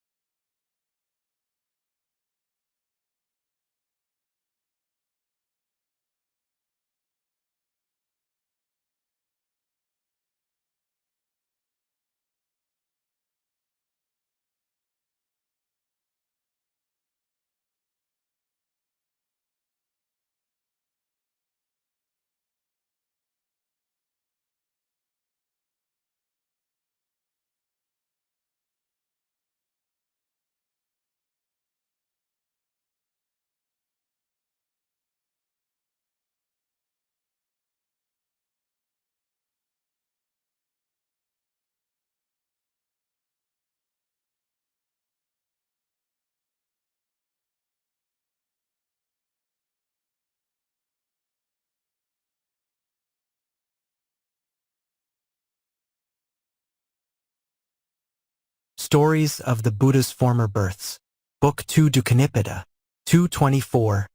[SPEAKER 1] Stories of the Buddha's Former Births. Book 2 Dukanipada. 224.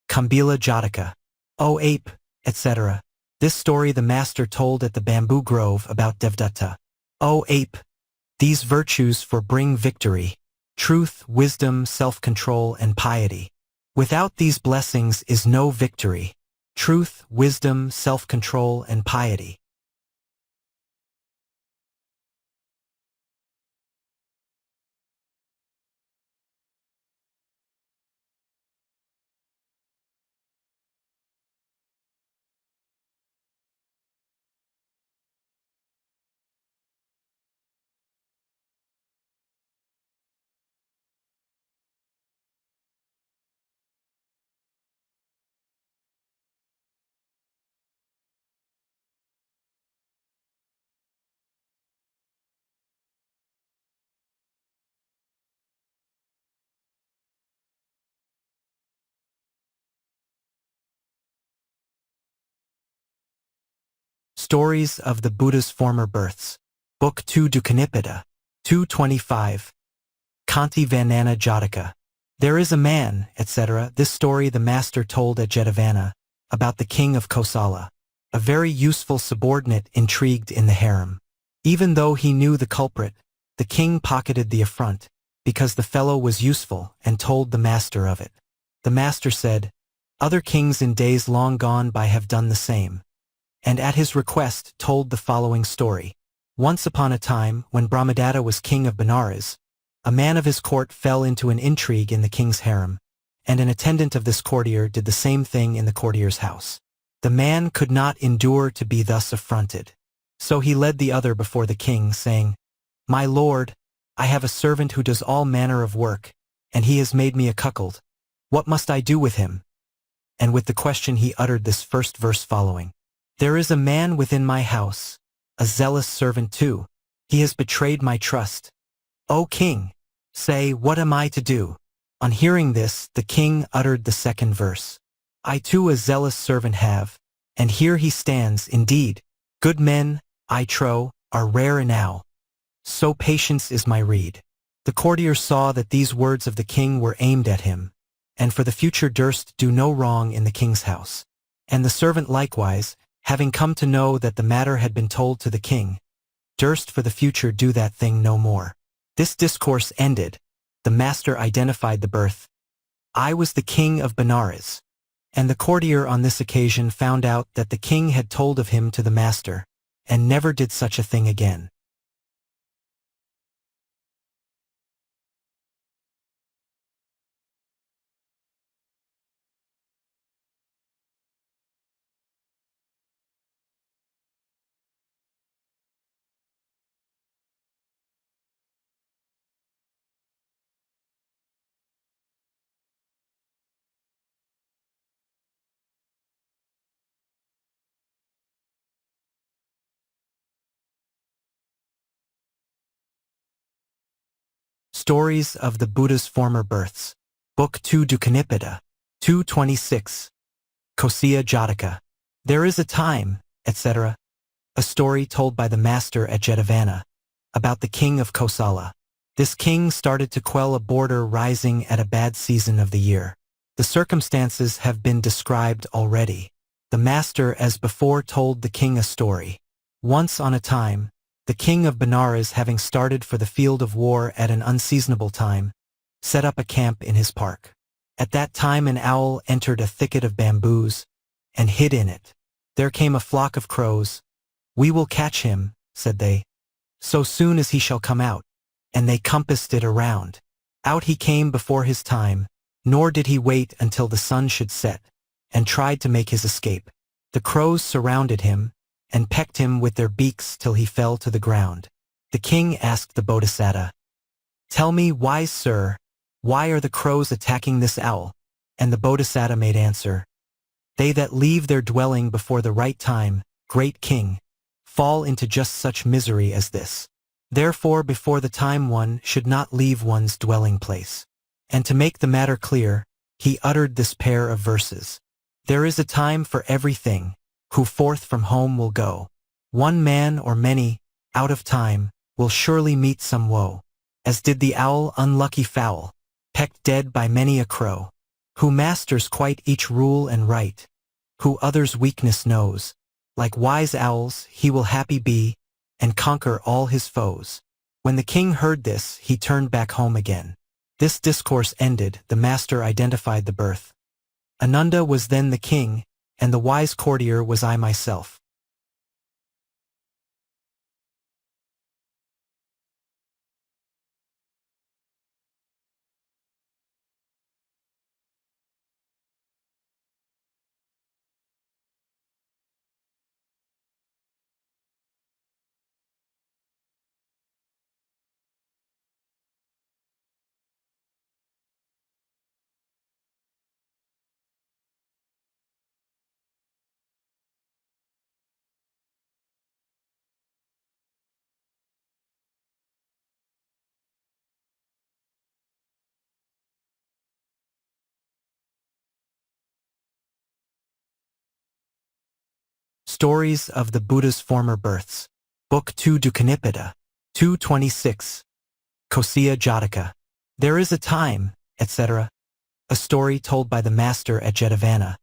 [SPEAKER 1] Kumbhila Jataka. O ape, etc. This story the master told at the bamboo grove about Devdatta. O ape, these virtues for bring victory: truth, wisdom, self-control, and piety. Without these blessings is no victory: truth, wisdom, self-control, and piety. Stories of the Buddha's Former Births. Book 2 Dukanipada. 225. Khanti-Vannana Jataka. There is a man, etc. This story the master told at Jetavana, about the king of Kosala. A very useful subordinate intrigued in the harem. Even though he knew the culprit, the king pocketed the affront, because the fellow was useful, and told the master of it. The master said, "Other kings in days long gone by have done the same," and at his request told the following story. Once upon a time, when Brahmadatta was king of Benares, a man of his court fell into an intrigue in the king's harem, and an attendant of this courtier did the same thing in the courtier's house. The man could not endure to be thus affronted. So he led the other before the king, saying, "My lord, I have a servant who does all manner of work, and he has made me a cuckold. What must I do with him?" And with the question he uttered this first verse following. "There is a man within my house, a zealous servant too. He has betrayed my trust. O king, say, what am I to do?" On hearing this, the king uttered the second verse. "I too a zealous servant have, and here he stands, indeed. Good men, I trow, are rare enow. So patience is my rede." The courtier saw that these words of the king were aimed at him, and for the future durst do no wrong in the king's house. And the servant likewise, having come to know that the matter had been told to the king, durst for the future do that thing no more. This discourse ended, the master identified the birth. "I was the king of Benares." And the courtier on this occasion found out that the king had told of him to the master, and never did such a thing again. Stories of the Buddha's Former Births. Book 2 Dukanipada. 226. Kosiya Jataka. There is a time, etc. A story told by the master at Jetavana, about the king of Kosala. This king started to quell a border rising at a bad season of the year. The circumstances have been described already. The master as before told the king a story. Once on a time, the king of Benares, having started for the field of war at an unseasonable time, set up a camp in his park. At that time an owl entered a thicket of bamboos, and hid in it. There came a flock of crows. "We will catch him," said they, "so soon as he shall come out." And they compassed it around. Out he came before his time, nor did he wait until the sun should set, and tried to make his escape. The crows surrounded him, and pecked him with their beaks till he fell to the ground. The king asked the Bodhisattva, "Tell me, wise sir, why are the crows attacking this owl?" And the Bodhisattva made answer, "They that leave their dwelling before the right time, great king, fall into just such misery as this. Therefore before the time one should not leave one's dwelling place." And to make the matter clear, he uttered this pair of verses. "There is a time for everything, who forth from home will go. One man or many, out of time, will surely meet some woe. As did the owl, unlucky fowl, pecked dead by many a crow. Who masters quite each rule and right, who others' weakness knows. Like wise owls, he will happy be, and conquer all his foes." When the king heard this, he turned back home again. This discourse ended, the master identified the birth. Ananda was then the king, and the wise courtier was I myself. Stories of the Buddha's Former Births. Book 2 Dukanipada. 226. Kosiya Jataka. There is a time, etc. A story told by the master at Jetavana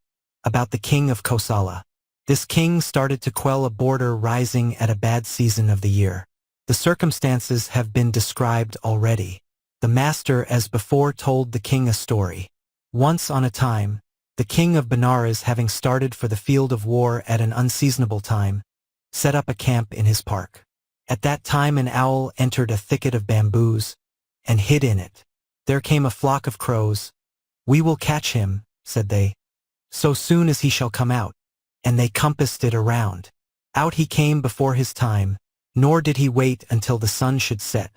[SPEAKER 1] about the king of Kosala. This king started to quell a border rising at a bad season of the year. The circumstances have been described already. The master as before told the king a story. Once on a time, the king of Benares, having started for the field of war at an unseasonable time, set up a camp in his park. At that time an owl entered a thicket of bamboos and hid in it. There came a flock of crows. "We will catch him," said they, "so soon as he shall come out." And they compassed it around. Out he came before his time, nor did he wait until the sun should set,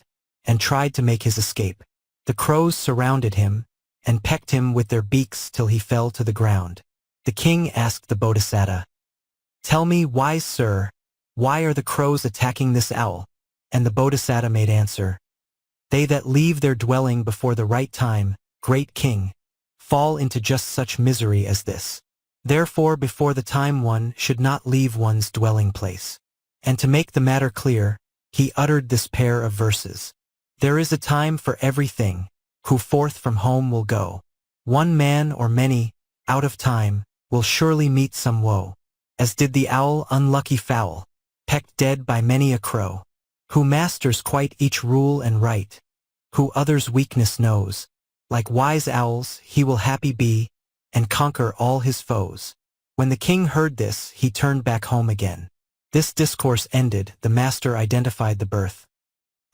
[SPEAKER 1] and tried to make his escape. The crows surrounded him, and pecked him with their beaks till he fell to the ground. The king asked the Bodhisattva, "Tell me, wise sir, why are the crows attacking this owl?" And the Bodhisattva made answer, "They that leave their dwelling before the right time, great king, fall into just such misery as this. Therefore before the time one should not leave one's dwelling place." And to make the matter clear, he uttered this pair of verses. "There is a time for everything, who forth from home will go. One man or many, out of time, will surely meet some woe. As did the owl, unlucky fowl, pecked dead by many a crow. Who masters quite each rule and right, who others' weakness knows. Like wise owls, he will happy be, and conquer all his foes." When the king heard this, he turned back home again. This discourse ended, the master identified the birth.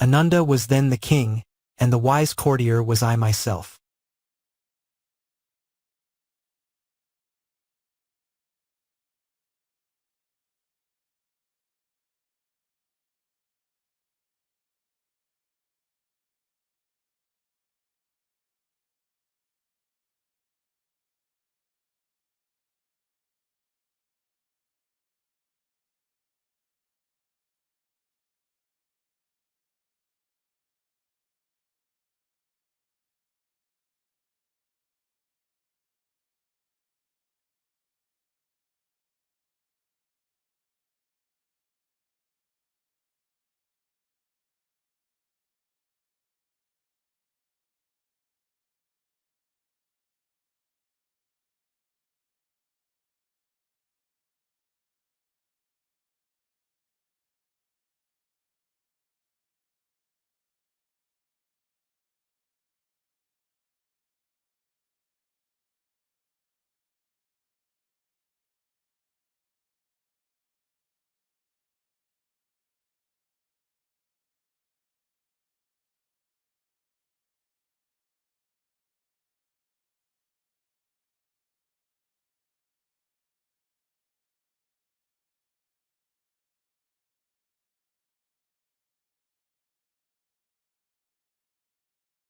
[SPEAKER 1] Ananda was then the king, and the wise courtier was I myself.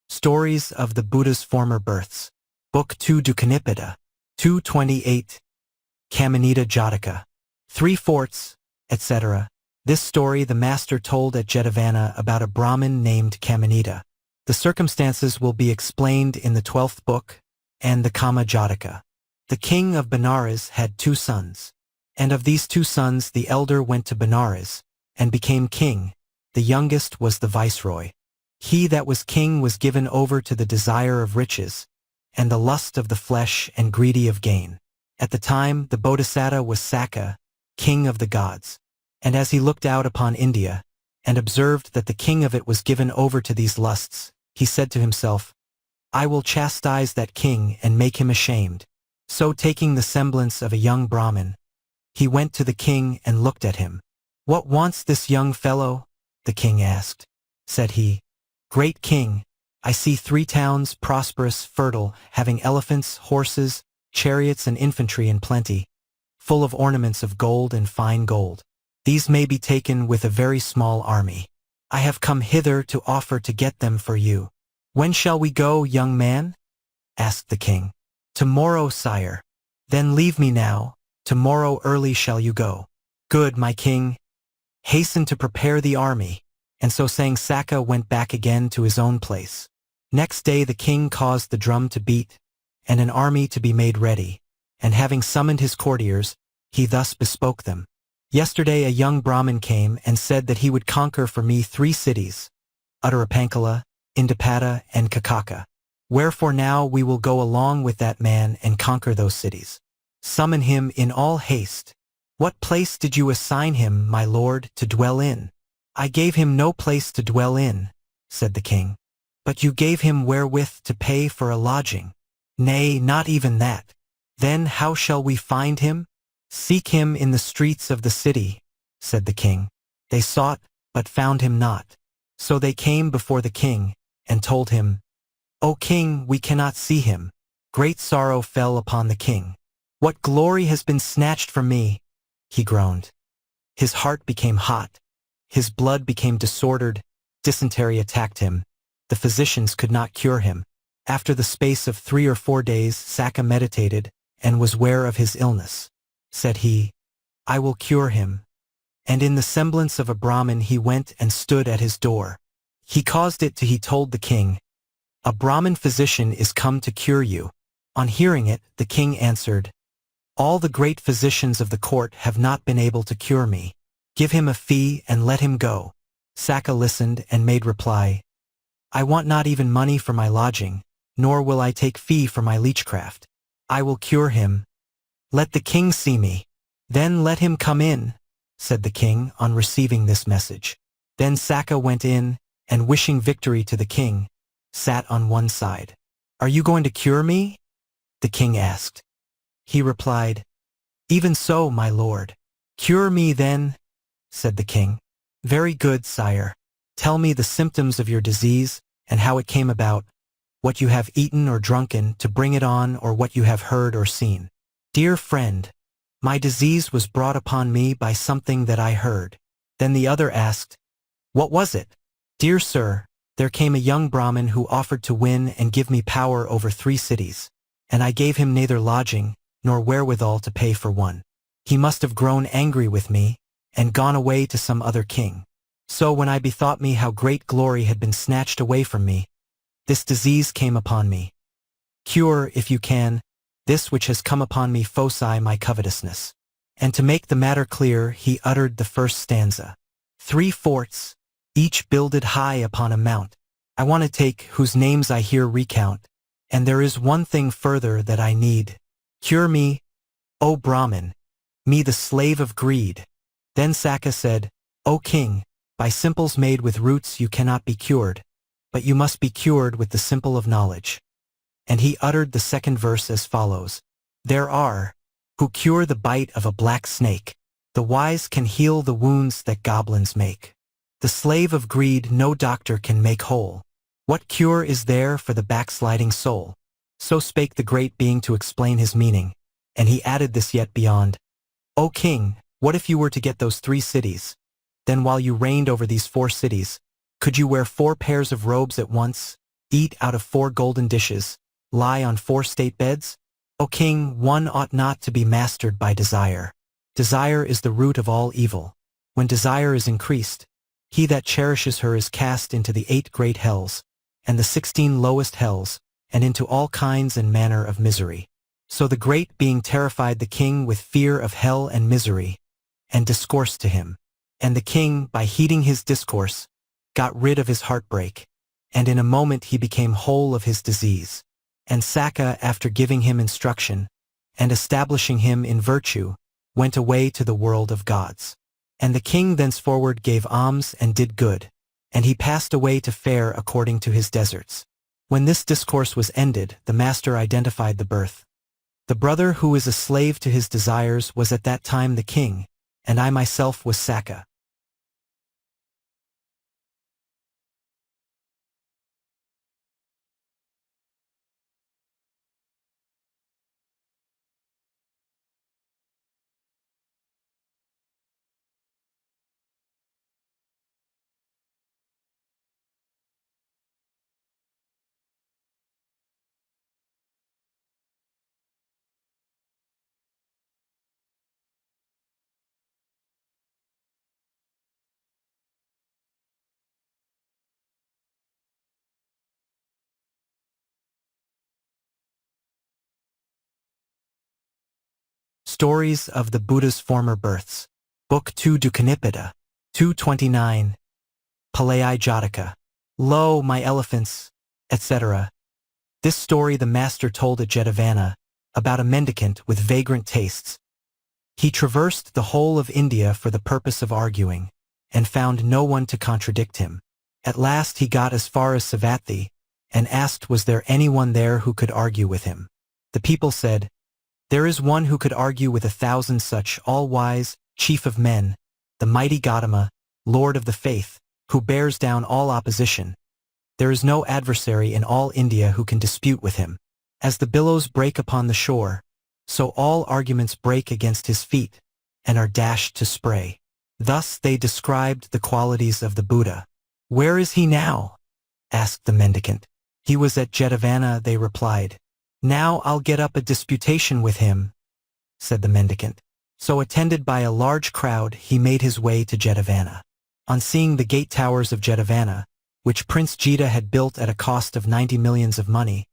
[SPEAKER 1] Stories of the Buddha's Former Births. Book 2 Dukanipada. 228. Kamanita Jataka. 3 forts, etc. This story the master told at Jetavana about a Brahmin named Kamanita. The circumstances will be explained in the 12th book, and the Kama Jataka. The king of Benares had 2 sons. And of these 2 sons the elder went to Benares, and became king. The youngest was the viceroy. He that was king was given over to the desire of riches, and the lust of the flesh and greedy of gain. At the time the Bodhisattva was Assaka, king of the gods. And as he looked out upon India, and observed that the king of it was given over to these lusts, he said to himself, "I will chastise that king and make him ashamed." So taking the semblance of a young Brahmin, he went to the king and looked at him. "What wants this young fellow?" the king asked. Said he, "Great king, I see 3 towns, prosperous, fertile, having elephants, horses, chariots and infantry in plenty, full of ornaments of gold and fine gold. These may be taken with a very small army. I have come hither to offer to get them for you." "When shall we go, young man?" asked the king. "Tomorrow, sire." "Then leave me now, tomorrow early shall you go." "Good, my king. Hasten to prepare the army." And so saying, Assaka went back again to his own place. Next day the king caused the drum to beat, and an army to be made ready, and having summoned his courtiers, he thus bespoke them. Yesterday a young Brahmin came and said that he would conquer for me 3 cities, Uttarapankala, Indapata, and Kakaka. Wherefore now we will go along with that man and conquer those cities. Summon him in all haste. What place did you assign him, my lord, to dwell in? I gave him no place to dwell in, said the king. But you gave him wherewith to pay for a lodging. Nay, not even that. Then how shall we find him? Seek him in the streets of the city, said the king. They sought, but found him not. So they came before the king, and told him, O king, we cannot see him. Great sorrow fell upon the king. What glory has been snatched from me? He groaned. His heart became hot. His blood became disordered. Dysentery attacked him. The physicians could not cure him. After the space of 3 or 4 days, Assaka meditated, and was ware of his illness. Said he, I will cure him. And in the semblance of a Brahmin he went and stood at his door. He caused it to he told the king, A Brahmin physician is come to cure you. On hearing it, the king answered, All the great physicians of the court have not been able to cure me. Give him a fee and let him go. Assaka listened and made reply, I want not even money for my lodging, nor will I take fee for my leechcraft. I will cure him. Let the king see me. Then let him come in, said the king on receiving this message. Then Assaka went in, and wishing victory to the king, sat on one side. Are you going to cure me? The king asked. He replied, Even so, my lord. Cure me then, said the king. Very good, sire. Tell me the symptoms of your disease, and how it came about, what you have eaten or drunken to bring it on, or what you have heard or seen. Dear friend, my disease was brought upon me by something that I heard. Then the other asked, What was it? Dear sir, there came a young Brahmin who offered to win and give me power over 3 cities, and I gave him neither lodging, nor wherewithal to pay for one. He must have grown angry with me, and gone away to some other king. So when I bethought me how great glory had been snatched away from me, this disease came upon me. Cure, if you can, this which has come upon me, foci my covetousness. And to make the matter clear, he uttered the first stanza. 3 forts, each builded high upon a mount, I want to take, whose names I here recount. And there is one thing further that I need. Cure me, O Brahmin, me the slave of greed. Then Assaka said, O king, by simples made with roots you cannot be cured, but you must be cured with the simple of knowledge. And he uttered the second verse as follows. There are, who cure the bite of a black snake. The wise can heal the wounds that goblins make. The slave of greed no doctor can make whole. What cure is there for the backsliding soul? So spake the great being to explain his meaning, and he added this yet beyond. O king, what if you were to get those 3 cities? Then while you reigned over these 4 cities, could you wear 4 pairs of robes at once, eat out of 4 golden dishes, lie on 4 state beds? O king, one ought not to be mastered by desire. Desire is the root of all evil. When desire is increased, he that cherishes her is cast into the 8 great hells, and the 16 lowest hells, and into all kinds and manner of misery. So the great being terrified the king with fear of hell and misery, and discoursed to him. And the king, by heeding his discourse, got rid of his heartbreak, and in a moment he became whole of his disease. And Assaka, after giving him instruction, and establishing him in virtue, went away to the world of gods. And the king thenceforward gave alms and did good, and he passed away to fare according to his deserts. When this discourse was ended, the master identified the birth. The brother who is a slave to his desires was at that time the king, and I myself was Assaka. Stories of the Buddha's former births. Book 2 Dukhanippada, 229. Palayi Jataka. Lo, my elephants, etc. This story the master told at Jetavana, about a mendicant with vagrant tastes. He traversed the whole of India for the purpose of arguing, and found no one to contradict him. At last he got as far as Savatthi, and asked was there anyone there who could argue with him. The people said, "There is one who could argue with 1,000 such all-wise, chief of men, the mighty Gautama, Lord of the faith, who bears down all opposition. There is no adversary in all India who can dispute with him. As the billows break upon the shore, so all arguments break against his feet, and are dashed to spray." Thus they described the qualities of the Buddha. "Where is he now?" asked the mendicant. "He was at Jetavana," they replied. "Now I'll get up a disputation with him," said the mendicant. So attended by a large crowd, he made his way to Jetavana. On seeing the gate towers of Jetavana, which Prince Jita had built at a cost of 90 millions of money,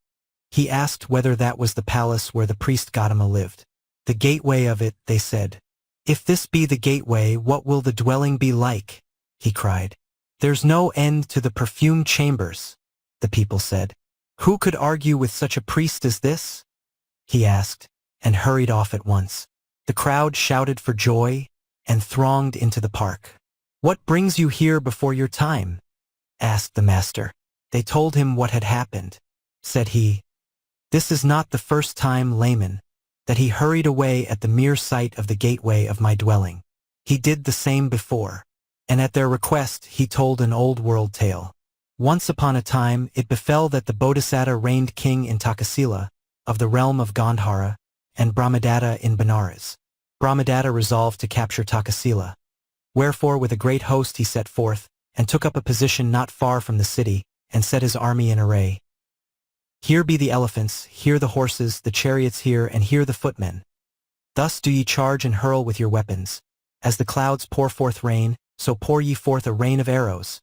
[SPEAKER 1] he asked whether that was the palace where the priest Gautama lived. "The gateway of it," they said. "If this be the gateway, what will the dwelling be like?" he cried. "There's no end to the perfumed chambers," the people said. "Who could argue with such a priest as this?" he asked, and hurried off at once. The crowd shouted for joy, and thronged into the park. "What brings you here before your time?" asked the master. They told him what had happened. Said he, "This is not the first time, layman, that he hurried away at the mere sight of the gateway of my dwelling. He did the same before." And at their request he told an old world tale. Once upon a time it befell that the Bodhisattva reigned king in Takasila, of the realm of Gandhara, and Brahmadatta in Benares. Brahmadatta resolved to capture Takasila. Wherefore with a great host he set forth, and took up a position not far from the city, and set his army in array. "Here be the elephants, here the horses, the chariots here, and here the footmen. Thus do ye charge and hurl with your weapons. As the clouds pour forth rain, so pour ye forth a rain of arrows."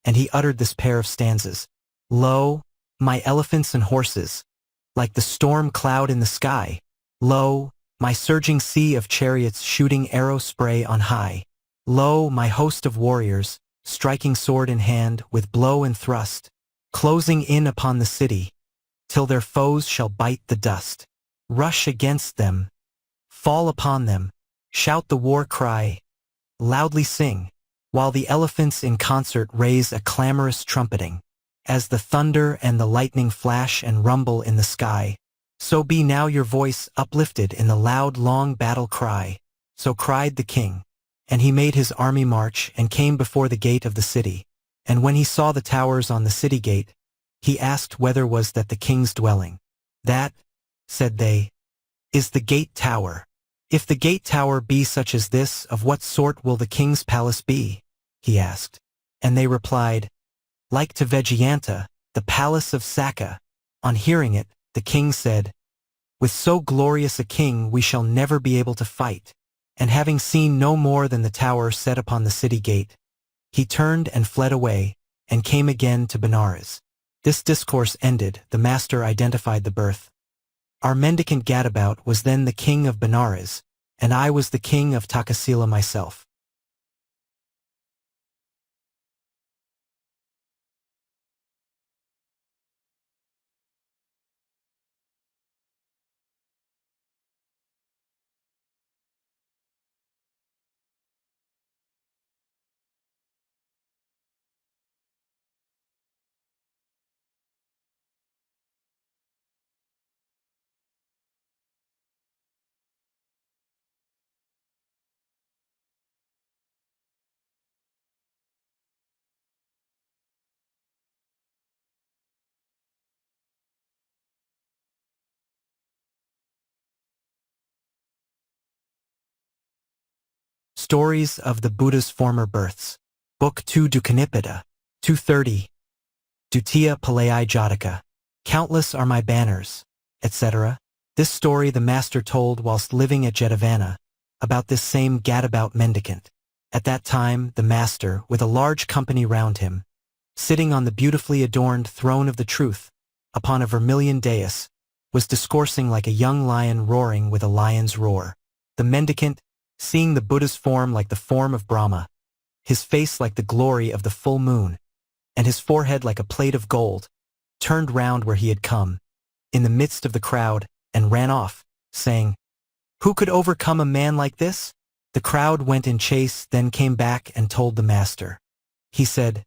[SPEAKER 1] And he uttered this pair of stanzas. "Lo, my elephants and horses, like the storm cloud in the sky. Lo, my surging sea of chariots shooting arrow spray on high. Lo, my host of warriors, striking sword in hand with blow and thrust, closing in upon the city, till their foes shall bite the dust. Rush against them, fall upon them, shout the war cry, loudly sing, while the elephants in concert raise a clamorous trumpeting. As the thunder and the lightning flash and rumble in the sky, so be now your voice uplifted in the loud long battle cry." So cried the king. And he made his army march and came before the gate of the city. And when he saw the towers on the city gate, he asked whether was that the king's dwelling. "That," said they, "is the gate tower." "If the gate tower be such as this, of what sort will the king's palace be?" he asked. And they replied, "Like to Vijayanta, the palace of Sakka." On hearing it, the king said, "With so glorious a king we shall never be able to fight." And having seen no more than the tower set upon the city gate, he turned and fled away, and came again to Benares. This discourse ended, the master identified the birth. Our mendicant gadabout was then the king of Benares, and I was the king of Takasila myself. Stories of the Buddha's Former Births. Book 2 Dukhanippada, 230. Dutiya-Palayi Jataka. Countless are my banners, etc. This story the master told whilst living at Jetavana, about this same gadabout mendicant. At that time, the master, with a large company round him, sitting on the beautifully adorned throne of the truth, upon a vermilion dais, was discoursing like a young lion roaring with a lion's roar. The mendicant, seeing the Buddha's form like the form of Brahma, his face like the glory of the full moon, and his forehead like a plate of gold, turned round where he had come, in the midst of the crowd, and ran off, saying, "Who could overcome a man like this?" The crowd went in chase, then came back and told the master. He said,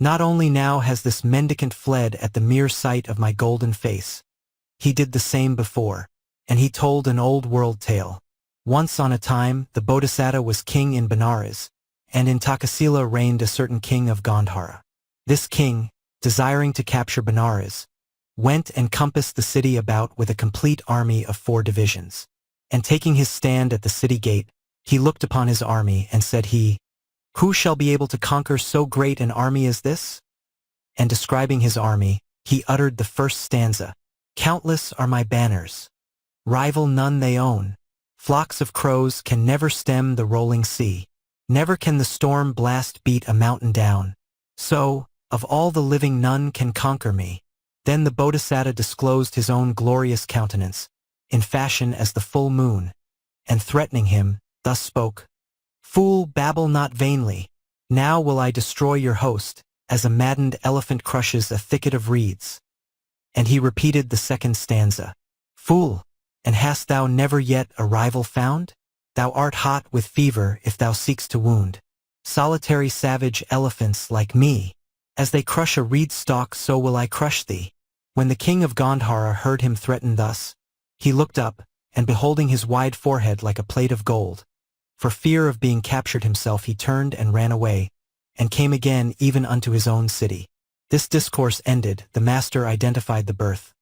[SPEAKER 1] "Not only now has this mendicant fled at the mere sight of my golden face. He did the same before." And he told an old world tale. Once on a time, the Bodhisattva was king in Benares, and in Takasila reigned a certain king of Gandhara. This king, desiring to capture Benares, went and compassed the city about with a complete army of 4 divisions. And taking his stand at the city gate, he looked upon his army and said "Who shall be able to conquer so great an army as this?" And describing his army, he uttered the first stanza, "Countless are my banners. Rival none they own. Flocks of crows can never stem the rolling sea. Never can the storm blast beat a mountain down. So, of all the living none can conquer me." Then the Bodhisattva disclosed his own glorious countenance, in fashion as the full moon, and threatening him, thus spoke, "Fool, babble not vainly. Now will I destroy your host, as a maddened elephant crushes a thicket of reeds." And he repeated the second stanza, "Fool, and hast thou never yet a rival found? Thou art hot with fever if thou seekst to wound solitary savage elephants like me. As they crush a reed stalk, so will I crush thee." When the king of Gandhara heard him threaten thus, he looked up, and beholding his wide forehead like a plate of gold, for fear of being captured himself he turned and ran away, and came again even unto his own city. This discourse ended, the master identified the birth.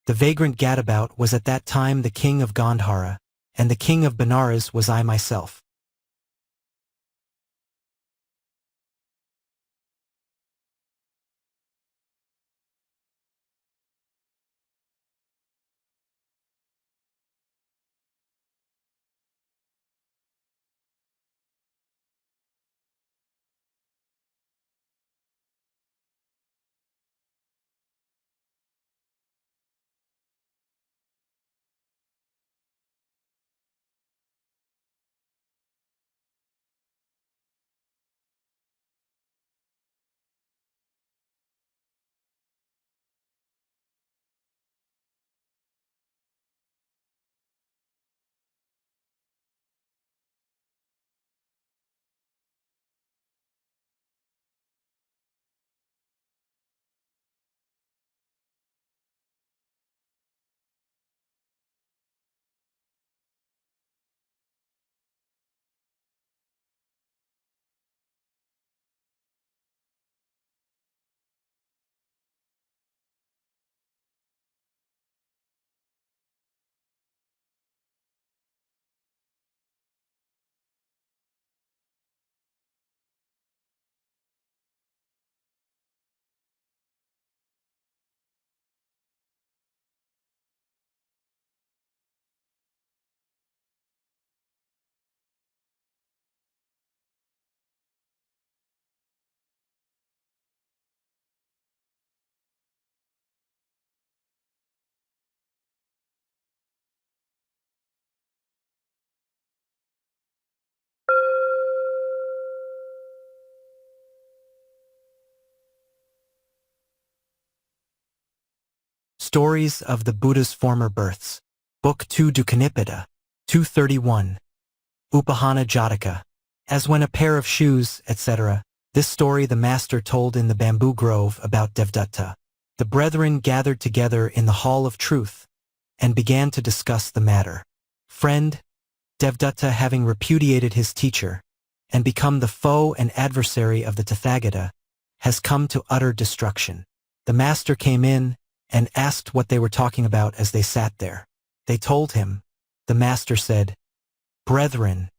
[SPEAKER 1] The vagrant gadabout was at that time the king of Gandhara, and the king of Benares was I myself. Stories of the Buddha's Former Births. Book 2 Dukanipada. 231. Upahana Jataka. As when a pair of shoes, etc. This story the master told in the bamboo grove about Devdatta. The brethren gathered together in the hall of truth, and began to discuss the matter. Friend, Devdatta having repudiated his teacher, and become the foe and adversary of the Tathagata, has come to utter destruction. The master came in, and asked what they were talking about as they sat there. They told him. The master said, "Brethren,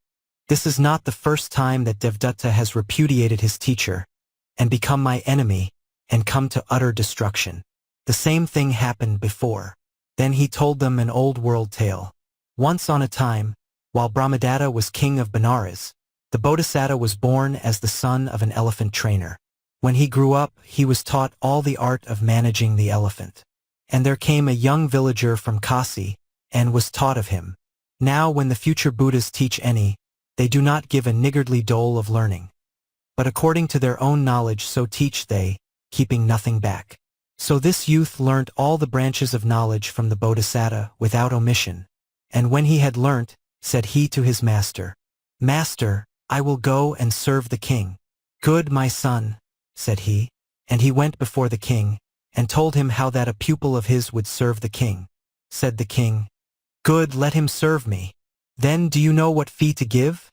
[SPEAKER 1] this is not the first time that Devdatta has repudiated his teacher, and become my enemy, and come to utter destruction. The same thing happened before." Then he told them an old world tale. Once on a time, while Brahmadatta was king of Benares, the Bodhisattva was born as the son of an elephant trainer. When he grew up, he was taught all the art of managing the elephant. And there came a young villager from Kasi, and was taught of him. Now when the future Buddhas teach any, They do not give a niggardly dole of learning. But according to their own knowledge so teach they, keeping nothing back. So this youth learnt all the branches of knowledge from the Bodhisattva without omission. And when he had learnt, said he to his master, Master, I will go and serve the king. Good, my son, said he. And he went before the king, and told him how that a pupil of his would serve the king. Said the king, Good, let him serve me. Then do you know what fee to give?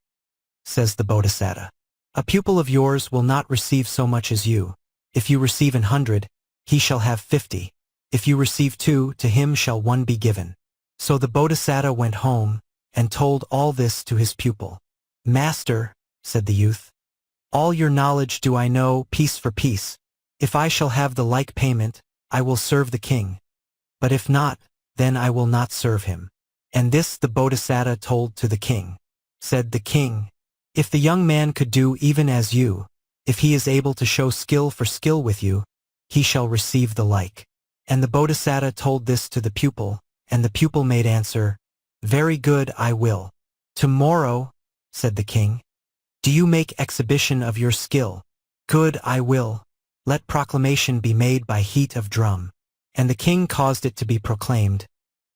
[SPEAKER 1] Says the Bodhisattva. A pupil of yours will not receive so much as you. If you receive 100, he shall have 50. If you receive 2, to him shall 1 be given. So the Bodhisattva went home, and told all this to his pupil. Master, said the youth, all your knowledge do I know piece for piece. If I shall have the like payment, I will serve the king. But if not, then I will not serve him. And this the Bodhisattva told to the king. Said the king, If the young man could do even as you, if he is able to show skill for skill with you, he shall receive the like. And the Bodhisattva told this to the pupil, and the pupil made answer, Very good, I will. Tomorrow, said the king, do you make exhibition of your skill? Good, I will. Let proclamation be made by heat of drum. And the king caused it to be proclaimed.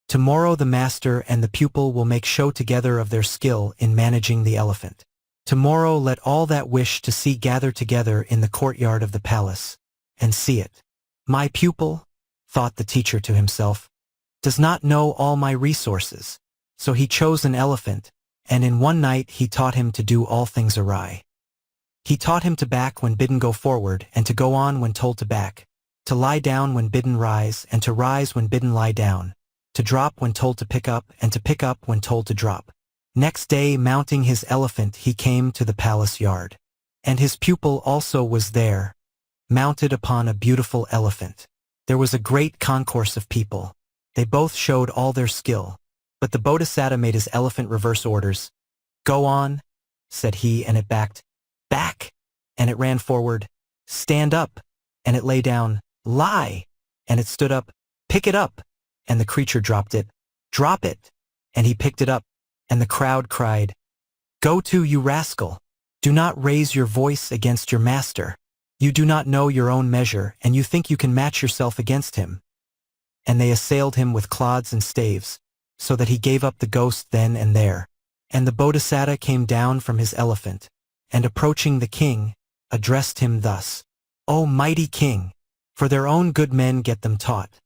[SPEAKER 1] Tomorrow the master and the pupil will make show together of their skill in managing the elephant. Tomorrow let all that wish to see gather together in the courtyard of the palace, and see it. My pupil, thought the teacher to himself, does not know all my resources. So he chose an elephant, and in one night he taught him to do all things awry. He taught him to back when bidden go forward, and to go on when told to back, to lie down when bidden rise, and to rise when bidden lie down, to drop when told to pick up, and to pick up when told to drop. Next day, mounting his elephant, he came to the palace yard. And his pupil also was there, mounted upon a beautiful elephant. There was a great concourse of people. They both showed all their skill. But the Bodhisattva made his elephant reverse orders. Go on, said he, and it backed. Back, and it ran forward. Stand up, and it lay down. Lie, and it stood up. Pick it up, and the creature dropped it. Drop it, and he picked it up. And the crowd cried, Go to, you rascal! Do not raise your voice against your master. You do not know your own measure, and you think you can match yourself against him. And they assailed him with clods and staves, so that he gave up the ghost then and there. And the Bodhisattva came down from his elephant, and approaching the king, addressed him thus, O mighty king! For their own good men get them taught.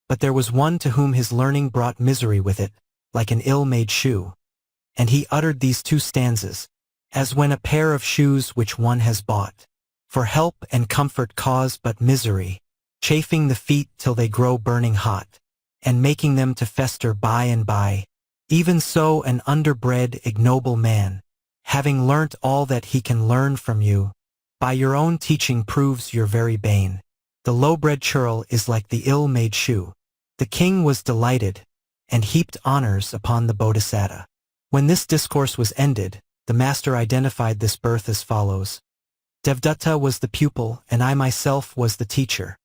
[SPEAKER 1] But there was one to whom his learning brought misery with it, like an ill-made shoe. And he uttered these 2 stanzas, as when a pair of shoes which one has bought, for help and comfort cause but misery, chafing the feet till they grow burning hot, and making them to fester by and by. Even so an underbred ignoble man, having learnt all that he can learn from you, by your own teaching proves your very bane. The low-bred churl is like the ill-made shoe. The king was delighted, and heaped honors upon the Bodhisattva. When this discourse was ended, the master identified this birth as follows. Devdatta was the pupil, and I myself was the teacher.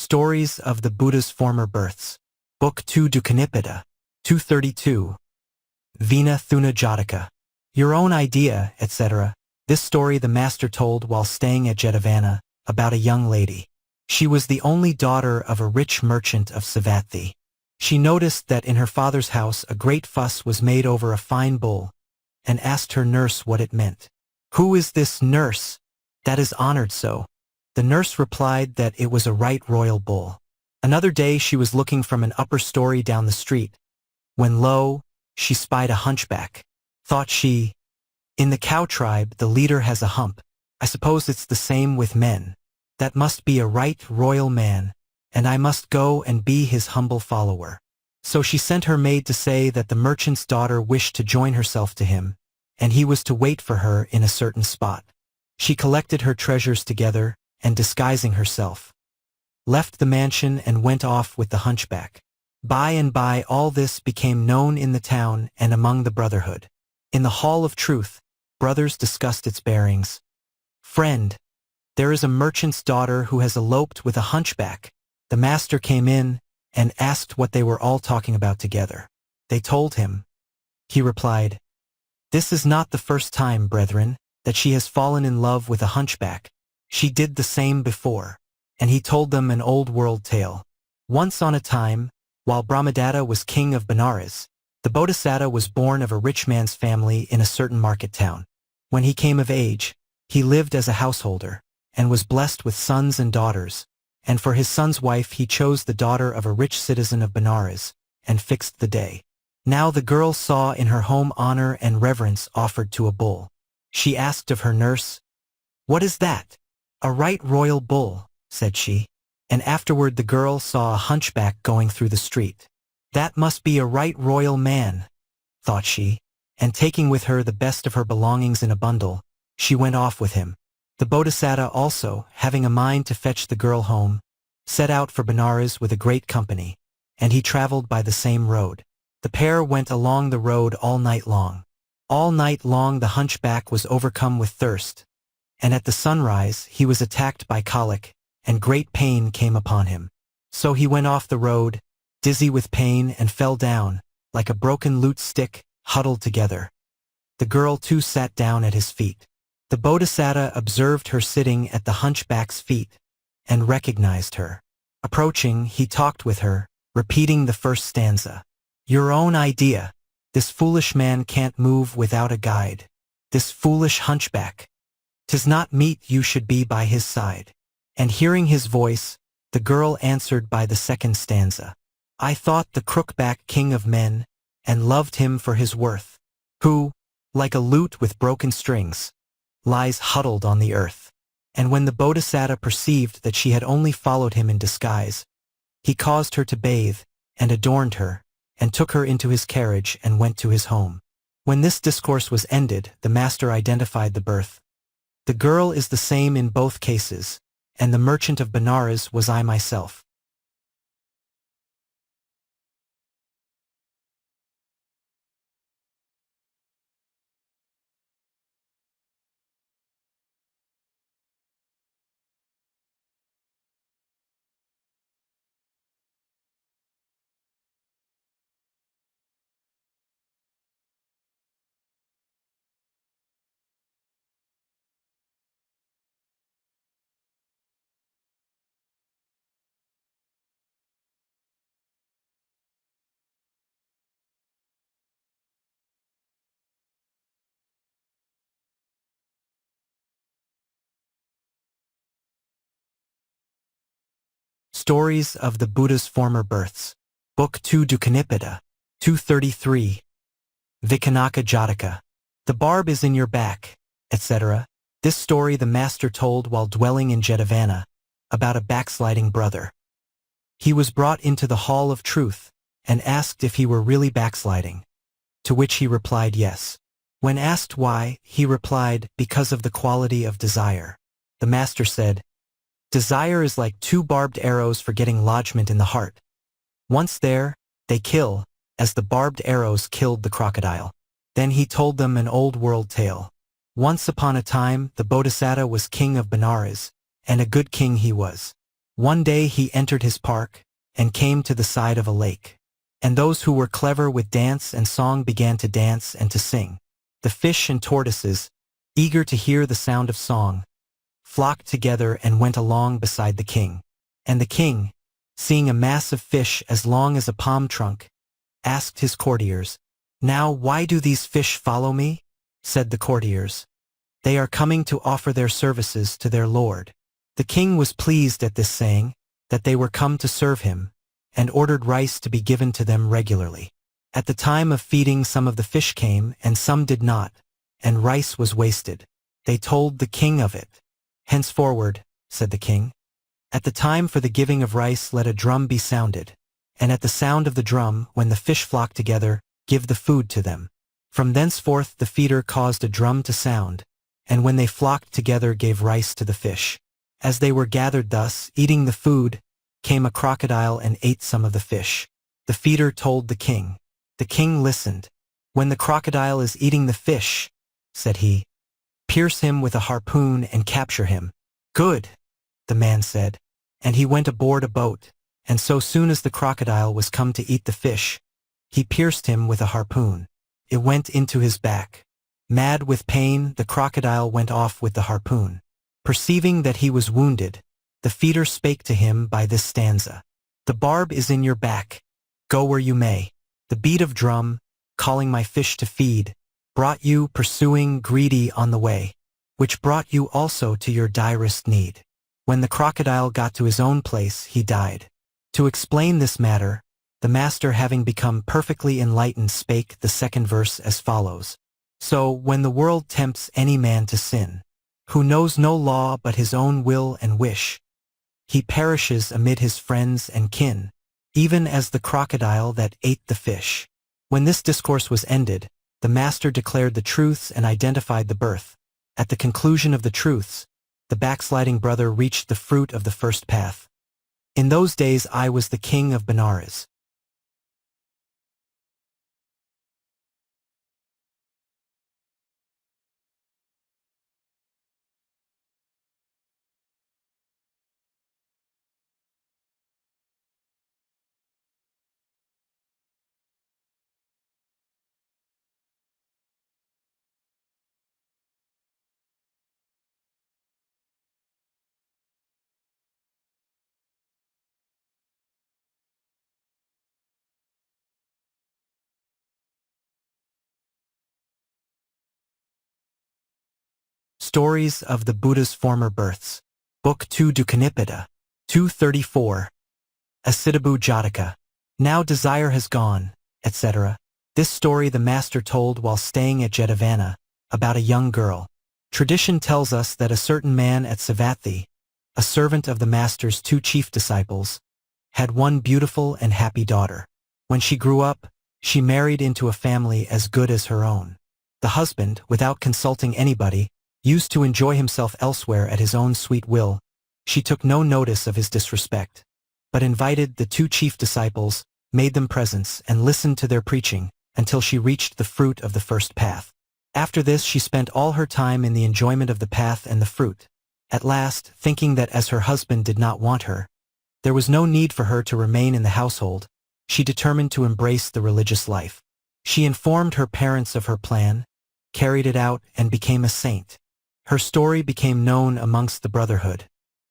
[SPEAKER 1] Stories of the Buddha's Former Births. Book 2 Dukanipada, 232. Vina-Thuna Jataka. Your own idea, etc. This story the master told while staying at Jetavana, about a young lady. She was the only daughter of a rich merchant of Savatthi. She noticed that in her father's house a great fuss was made over a fine bull, and asked her nurse what it meant. Who is this nurse that is honored so? The nurse replied that it was a right royal bull. Another day she was looking from an upper story down the street, when lo, she spied a hunchback. Thought she, in the cow tribe the leader has a hump. I suppose it's the same with men. That must be a right royal man, and I must go and be his humble follower. So she sent her maid to say that the merchant's daughter wished to join herself to him, and he was to wait for her in a certain spot. She collected her treasures together, and disguising herself, left the mansion and went off with the hunchback. By and by all this became known in the town and among the brotherhood. In the hall of truth, brothers discussed its bearings. Friend, there is a merchant's daughter who has eloped with a hunchback. The master came in and asked what they were all talking about together. They told him. He replied, "This is not the first time, brethren, that she has fallen in love with a hunchback. She did the same before." And he told them an old world tale. Once on a time, while Brahmadatta was king of Benares, the Bodhisattva was born of a rich man's family in a certain market town. When he came of age, he lived as a householder, and was blessed with sons and daughters, and for his son's wife he chose the daughter of a rich citizen of Benares, and fixed the day. Now the girl saw in her home honor and reverence offered to a bull. She asked of her nurse, "What is that?" "A right royal bull," said she. And afterward the girl saw a hunchback going through the street. "That must be a right royal man," thought she, and taking with her the best of her belongings in a bundle, she went off with him. The Bodhisattva also, having a mind to fetch the girl home, set out for Benares with a great company, and he traveled by the same road. The pair went along the road all night long. All night long the hunchback was overcome with thirst, and at the sunrise he was attacked by colic, and great pain came upon him. So he went off the road, dizzy with pain, and fell down, like a broken lute stick, huddled together. The girl too sat down at his feet. The Bodhisattva observed her sitting at the hunchback's feet, and recognized her. Approaching, he talked with her, repeating the first stanza. "Your own idea. This foolish man can't move without a guide. This foolish hunchback. 'Tis not meet you should be by his side." And hearing his voice, the girl answered by the second stanza. "I thought the crookback king of men, and loved him for his worth, who, like a lute with broken strings, lies huddled on the earth." And when the Bodhisattva perceived that she had only followed him in disguise, he caused her to bathe, and adorned her, and took her into his carriage and went to his home. When this discourse was ended, the master identified the birth. "The girl is the same in both cases, and the merchant of Benares was I myself." Stories of the Buddha's Former Births. Book 2 Dukanipada. 233. Vikannaka Jataka. The barb is in your back, etc. This story the master told while dwelling in Jetavana, about a backsliding brother. He was brought into the hall of truth, and asked if he were really backsliding, to which he replied yes. When asked why, he replied, because of the quality of desire. The master said, "Desire is like two barbed arrows for getting lodgment in the heart. Once there, they kill, as the barbed arrows killed the crocodile." Then he told them an old world tale. Once upon a time, the Bodhisattva was king of Benares, and a good king he was. One day he entered his park, and came to the side of a lake. And those who were clever with dance and song began to dance and to sing. The fish and tortoises, eager to hear the sound of song, flocked together and went along beside the king. And the king, seeing a mass of fish as long as a palm trunk, asked his courtiers, "Now why do these fish follow me?" Said the courtiers, "They are coming to offer their services to their lord." The king was pleased at this saying, that they were come to serve him, and ordered rice to be given to them regularly. At the time of feeding, some of the fish came, and some did not, and rice was wasted. They told the king of it. Henceforward, said the king, at the time for the giving of rice let a drum be sounded, and at the sound of the drum, when the fish flock together, give the food to them. From thenceforth the feeder caused a drum to sound, and when they flocked together gave rice to the fish. As they were gathered thus, eating the food, came a crocodile and ate some of the fish. The feeder told the king. The king listened. When the crocodile is eating the fish, said he, pierce him with a harpoon and capture him. Good, the man said, and he went aboard a boat, and so soon as the crocodile was come to eat the fish, he pierced him with a harpoon. It went into his back. Mad with pain, the crocodile went off with the harpoon. Perceiving that he was wounded, the feeder spake to him by this stanza. The barb is in your back. Go where you may. The beat of drum, calling my fish to feed, brought you pursuing greedy on the way, which brought you also to your direst need. When the crocodile got to his own place, he died. To explain this matter, the master, having become perfectly enlightened, spake the second verse as follows. So, when the world tempts any man to sin, who knows no law but his own will and wish, he perishes amid his friends and kin, even as the crocodile that ate the fish. When this discourse was ended, the master declared the truths and identified the birth. At the conclusion of the truths, the backsliding brother reached the fruit of the first path. In those days I was the king of Benares. Stories of the Buddha's Former Births. Book 2 Dukanipada. 234. Ucchittha-Bhatta Jataka. Now desire has gone, etc. This story the master told while staying at Jetavana, about a young girl. Tradition tells us that a certain man at Savatthi, a servant of the master's two chief disciples, had one beautiful and happy daughter. When she grew up, she married into a family as good as her own. The husband, without consulting anybody, used to enjoy himself elsewhere at his own sweet will. She took no notice of his disrespect, but invited the two chief disciples, made them presents, and listened to their preaching, until she reached the fruit of the first path. After this she spent all her time in the enjoyment of the path and the fruit. At last, thinking that as her husband did not want her, there was no need for her to remain in the household, she determined to embrace the religious life. She informed her parents of her plan, carried it out, and became a saint. Her story became known amongst the brotherhood,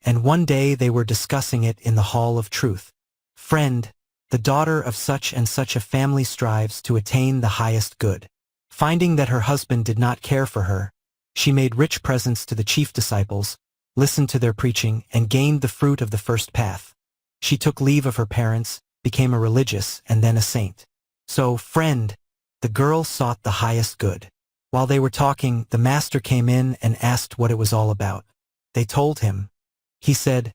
[SPEAKER 1] and one day they were discussing it in the Hall of Truth. Friend, the daughter of such and such a family strives to attain the highest good. Finding that her husband did not care for her, she made rich presents to the chief disciples, listened to their preaching, and gained the fruit of the first path. She took leave of her parents, became a religious, and then a saint. So, friend, the girl sought the highest good. While they were talking, the master came in and asked what it was all about. They told him. He said,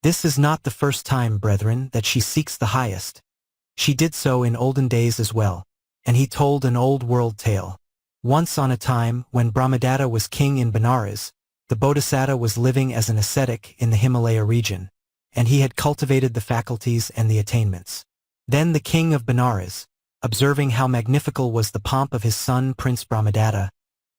[SPEAKER 1] "This is not the first time, brethren, that she seeks the highest. She did so in olden days as well." And he told an old world tale. Once on a time, when Brahmadatta was king in Benares, the Bodhisattva was living as an ascetic in the Himalaya region, and he had cultivated the faculties and the attainments. Then the king of Benares, observing how magnifical was the pomp of his son Prince Brahmadatta,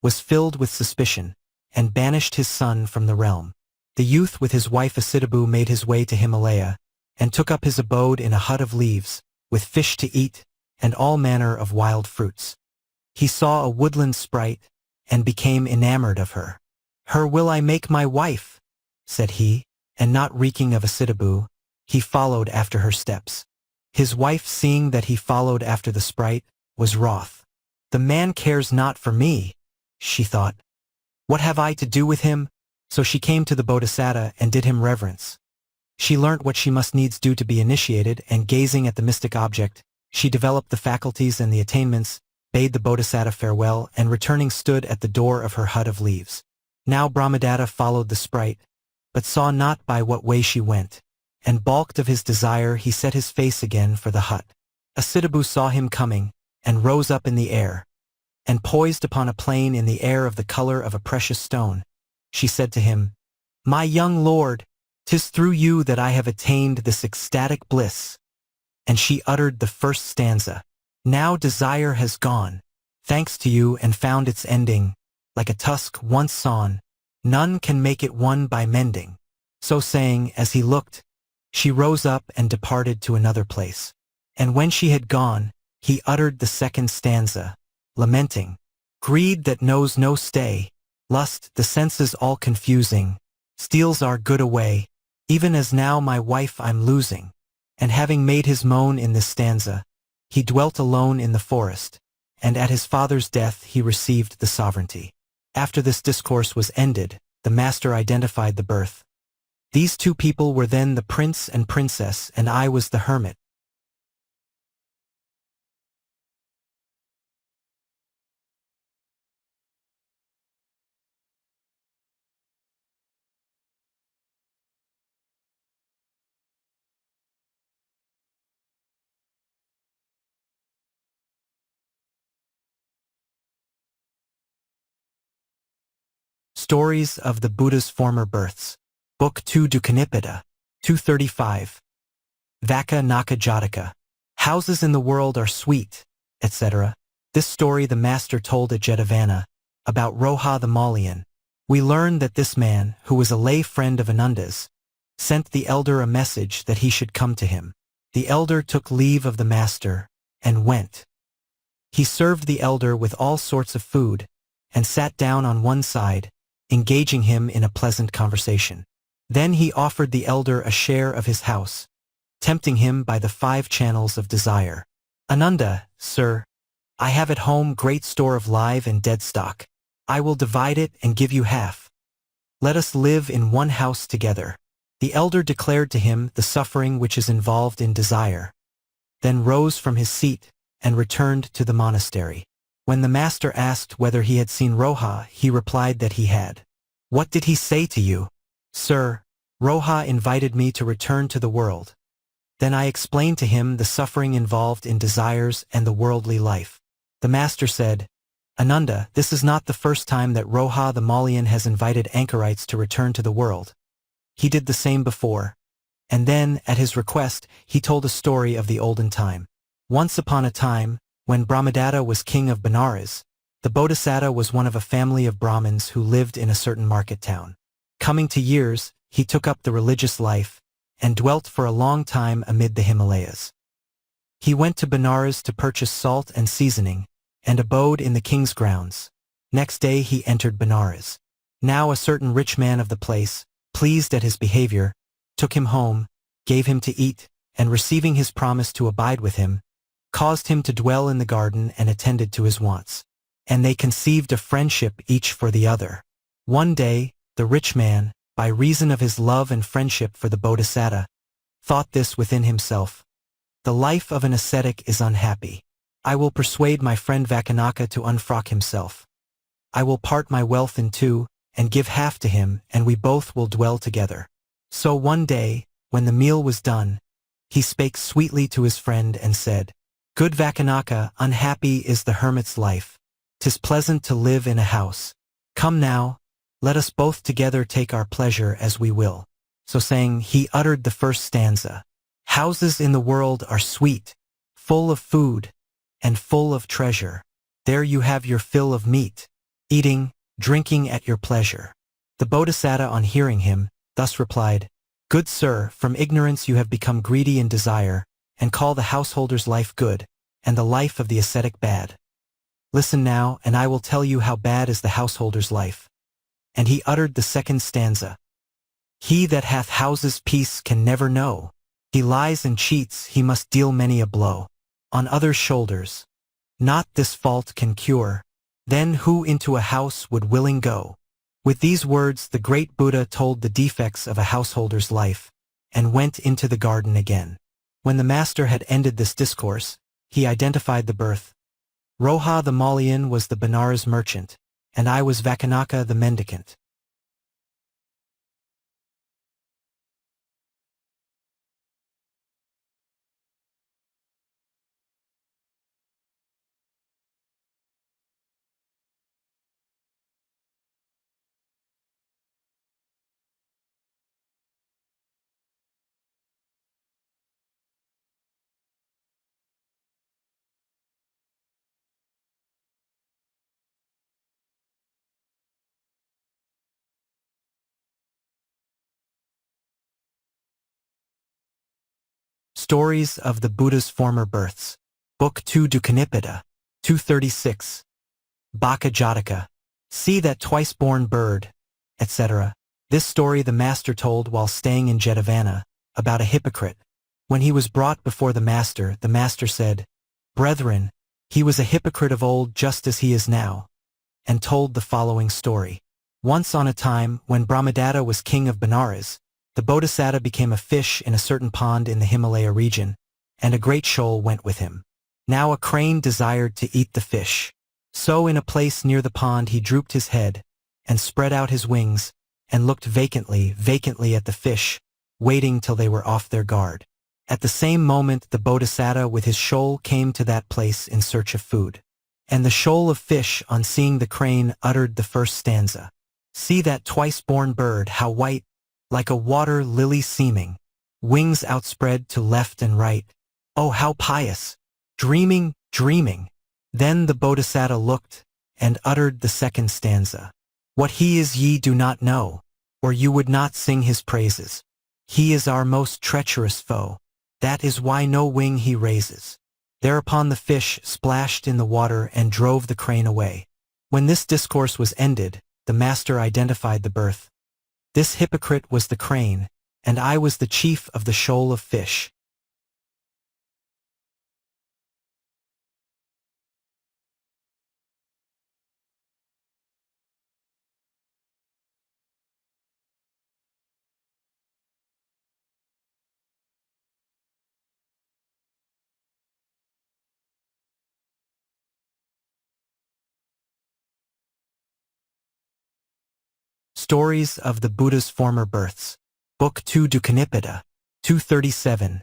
[SPEAKER 1] was filled with suspicion, and banished his son from the realm. The youth with his wife Ucchittha-Bhatta made his way to Himalaya, and took up his abode in a hut of leaves, with fish to eat, and all manner of wild fruits. He saw a woodland sprite, and became enamored of her. "Her will I make my wife," said he, and not reeking of Ucchittha-Bhatta, he followed after her steps. His wife, seeing that he followed after the sprite, was wroth. "The man cares not for me," she thought. "What have I to do with him?" So she came to the Bodhisattva and did him reverence. She learnt what she must needs do to be initiated, and gazing at the mystic object, she developed the faculties and the attainments, bade the Bodhisattva farewell, and returning stood at the door of her hut of leaves. Now Brahmadatta followed the sprite, but saw not by what way she went, and balked of his desire he set his face again for the hut. Ucchittha saw him coming, and rose up in the air, and poised upon a plane in the air of the color of a precious stone. She said to him, "My young lord, 'tis through you that I have attained this ecstatic bliss." And she uttered the first stanza. "Now desire has gone, thanks to you, and found its ending, like a tusk once sawn, none can make it one by mending." So saying, as he looked, she rose up and departed to another place. And when she had gone, he uttered the second stanza, lamenting, "Greed that knows no stay, lust, the senses all confusing, steals our good away, even as now my wife I'm losing." And having made his moan in this stanza, he dwelt alone in the forest, and at his father's death he received the sovereignty. After this discourse was ended, the master identified the birth. "These two people were then the prince and princess, and I was the hermit." Stories of the Buddha's Former Births. Book 2 Dukanipada. 235. Vikannaka Jataka. Houses in the world are sweet, etc. This story the master told at Jetavana, about Roha the Malian. We learn that this man, who was a lay friend of Ananda's, sent the elder a message that he should come to him. The elder took leave of the master, and went. He served the elder with all sorts of food, and sat down on one side, engaging him in a pleasant conversation. Then he offered the elder a share of his house, tempting him by the 5 channels of desire. "Ananda, sir, I have at home great store of live and dead stock. I will divide it and give you half. Let us live in one house together." The elder declared to him the suffering which is involved in desire, then rose from his seat and returned to the monastery. When the master asked whether he had seen Roha, he replied that he had. "What did he say to you?" "Sir, Roha invited me to return to the world. Then I explained to him the suffering involved in desires and the worldly life." The master said, "Ananda, this is not the first time that Roha the Malian has invited anchorites to return to the world. He did the same before." And then, at his request, he told a story of the olden time. Once upon a time, when Brahmadatta was king of Benares, the Bodhisattva was one of a family of Brahmins who lived in a certain market town. Coming to years, he took up the religious life, and dwelt for a long time amid the Himalayas. He went to Benares to purchase salt and seasoning, and abode in the king's grounds. Next day he entered Benares. Now a certain rich man of the place, pleased at his behavior, took him home, gave him to eat, and receiving his promise to abide with him, caused him to dwell in the garden and attended to his wants. And they conceived a friendship each for the other. One day, the rich man, by reason of his love and friendship for the Bodhisattva, thought this within himself: "The life of an ascetic is unhappy. I will persuade my friend Vikannaka to unfrock himself. I will part my wealth in 2, and give half to him, and we both will dwell together." So one day, when the meal was done, he spake sweetly to his friend and said, "Good Vikannaka, unhappy is the hermit's life. 'Tis pleasant to live in a house. Come now, let us both together take our pleasure as we will." So saying, he uttered the first stanza. "Houses in the world are sweet, full of food, and full of treasure. There you have your fill of meat, eating, drinking at your pleasure." The Bodhisattva, on hearing him, thus replied, "Good sir, from ignorance you have become greedy in desire, and call the householder's life good, and the life of the ascetic bad. Listen now, and I will tell you how bad is the householder's life." And he uttered the second stanza. "He that hath houses peace can never know. He lies and cheats, he must deal many a blow on others' shoulders. Not this fault can cure. Then who into a house would willing go?" With these words the great Buddha told the defects of a householder's life, and went into the garden again. When the master had ended this discourse, he identified the birth. Roha the Malayan was the Benares merchant, and I was Vikannaka the mendicant. Stories of the Buddha's Former Births. Book 2 Dukanipada, 236. Baka Jataka. See that twice-born bird, etc. This story the master told while staying in Jetavana, about a hypocrite. When he was brought before the master said, "Brethren, he was a hypocrite of old just as he is now," and told the following story. Once on a time, when Brahmadatta was king of Benares, the Bodhisattva became a fish in a certain pond in the Himalaya region, and a great shoal went with him. Now a crane desired to eat the fish. So in a place near the pond he drooped his head, and spread out his wings, and looked vacantly at the fish, waiting till they were off their guard. At the same moment the Bodhisattva with his shoal came to that place in search of food. And the shoal of fish, on seeing the crane, uttered the first stanza. See that twice-born bird, how white, like a water lily seeming, wings outspread to left and right. Oh, how pious! Dreaming. Then the Bodhisattva looked, and uttered the second stanza. What he is ye do not know, or you would not sing his praises. He is our most treacherous foe. That is why no wing he raises. Thereupon the fish splashed in the water and drove the crane away. When this discourse was ended, the master identified the birth. This hypocrite was the crane, and I was the chief of the shoal of fish. Stories of the Buddha's Former Births. Book 2 Dukanipada, 237.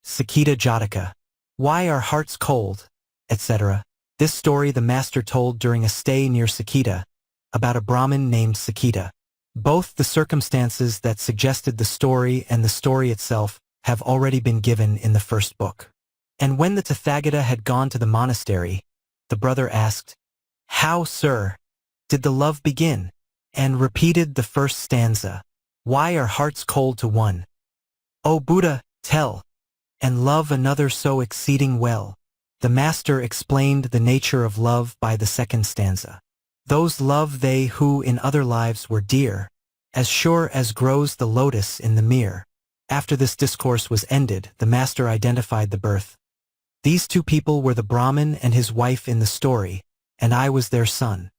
[SPEAKER 1] Assaka Jataka. Why are hearts cold, etc. This story the master told during a stay near Saketa, about a Brahmin named Saketa. Both the circumstances that suggested the story and the story itself have already been given in the first book. And when the Tathagata had gone to the monastery, the brother asked, "How, sir, did the love begin?" and repeated the first stanza. Why are hearts cold to one? O Buddha, tell, and love another so exceeding well. The master explained the nature of love by the second stanza. Those love they who in other lives were dear, as sure as grows the lotus in the mere. After this discourse was ended, the master identified the birth. These two people were the Brahmin and his wife in the story, and I was their son.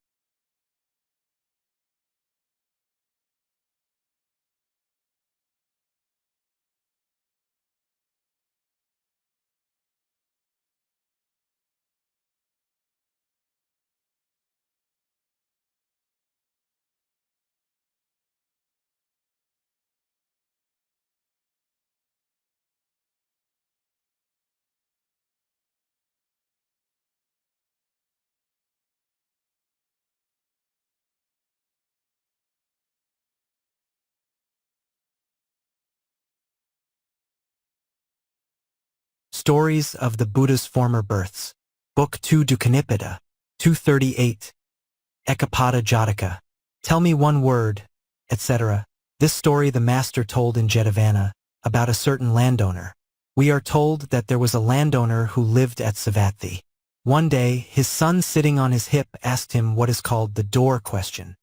[SPEAKER 1] Stories of the Buddha's Former Births. Book 2 Dukanipada, 238. Ekapada Jataka. Tell me one word, etc. This story the master told in Jetavana, about a certain landowner. We are told that there was a landowner who lived at Savatthi. One day, his son sitting on his hip asked him what is called the door question.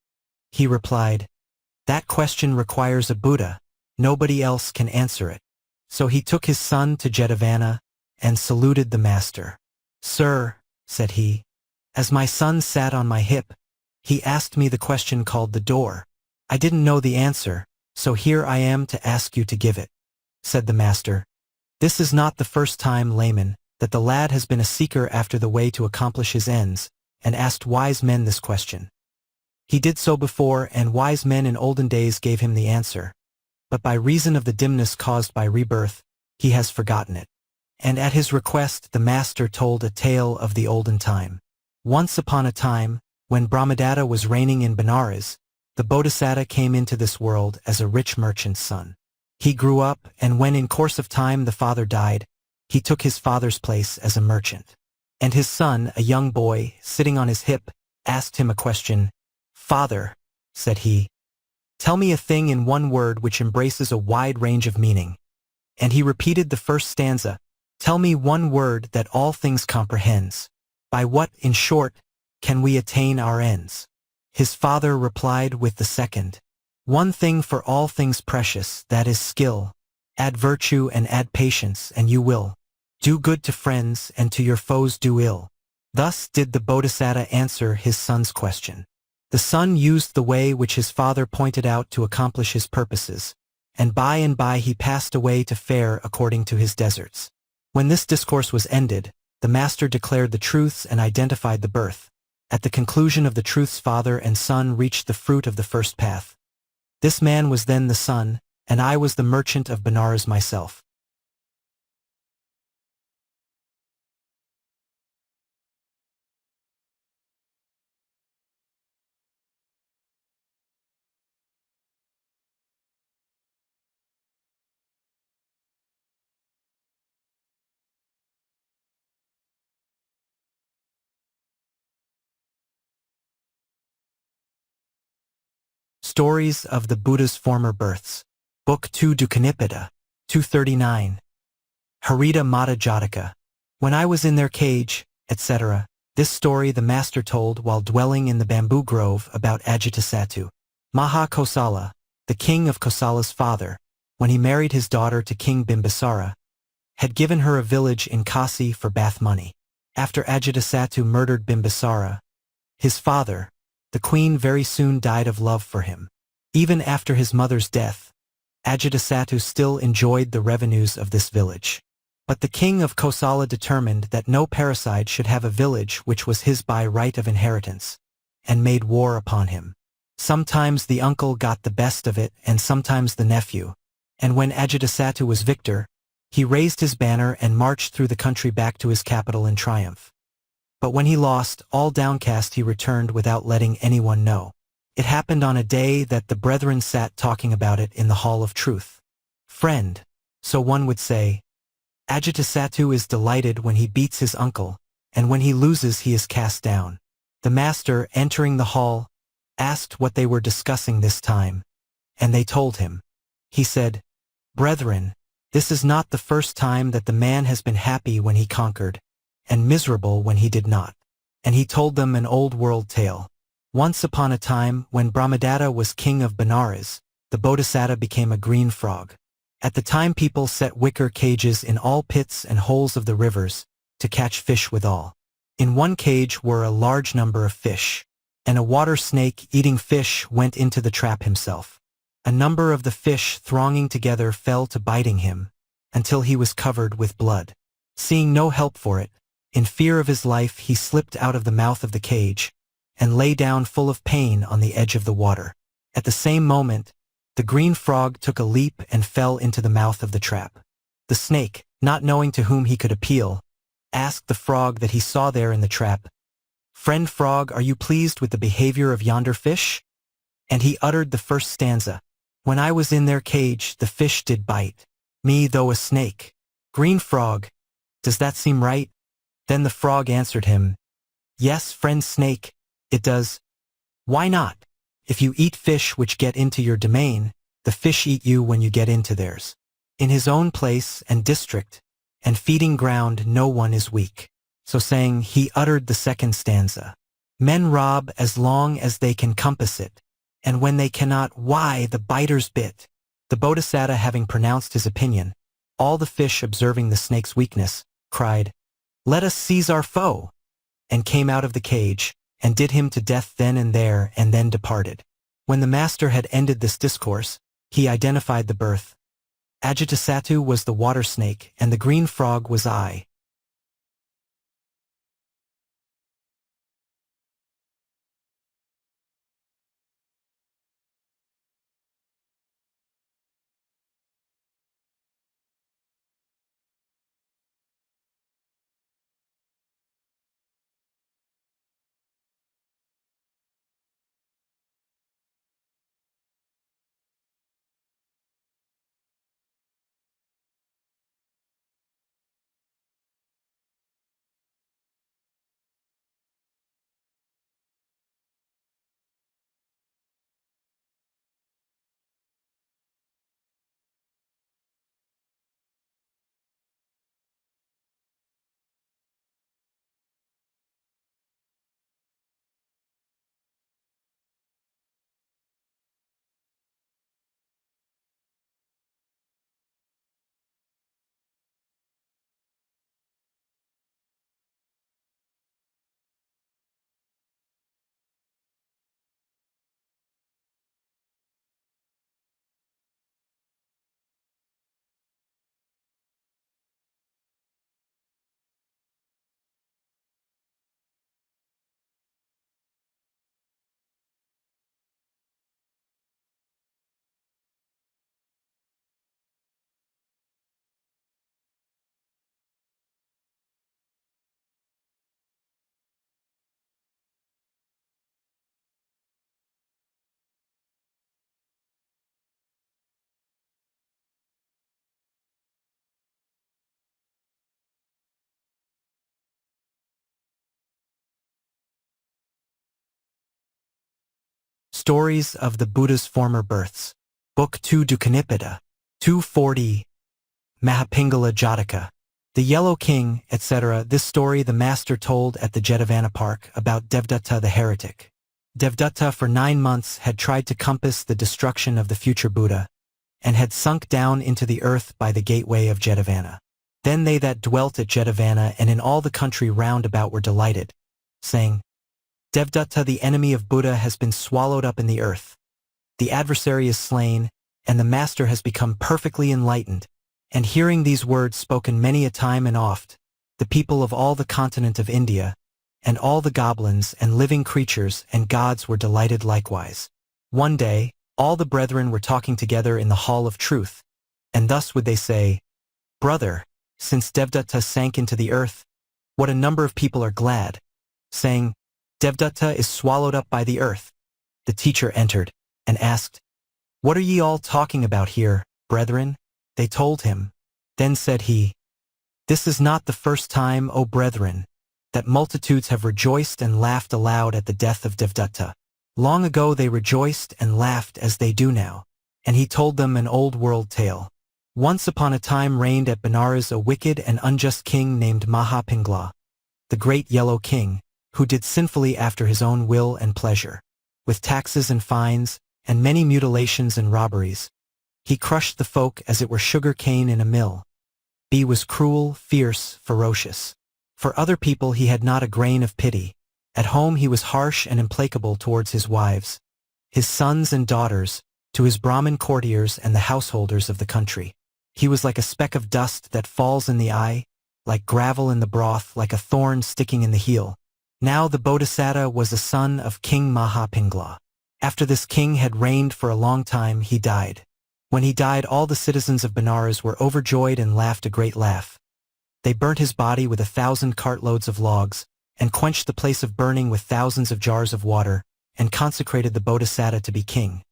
[SPEAKER 1] He replied, "That question requires a Buddha. Nobody else can answer it." So he took his son to Jetavana and saluted the master. "Sir," said he, "as my son sat on my hip, he asked me the question called the door. I didn't know the answer, so here I am to ask you to give it." said the master. This is not the first time, layman, that the lad has been a seeker after the way to accomplish his ends, and asked wise men this question. He did so before, and wise men in olden days gave him the answer. But by reason of the dimness caused by rebirth, he has forgotten it. And at his request the master told a tale of the olden time. Once upon a time, when Brahmadatta was reigning in Benares, the Bodhisattva came into this world as a rich merchant's son. He grew up, and when in course of time the father died, he took his father's place as a merchant. And his son, a young boy, sitting on his hip, asked him a question. "Father," said he, "tell me a thing in one word which embraces a wide range of meaning." And he repeated the first stanza, "Tell me one word that all things comprehends. By what, in short, can we attain our ends?" His father replied with the second, "One thing for all things precious, that is skill. Add virtue and add patience, and you will do good to friends, and to your foes do ill." Thus did the Bodhisattva answer his son's question. The son used the way which his father pointed out to accomplish his purposes, and by he passed away to fare according to his deserts. When this discourse was ended, the master declared the truths and identified the birth. At the conclusion of the truths, father and son reached the fruit of the first path. This man was then the son, and I was the merchant of Benares myself. Stories of the Buddha's Former Births. Book 2 Dukanipada, 239. Garahita Jataka. When I was in their cage, etc. This story the master told while dwelling in the bamboo grove about Ajatasattu. Kosala, the king of Kosala's father, when he married his daughter to King Bimbisara, had given her a village in Kasi for bath money. After Ajatasattu murdered Bimbisara, his father, the queen very soon died of love for him. Even after his mother's death, Ajatasattu still enjoyed the revenues of this village. But the king of Kosala determined that no parricide should have a village which was his by right of inheritance, and made war upon him. Sometimes the uncle got the best of it, and sometimes the nephew. And when Ajatasattu was victor, he raised his banner and marched through the country back to his capital in triumph. But when he lost, all downcast he returned without letting anyone know. It happened on a day that the brethren sat talking about it in the Hall of Truth. Friend, so one would say, Ajatasattu is delighted when he beats his uncle, and when he loses he is cast down. The master, entering the hall, asked what they were discussing this time, and they told him. He said, "Brethren, this is not the first time that the man has been happy when he conquered, and miserable when he did not." And he told them an old world tale. Once upon a time, when Brahmadatta was king of Benares, the Bodhisattva became a green frog. At the time people set wicker cages in all pits and holes of the rivers, to catch fish withal. In one cage were a large number of fish, and a water snake eating fish went into the trap himself. A number of the fish thronging together fell to biting him, until he was covered with blood. Seeing no help for it, in fear of his life he slipped out of the mouth of the cage, and lay down full of pain on the edge of the water. At the same moment, the green frog took a leap and fell into the mouth of the trap. The snake, not knowing to whom he could appeal, asked the frog that he saw there in the trap, "Friend frog, are you pleased with the behavior of yonder fish?" And he uttered the first stanza, "When I was in their cage, the fish did bite me though a snake." Green frog, does that seem right? Then the frog answered him, "Yes, friend snake, it does. Why not? If you eat fish which get into your domain, the fish eat you when you get into theirs. In his own place and district and feeding ground no one is weak." So saying, he uttered the second stanza. "Men rob as long as they can compass it, and when they cannot, why, the biters bit." The Bodhisattva having pronounced his opinion, all the fish observing the snake's weakness, cried, "Let us seize our foe," and came out of the cage, and did him to death then and there, and then departed. When the master had ended this discourse, he identified the birth. Ajatasattu was the water snake, and the green frog was I. Stories of the Buddha's Former Births. Book 2 Dukanipada. 240. Mahapingala Jataka. The Yellow King, etc. This story the master told at the Jetavana Park about Devdatta the heretic. Devdatta for 9 months had tried to compass the destruction of the future Buddha, and had sunk down into the earth by the gateway of Jetavana. Then they that dwelt at Jetavana and in all the country round about were delighted, saying, Devdatta the enemy of Buddha has been swallowed up in the earth. The adversary is slain, and the master has become perfectly enlightened. And hearing these words spoken many a time and oft, the people of all the continent of India, and all the goblins and living creatures and gods were delighted likewise. One day, all the brethren were talking together in the hall of truth, and thus would they say, Brother, since Devdatta sank into the earth, what a number of people are glad, saying, Devdatta is swallowed up by the earth. The teacher entered, and asked, What are ye all talking about here, brethren? They told him. Then said he, This is not the first time, O brethren, that multitudes have rejoiced and laughed aloud at the death of Devdatta. Long ago they rejoiced and laughed as they do now. And he told them an old world tale. Once upon a time reigned at Benares a wicked and unjust king named Mahapingla, the great Yellow King, who did sinfully after his own will and pleasure, with taxes and fines, and many mutilations and robberies. He crushed the folk as it were sugar cane in a mill. He was cruel, fierce, ferocious. For other people he had not a grain of pity. At home he was harsh and implacable towards his wives, his sons and daughters, to his Brahmin courtiers and the householders of the country. He was like a speck of dust that falls in the eye, like gravel in the broth, like a thorn sticking in the heel. Now the Bodhisattva was a son of King Mahapingla. After this king had reigned for a long time, he died. When he died, all the citizens of Benares were overjoyed and laughed a great laugh. They burnt his body with 1,000 cartloads of logs, and quenched the place of burning with thousands of jars of water, and consecrated the Bodhisattva to be king.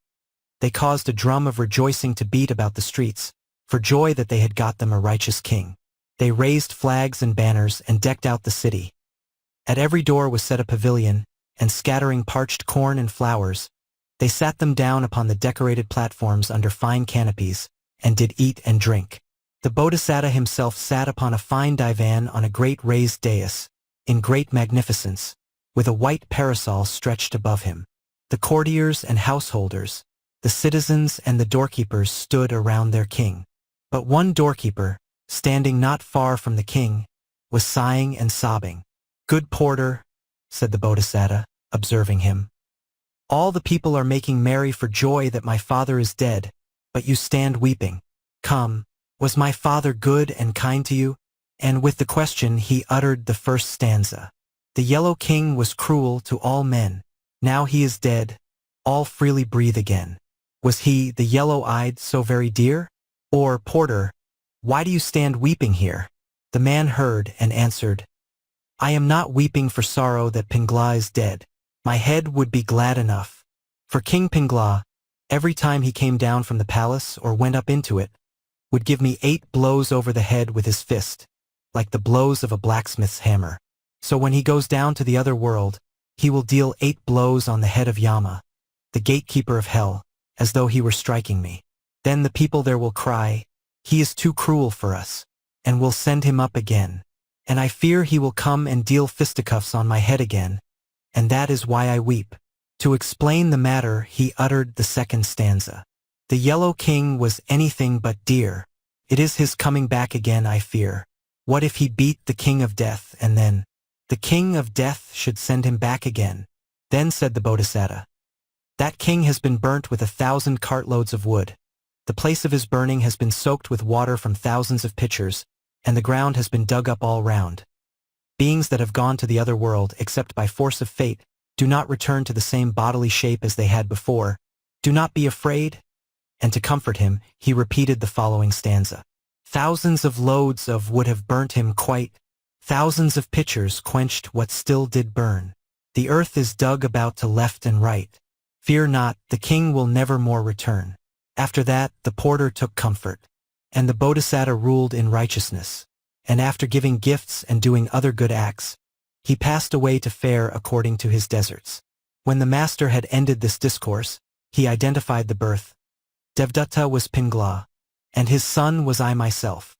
[SPEAKER 1] They caused a drum of rejoicing to beat about the streets, for joy that they had got them a righteous king. They raised flags and banners and decked out the city. At every door was set a pavilion, and scattering parched corn and flowers, they sat them down upon the decorated platforms under fine canopies, and did eat and drink. The Bodhisattva himself sat upon a fine divan on a great raised dais, in great magnificence, with a white parasol stretched above him. The courtiers and householders, the citizens and the doorkeepers stood around their king. But one doorkeeper, standing not far from the king, was sighing and sobbing. Good porter, said the Bodhisattva, observing him, all the people are making merry for joy that my father is dead, but you stand weeping. Come, was my father good and kind to you? And with the question he uttered the first stanza. The Yellow King was cruel to all men. Now he is dead, all freely breathe again. Was he, the yellow-eyed, so very dear? Or, porter, why do you stand weeping here? The man heard and answered, I am not weeping for sorrow that Pingla is dead. My head would be glad enough. For King Pingla, every time he came down from the palace or went up into it, would give me 8 blows over the head with his fist, like the blows of a blacksmith's hammer. So when he goes down to the other world, he will deal 8 blows on the head of Yama, the gatekeeper of hell, as though he were striking me. Then the people there will cry, he is too cruel for us, and will send him up again. And I fear he will come and deal fisticuffs on my head again, and that is why I weep. To explain the matter, he uttered the second stanza. The Yellow King was anything but dear. It is his coming back again I fear. What if he beat the King of Death, and then the King of Death should send him back again? Then said the Bodhisattva, that king has been burnt with 1,000 cartloads of wood. The place of his burning has been soaked with water from thousands of pitchers, and the ground has been dug up all round. Beings that have gone to the other world, except by force of fate, do not return to the same bodily shape as they had before. Do not be afraid. And to comfort him, he repeated the following stanza. Thousands of loads of wood have burnt him quite. Thousands of pitchers quenched what still did burn. The earth is dug about to left and right. Fear not, the king will never more return. After that, the porter took comfort, and the Bodhisattva ruled in righteousness. And after giving gifts and doing other good acts, he passed away to fare according to his deserts. When the master had ended this discourse, he identified the birth. Devdatta was Pingla, and his son was I myself.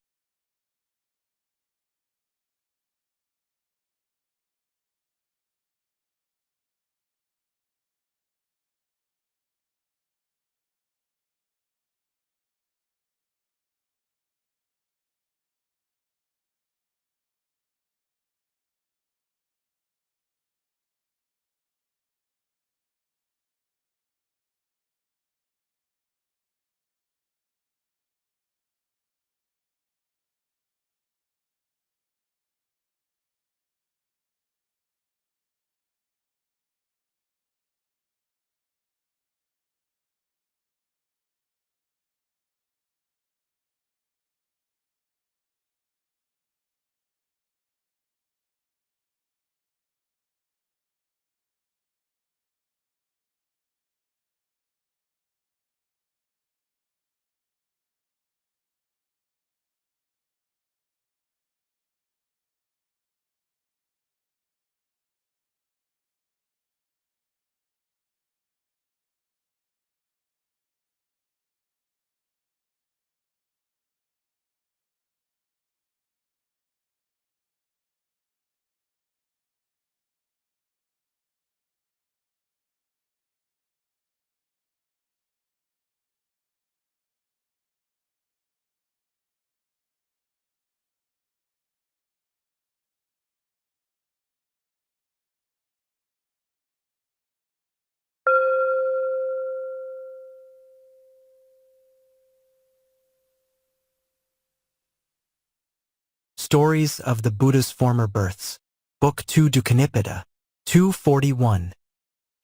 [SPEAKER 1] Stories of the Buddha's Former Births. Book 2 Dukanipada. 241.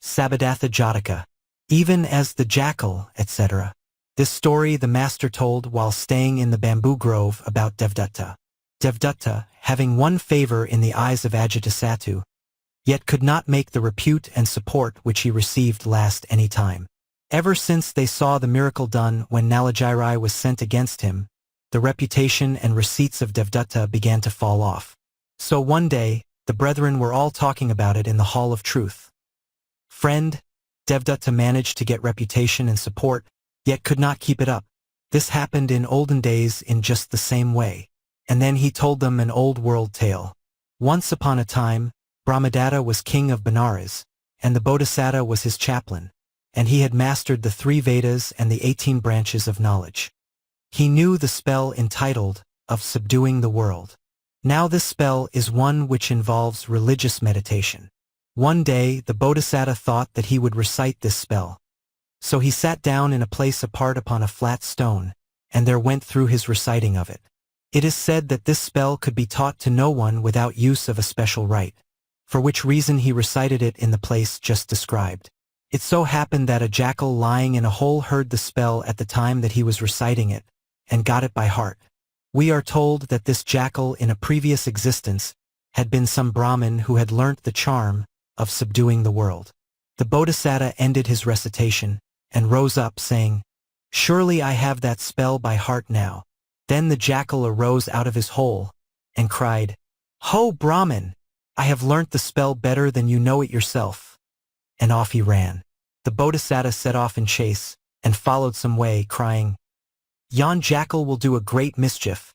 [SPEAKER 1] Somadatta Jataka. Even as the jackal, etc. This story the master told while staying in the bamboo grove about Devdatta. Devdatta, having won favor in the eyes of Ajatasattu, yet could not make the repute and support which he received last any time. Ever since they saw the miracle done when Nalajirai was sent against him, the reputation and receipts of Devdatta began to fall off. So one day, the brethren were all talking about it in the Hall of Truth. Friend, Devdatta managed to get reputation and support, yet could not keep it up. This happened in olden days in just the same way. And then he told them an old world tale. Once upon a time, Brahmadatta was king of Benares, and the Bodhisattva was his chaplain, and he had mastered the 3 Vedas and the 18 branches of knowledge. He knew the spell entitled, of subduing the world. Now this spell is one which involves religious meditation. One day, the Bodhisattva thought that he would recite this spell. So he sat down in a place apart upon a flat stone, and there went through his reciting of it. It is said that this spell could be taught to no one without use of a special rite, for which reason he recited it in the place just described. It so happened that a jackal lying in a hole heard the spell at the time that he was reciting it, and got it by heart. We are told that this jackal in a previous existence had been some Brahmin who had learnt the charm of subduing the world. The Bodhisattva ended his recitation, and rose up, saying, "Surely I have that spell by heart now." Then the jackal arose out of his hole, and cried, "Ho, Brahmin! I have learnt the spell better than you know it yourself." And off he ran. The Bodhisattva set off in chase, and followed some way, crying, "Yon jackal will do a great mischief.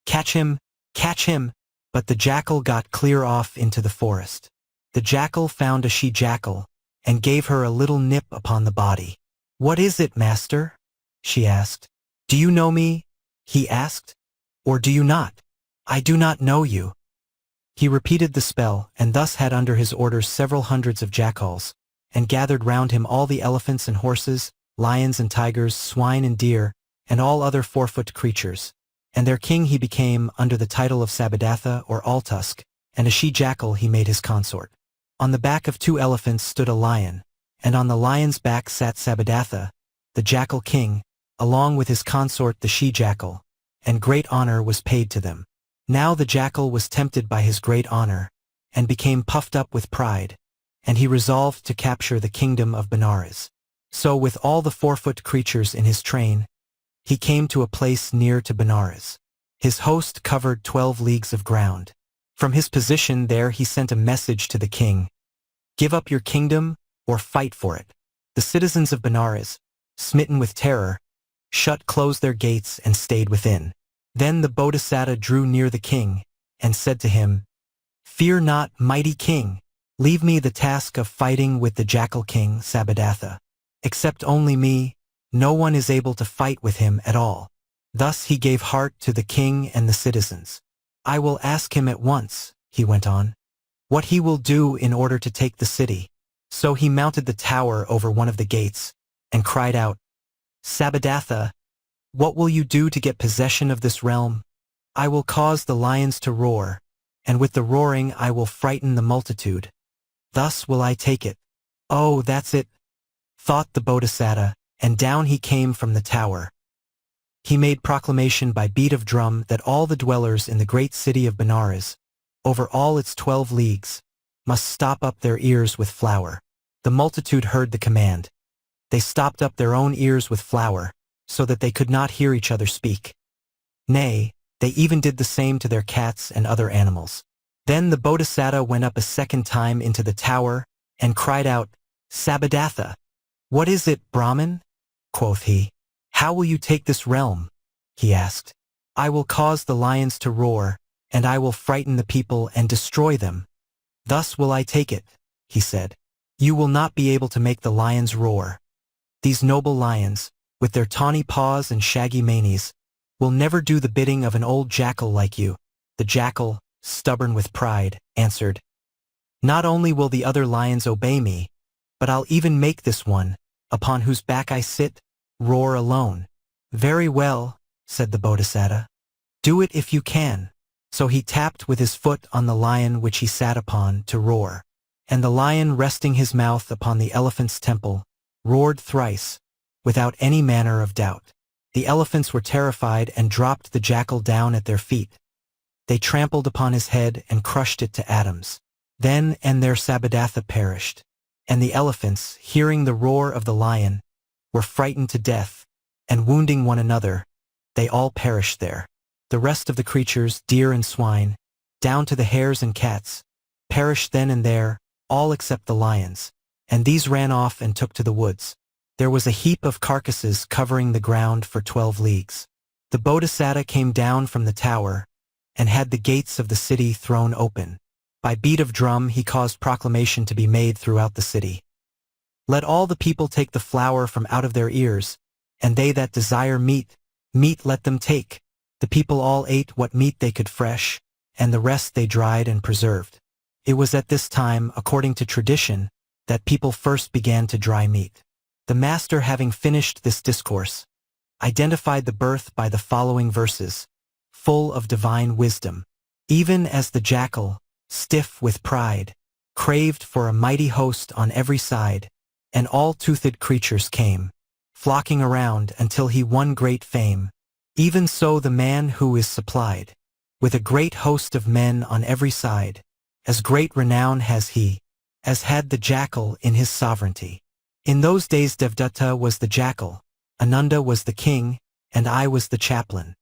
[SPEAKER 1] Catch him, catch him!" But the jackal got clear off into the forest. The jackal found a she-jackal, and gave her a little nip upon the body. "What is it, master?" she asked. "Do you know me?" he asked. "Or do you not?" "I do not know you." He repeated the spell, and thus had under his orders several hundreds of jackals, and gathered round him all the elephants and horses, lions and tigers, swine and deer, and all other four-foot creatures. And their king he became under the title of Somadatta or All-Tusk, and a she-jackal he made his consort. On the back of 2 elephants stood a lion, and on the lion's back sat Somadatta, the jackal king, along with his consort the she-jackal, and great honor was paid to them. Now the jackal was tempted by his great honor, and became puffed up with pride, and he resolved to capture the kingdom of Benares. So with all the 4-foot creatures in his train, he came to a place near to Benares. His host covered 12 leagues of ground. From his position there he sent a message to the king, "Give up your kingdom, or fight for it." The citizens of Benares, smitten with terror, closed their gates and stayed within. Then the Bodhisattva drew near the king, and said to him, "Fear not, mighty king. Leave me the task of fighting with the jackal king, Somadatta. Except only me, no one is able to fight with him at all." Thus he gave heart to the king and the citizens. "I will ask him at once," he went on, "what he will do in order to take the city." So he mounted the tower over one of the gates, and cried out, "Somadatta, what will you do to get possession of this realm?" "I will cause the lions to roar, and with the roaring I will frighten the multitude. Thus will I take it." "Oh, that's it," thought the Bodhisattva, and down he came from the tower. He made proclamation by beat of drum that all the dwellers in the great city of Benares, over all its 12 leagues, must stop up their ears with flour. The multitude heard the command. They stopped up their own ears with flour, so that they could not hear each other speak. Nay, they even did the same to their cats and other animals. Then the Bodhisattva went up a second time into the tower, and cried out, "Somadatta, what is it, Brahmin?" quoth he. "How will you take this realm?" he asked. "I will cause the lions to roar, and I will frighten the people and destroy them. Thus will I take it," he said. "You will not be able to make the lions roar. These noble lions, with their tawny paws and shaggy manes, will never do the bidding of an old jackal like you." The jackal, stubborn with pride, answered, "Not only will the other lions obey me, but I'll even make this one, upon whose back I sit, roar alone." "Very well," said the Bodhisattva. "Do it if you can." So he tapped with his foot on the lion which he sat upon to roar. And the lion, resting his mouth upon the elephant's temple, roared thrice, without any manner of doubt. The elephants were terrified and dropped the jackal down at their feet. They trampled upon his head and crushed it to atoms. Then and there Somadatta perished. And the elephants, hearing the roar of the lion, were frightened to death, and wounding one another, they all perished there. The rest of the creatures, deer and swine, down to the hares and cats, perished then and there, all except the lions, and these ran off and took to the woods. There was a heap of carcasses covering the ground for 12 leagues. The Bodhisattva came down from the tower, and had the gates of the city thrown open. By beat of drum he caused proclamation to be made throughout the city. "Let all the people take the flour from out of their ears, and they that desire meat, meat let them take." The people all ate what meat they could fresh, and the rest they dried and preserved. It was at this time, according to tradition, that people first began to dry meat. The master having finished this discourse, identified the birth by the following verses, full of divine wisdom. Even as the jackal, stiff with pride, craved for a mighty host on every side, and all toothed creatures came, flocking around until he won great fame. Even so the man who is supplied with a great host of men on every side, as great renown has he, as had the jackal in his sovereignty. In those days Devdatta was the jackal, Ananda was the king, and I was the chaplain.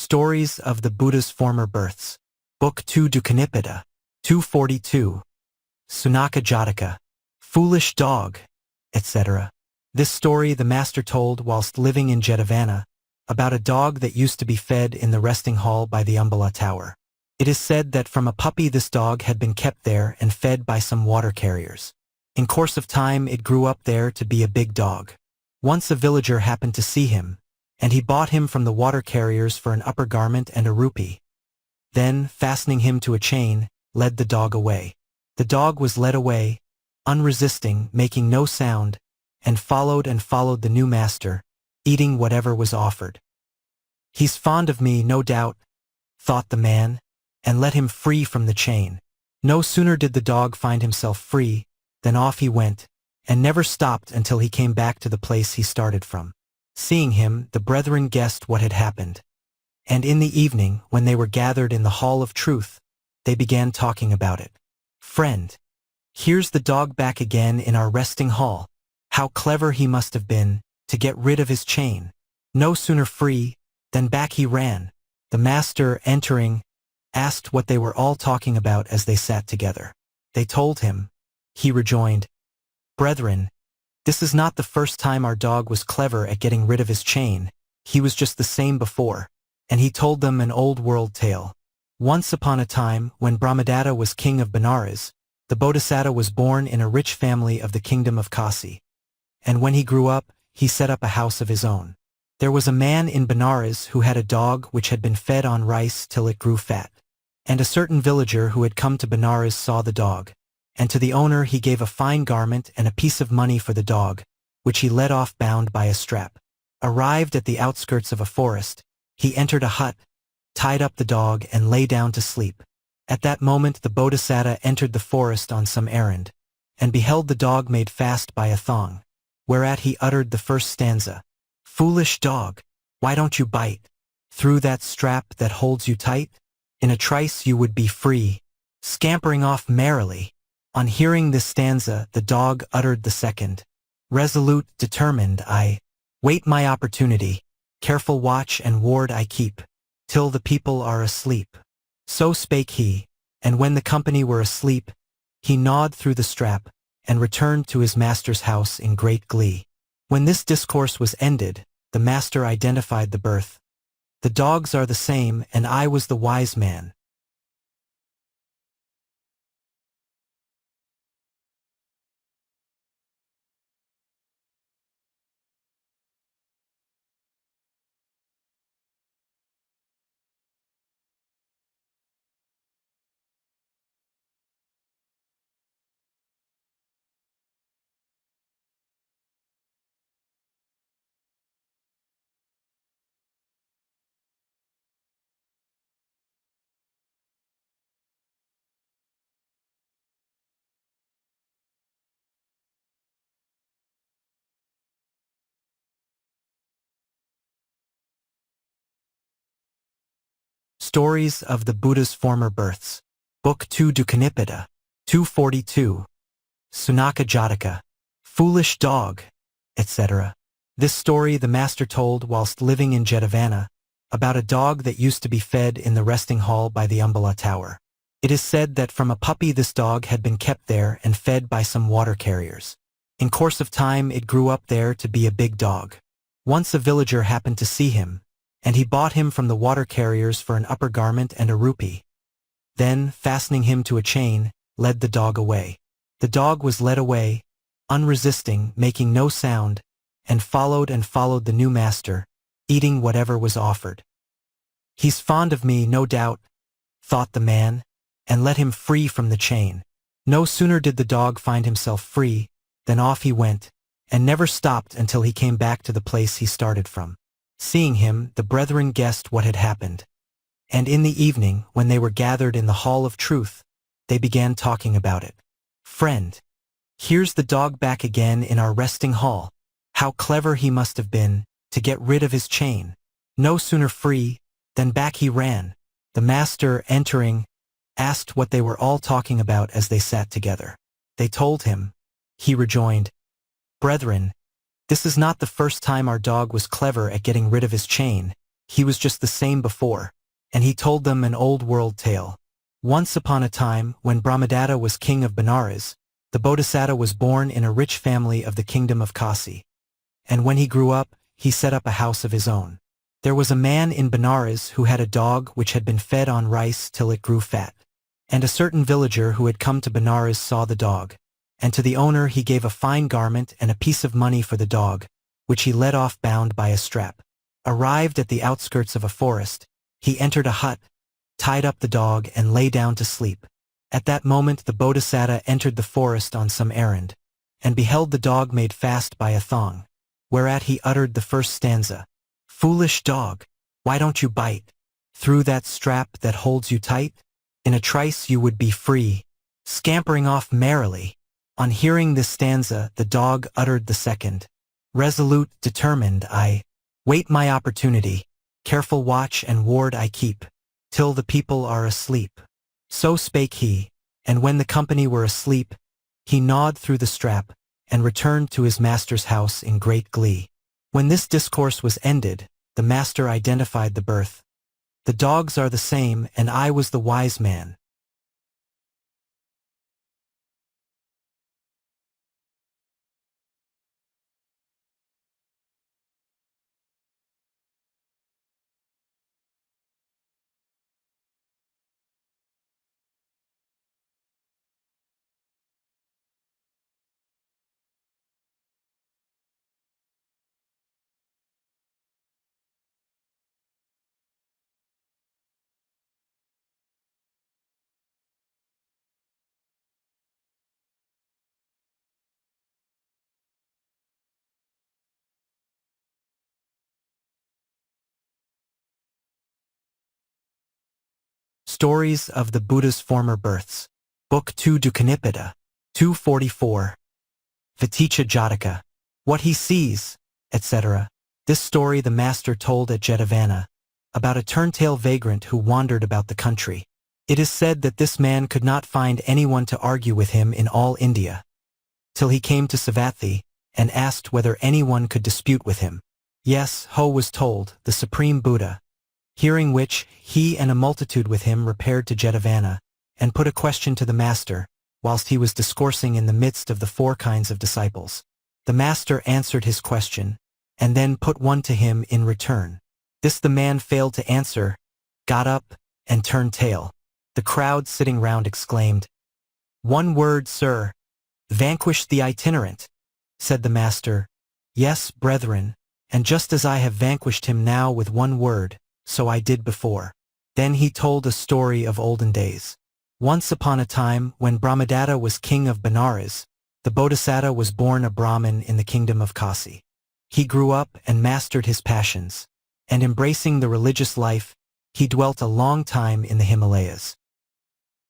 [SPEAKER 1] Stories of the Buddha's Former Births. Book 2 Dukanipada. 242. Sunaka Jataka. Foolish Dog, etc. This story the master told whilst living in Jetavana, about a dog that used to be fed in the resting hall by the Umbala Tower. It is said that from a puppy this dog had been kept there and fed by some water carriers. In course of time it grew up there to be a big dog. Once a villager happened to see him, and he bought him from the water carriers for an upper garment and a rupee. Then, fastening him to a chain, led the dog away. The dog was led away, unresisting, making no sound, and followed the new master, eating whatever was offered. He's fond of me, no doubt, thought the man, and let him free from the chain. No sooner did the dog find himself free, than off he went, and never stopped until he came back to the place he started from. Seeing him, the brethren guessed what had happened. And in the evening, when they were gathered in the Hall of Truth, they began talking about it. Friend, here's the dog back again in our resting hall. How clever he must have been to get rid of his chain. No sooner free, than back he ran. The master, entering, asked what they were all talking about as they sat together. They told him. He rejoined, Brethren, this is not the first time our dog was clever at getting rid of his chain. He was just the same before. And he told them an old world tale. Once upon a time, when Brahmadatta was king of Benares, the Bodhisattva was born in a rich family of the kingdom of Kasi. And when he grew up, he set up a house of his own. There was a man in Benares who had a dog which had been fed on rice till it grew fat. And a certain villager who had come to Benares saw the dog. And to the owner he gave a fine garment and a piece of money for the dog, which he led off bound by a strap. Arrived at the outskirts of a forest, he entered a hut, tied up the dog, and lay down to sleep. At that moment the Bodhisattva entered the forest on some errand, and beheld the dog made fast by a thong, whereat he uttered the first stanza. Foolish dog, why don't you bite through that strap that holds you tight? In a trice you would be free, scampering off merrily. On hearing this stanza, the dog uttered the second. Resolute, determined, I wait my opportunity. Careful watch and ward I keep, till the people are asleep. So spake he, and when the company were asleep, he gnawed through the strap, and returned to his master's house in great glee. When this discourse was ended, the master identified the birth. The dogs are the same, and I was the wise man. Stories of the Buddha's Former Births. Book 2 Dukanipada. 242. Sunaka Jataka. Foolish Dog, etc. This story the master told whilst living in Jetavana, about a dog that used to be fed in the resting hall by the Umbala Tower. It is said that from a puppy this dog had been kept there and fed by some water carriers. In course of time it grew up there to be a big dog. Once a villager happened to see him, and he bought him from the water carriers for an upper garment and a rupee. Then, fastening him to a chain, led the dog away. The dog was led away, unresisting, making no sound, and followed the new master, eating whatever was offered. "He's fond of me, no doubt," thought the man, and let him free from the chain. No sooner did the dog find himself free, than off he went, and never stopped until he came back to the place he started from. Seeing him, the brethren guessed what had happened. And in the evening, when they were gathered in the Hall of Truth, they began talking about it. "Friend, here's the dog back again in our resting hall. How clever he must have been to get rid of his chain. No sooner free, than back he ran." The master, entering, asked what they were all talking about as they sat together. They told him. He rejoined, "Brethren, this is not the first time our dog was clever at getting rid of his chain. He was just the same before." And he told them an old world tale. Once upon a time, when Brahmadatta was king of Benares, the Bodhisattva was born in a rich family of the kingdom of Kasi. And when he grew up, he set up a house of his own. There was a man in Benares who had a dog which had been fed on rice till it grew fat. And a certain villager who had come to Benares saw the dog, and to the owner he gave a fine garment and a piece of money for the dog, which he led off bound by a strap. Arrived at the outskirts of a forest, he entered a hut, tied up the dog, and lay down to sleep. At that moment the Bodhisattva entered the forest on some errand, and beheld the dog made fast by a thong, whereat he uttered the first stanza. "Foolish dog, why don't you bite through that strap that holds you tight? In a trice you would be free, scampering off merrily." On hearing this stanza, the dog uttered the second. "Resolute, determined, I wait my opportunity. Careful watch and ward I keep, till the people are asleep." So spake he, and when the company were asleep, he gnawed through the strap, and returned to his master's house in great glee. When this discourse was ended, the master identified the birth. "The dogs are the same, and I was the wise man." Stories of the Buddha's Former Births. Book 2 Dukanipada. 244. Vicannaka Jataka. What he sees, etc. This story the master told at Jetavana, about a turntail vagrant who wandered about the country. It is said that this man could not find anyone to argue with him in all India, till he came to Savatthi, and asked whether anyone could dispute with him. Yes, Ho was told, the Supreme Buddha. Hearing which, he and a multitude with him repaired to Jetavana, and put a question to the master, whilst he was discoursing in the midst of the 4 kinds of disciples. The master answered his question, and then put one to him in return. This the man failed to answer, got up, and turned tail. The crowd sitting round exclaimed, "One word, sir. Vanquish the itinerant." Said the master, "Yes, brethren, and just as I have vanquished him now with one word, so I did before." Then he told a story of olden days. Once upon a time, when Brahmadatta was king of Benares, the Bodhisattva was born a Brahmin in the kingdom of Kasi. He grew up and mastered his passions, and embracing the religious life, he dwelt a long time in the Himalayas.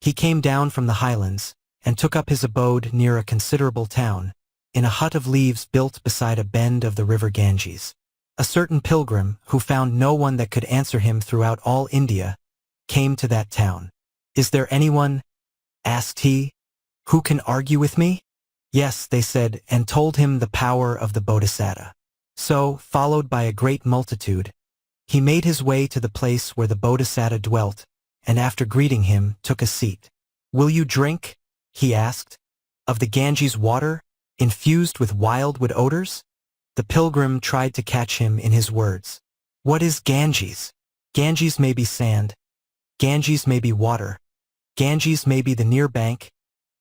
[SPEAKER 1] He came down from the highlands, and took up his abode near a considerable town, in a hut of leaves built beside a bend of the river Ganges. A certain pilgrim, who found no one that could answer him throughout all India, came to that town. "Is there anyone," asked he, "who can argue with me?" "Yes," they said, and told him the power of the Bodhisattva. So, followed by a great multitude, he made his way to the place where the Bodhisattva dwelt, and after greeting him, took a seat. "Will you drink," he asked, "of the Ganges water, infused with wildwood odors?" The pilgrim tried to catch him in his words. "What is Ganges? Ganges may be sand. Ganges may be water. Ganges may be the near bank.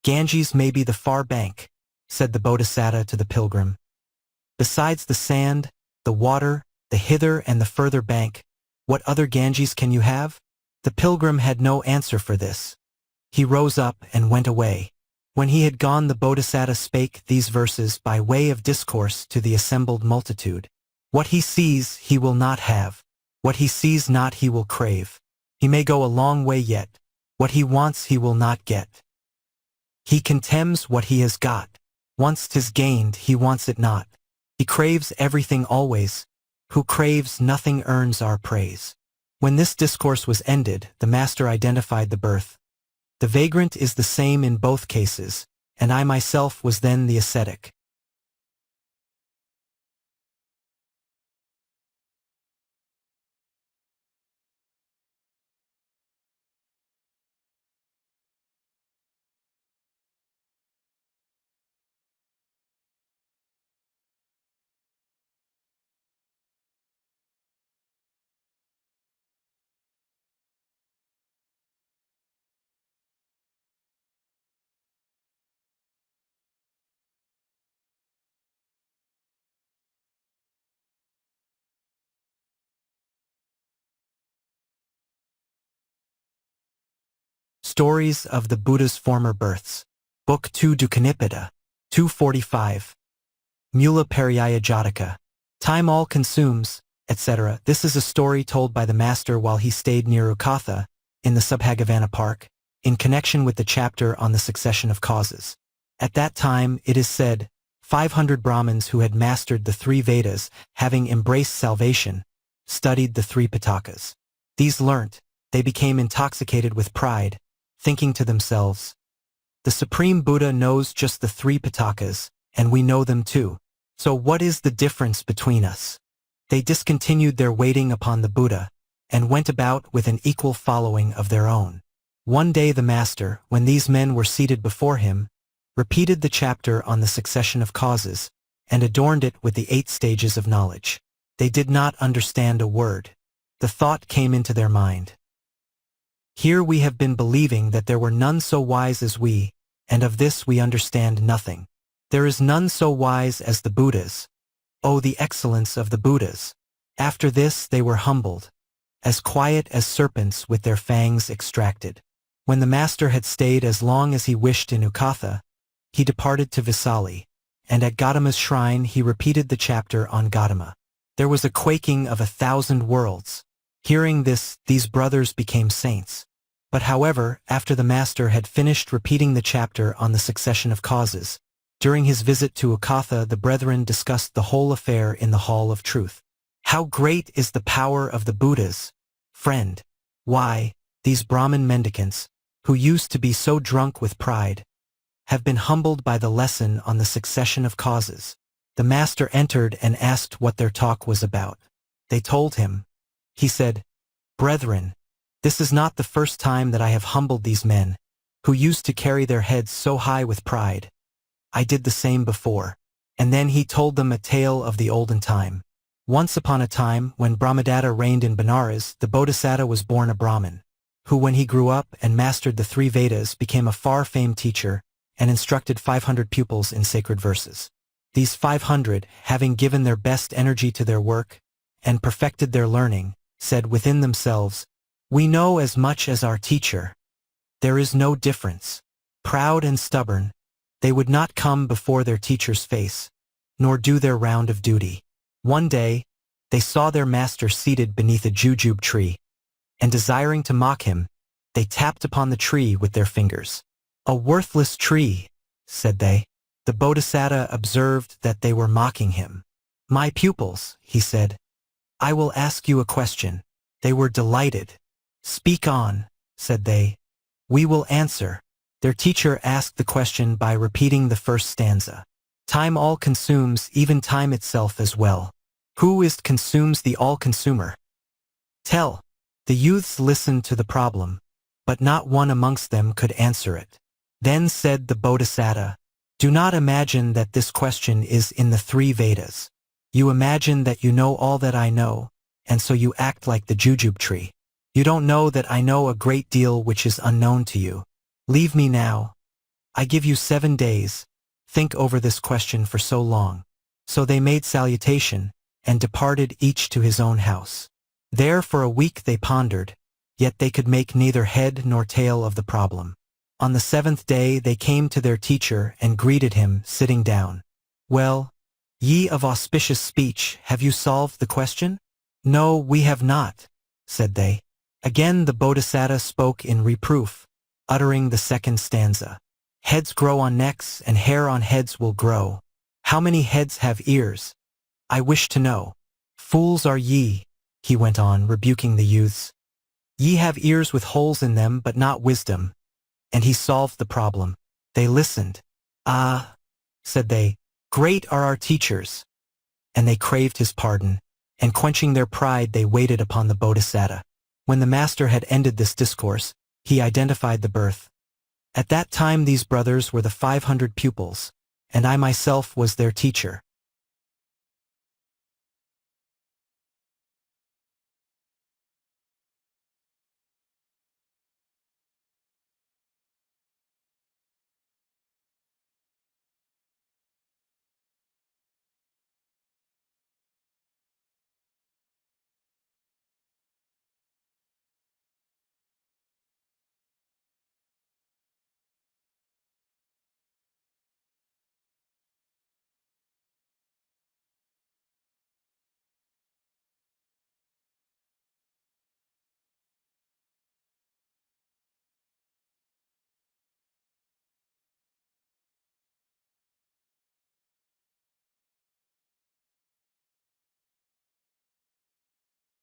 [SPEAKER 1] Ganges may be the far bank," said the Bodhisattva to the pilgrim. "Besides the sand, the water, the hither and the further bank, what other Ganges can you have?" The pilgrim had no answer for this. He rose up and went away. When he had gone, the Bodhisattva spake these verses by way of discourse to the assembled multitude. "What he sees he will not have. What he sees not he will crave. He may go a long way yet. What he wants he will not get. He contemns what he has got. Once 'tis gained he wants it not. He craves everything always. Who craves nothing earns our praise." When this discourse was ended, the master identified the birth. "The vagrant is the same in both cases, and I myself was then the ascetic." Stories of the Buddha's Former Births. Book 2 Dukanipada. 245. Mula-Periyaya Jataka. Time all consumes, etc. This is a story told by the master while he stayed near Ucchittha, in the Subhagavana Park, in connection with the chapter on the succession of causes. At that time, it is said, 500 Brahmins who had mastered the 3 Vedas, having embraced salvation, studied the 3 Pitakas. These learnt, they became intoxicated with pride, thinking to themselves, "The Supreme Buddha knows just the 3 Pitakas, and we know them too. So what is the difference between us?" They discontinued their waiting upon the Buddha, and went about with an equal following of their own. One day the master, when these men were seated before him, repeated the chapter on the succession of causes, and adorned it with the 8 stages of knowledge. They did not understand a word. The thought came into their mind, "Here we have been believing that there were none so wise as we, and of this we understand nothing. There is none so wise as the Buddhas. Oh, the excellence of the Buddhas!" After this they were humbled, as quiet as serpents with their fangs extracted. When the master had stayed as long as he wished in Ucchittha, he departed to Vesali, and at Gautama's shrine he repeated the chapter on Gautama. There was a quaking of 1,000 worlds. Hearing this, these brothers became saints. But however, after the master had finished repeating the chapter on the succession of causes, during his visit to Ucchittha the brethren discussed the whole affair in the Hall of Truth. "How great is the power of the Buddhas, friend! Why, these Brahmin mendicants, who used to be so drunk with pride, have been humbled by the lesson on the succession of causes." The master entered and asked what their talk was about. They told him. He said, "Brethren, this is not the first time that I have humbled these men, who used to carry their heads so high with pride. I did the same before." And then he told them a tale of the olden time. Once upon a time, when Brahmadatta reigned in Benares, the Bodhisattva was born a Brahmin, who when he grew up and mastered the 3 Vedas became a far-famed teacher and instructed 500 pupils in sacred verses. These 500, having given their best energy to their work and perfected their learning, said within themselves, "We know as much as our teacher. There is no difference." Proud and stubborn, they would not come before their teacher's face, nor do their round of duty. One day, they saw their master seated beneath a jujube tree, and desiring to mock him, they tapped upon the tree with their fingers. "A worthless tree," said they. The Bodhisattva observed that they were mocking him. "My pupils," he said, "I will ask you a question." They were delighted. "Speak on," said they. "We will answer." Their teacher asked the question by repeating the first stanza. Time all consumes, even time itself as well. Who is consumes the all-consumer? Tell. The youths listened to the problem, but not one amongst them could answer it. Then said the Bodhisattva, "Do not imagine that this question is in the three Vedas. You imagine that you know all that I know, and so you act like the jujube tree. You don't know that I know a great deal which is unknown to you. Leave me now. I give you 7 days. Think over this question for so long." So they made salutation, and departed each to his own house. There for a week they pondered, yet they could make neither head nor tail of the problem. On the 7th day they came to their teacher and greeted him, sitting down. "Well, ye of auspicious speech, have you solved the question?" "No, we have not," said they. Again the Bodhisattva spoke in reproof, uttering the second stanza. "Heads grow on necks, and hair on heads will grow. How many heads have ears? I wish to know. Fools are ye," he went on, rebuking the youths. "Ye have ears with holes in them, but not wisdom." And he solved the problem. They listened. "Ah," said they, "great are our teachers." And they craved his pardon, and quenching their pride they waited upon the Bodhisattva. When the master had ended this discourse, he identified the birth. At that time these brothers were the 500 pupils, and I myself was their teacher.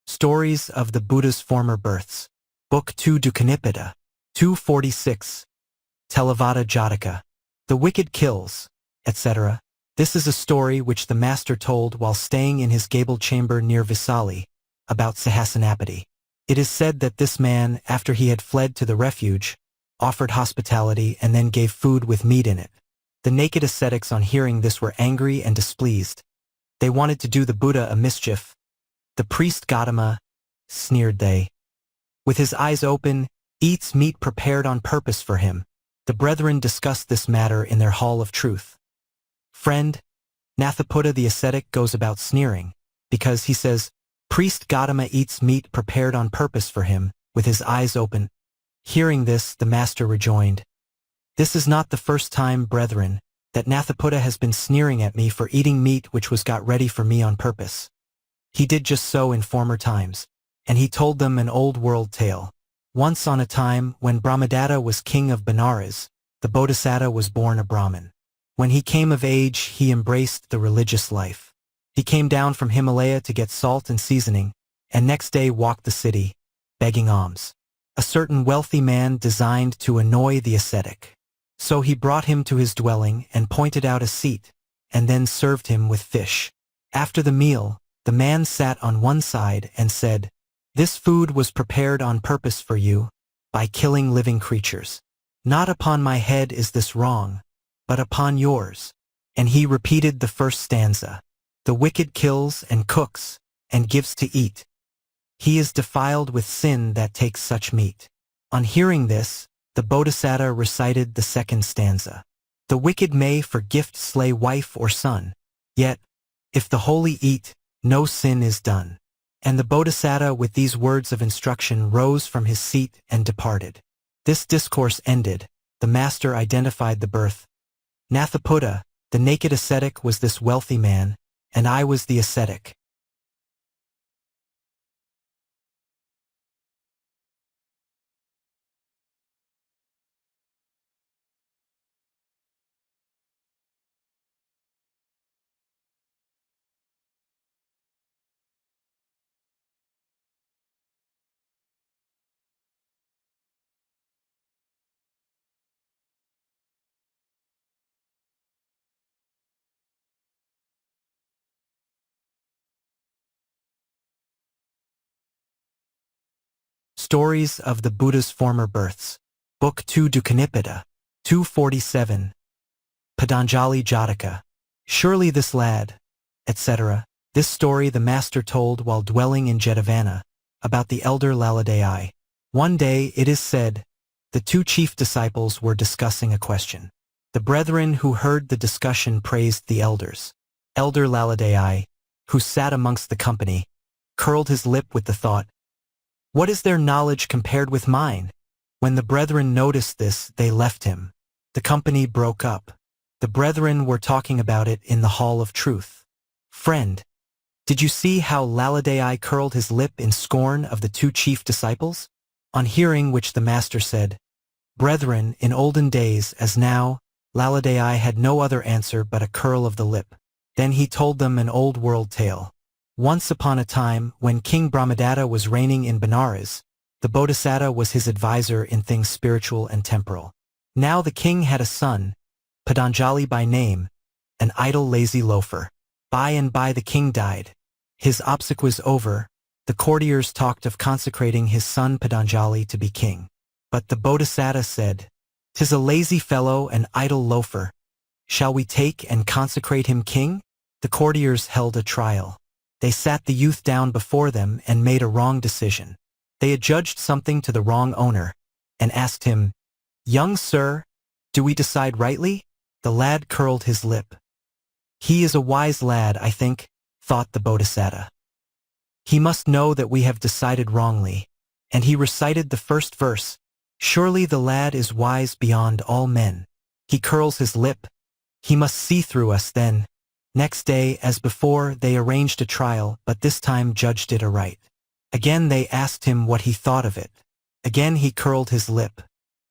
[SPEAKER 1] Stories of the Buddha's Former Births. Book 2 Dukanipada. 246. Keli-Sila Jataka. The Wicked Kills, etc. This is a story which the master told while staying in his gabled chamber near Visali, about Sahasanapati. It is said that this man, after he had fled to the refuge, offered hospitality and then gave food with meat in it. The naked ascetics on hearing this were angry and displeased. They wanted to do the Buddha a mischief. "The priest Gautama," sneered they, "with his eyes open, eats meat prepared on purpose for him." The brethren discussed this matter in their hall of truth. Friend, Nathaputa the ascetic goes about sneering, because he says, "Priest Gautama eats meat prepared on purpose for him, with his eyes open." Hearing this, the master rejoined, "This is not the first time, brethren, that Nathaputa has been sneering at me for eating meat which was got ready for me on purpose. He did just so in former times." And he told them an old world tale. Once on a time, when Brahmadatta was king of Benares, the Bodhisattva was born a Brahmin. When he came of age, he embraced the religious life. He came down from Himalaya to get salt and seasoning, and next day walked the city, begging alms. A certain wealthy man designed to annoy the ascetic. So he brought him to his dwelling and pointed out a seat, and then served him with fish. After the meal, the man sat on one side and said, "This food was prepared on purpose for you, by killing living creatures. Not upon my head is this wrong, but upon yours." And he repeated the first stanza. "The wicked kills and cooks, and gives to eat. He is defiled with sin that takes such meat." On hearing this, the Bodhisattva recited the second stanza. "The wicked may for gift slay wife or son, yet, if the holy eat, no sin is done." And the Bodhisattva with these words of instruction rose from his seat and departed. This discourse ended, the master identified the birth. Nathaputa, the naked ascetic, was this wealthy man, and I was the ascetic. Stories of the Buddha's Former Births. Book 2 Dukanipada. 247. Patanjali Jataka. Surely this lad, etc. This story the master told while dwelling in Jetavana, about the elder Laladai. One day, it is said, the two chief disciples were discussing a question. The brethren who heard the discussion praised the elders. Elder Laladai, who sat amongst the company, curled his lip with the thought, "What is their knowledge compared with mine?" When the brethren noticed this, they left him. The company broke up. The brethren were talking about it in the Hall of Truth. Friend, did you see how Laladai curled his lip in scorn of the two chief disciples? On hearing which the master said, "Brethren, in olden days as now, Laladai had no other answer but a curl of the lip." Then he told them an old world tale. Once upon a time, when King Brahmadatta was reigning in Benares, the Bodhisattva was his advisor in things spiritual and temporal. Now the king had a son, Patanjali by name, an idle lazy loafer. By and by the king died. His obsequies over, the courtiers talked of consecrating his son Patanjali to be king. But the Bodhisattva said, "'Tis a lazy fellow, an idle loafer. Shall we take and consecrate him king?" The courtiers held a trial. They sat the youth down before them and made a wrong decision. They adjudged something to the wrong owner, and asked him, "Young sir, do we decide rightly?" The lad curled his lip. "He is a wise lad, I think," thought the Bodhisattva. "He must know that we have decided wrongly." And he recited the first verse, "Surely the lad is wise beyond all men. He curls his lip. He must see through us then." Next day, as before, they arranged a trial, but this time judged it aright. Again they asked him what he thought of it. Again he curled his lip.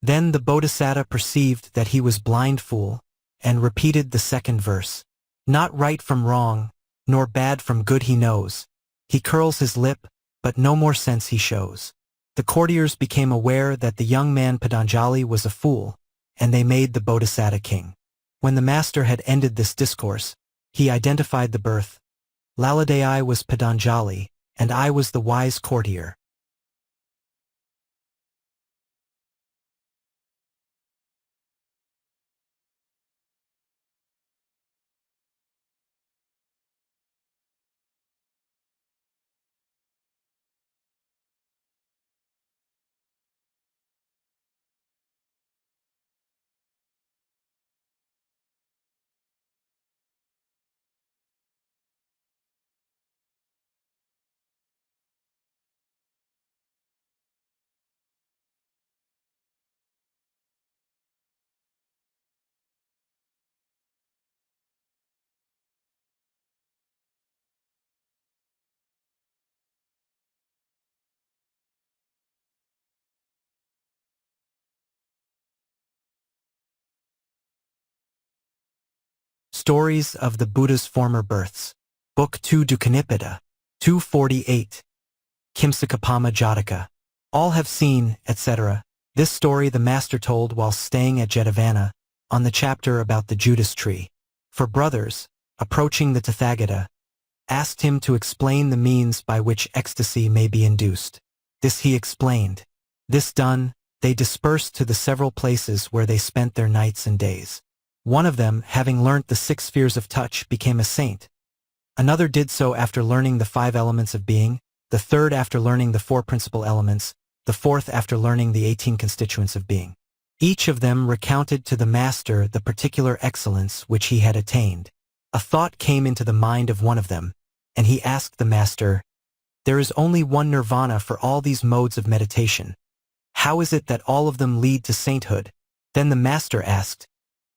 [SPEAKER 1] Then the Bodhisattva perceived that he was blind fool, and repeated the second verse. "Not right from wrong, nor bad from good he knows. He curls his lip, but no more sense he shows." The courtiers became aware that the young man Patanjali was a fool, and they made the Bodhisattva king. When the master had ended this discourse, he identified the birth. Laladai was Patanjali, and I was the wise courtier. Stories of the Buddha's Former Births. Book 2 Dukanipada. 248. Keli-Sila Jataka. All have seen, etc. This story the master told while staying at Jetavana, on the chapter about the Judas tree. For brothers, approaching the Tathagata, asked him to explain the means by which ecstasy may be induced. This he explained. This done, they dispersed to the several places where they spent their nights and days. One of them, having learnt the 6 spheres of touch, became a saint. Another did so after learning the 5 elements of being, the third after learning the 4 principal elements, the fourth after learning the 18 constituents of being. Each of them recounted to the master the particular excellence which he had attained. A thought came into the mind of one of them, and he asked the master, "There is only one nirvana for all these modes of meditation. How is it that all of them lead to sainthood?" Then the master asked,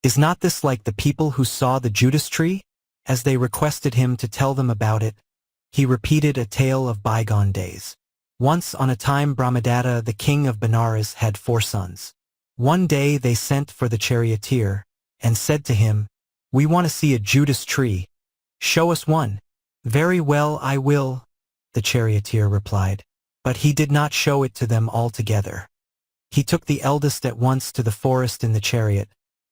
[SPEAKER 1] "Is not this like the people who saw the Judas tree?" As they requested him to tell them about it, he repeated a tale of bygone days. Once on a time Brahmadatta, the king of Benares, had 4 sons. One day they sent for the charioteer, and said to him, "We want to see a Judas tree. Show us one." "Very well, I will," the charioteer replied. But he did not show it to them all together. He took the eldest at once to the forest in the chariot,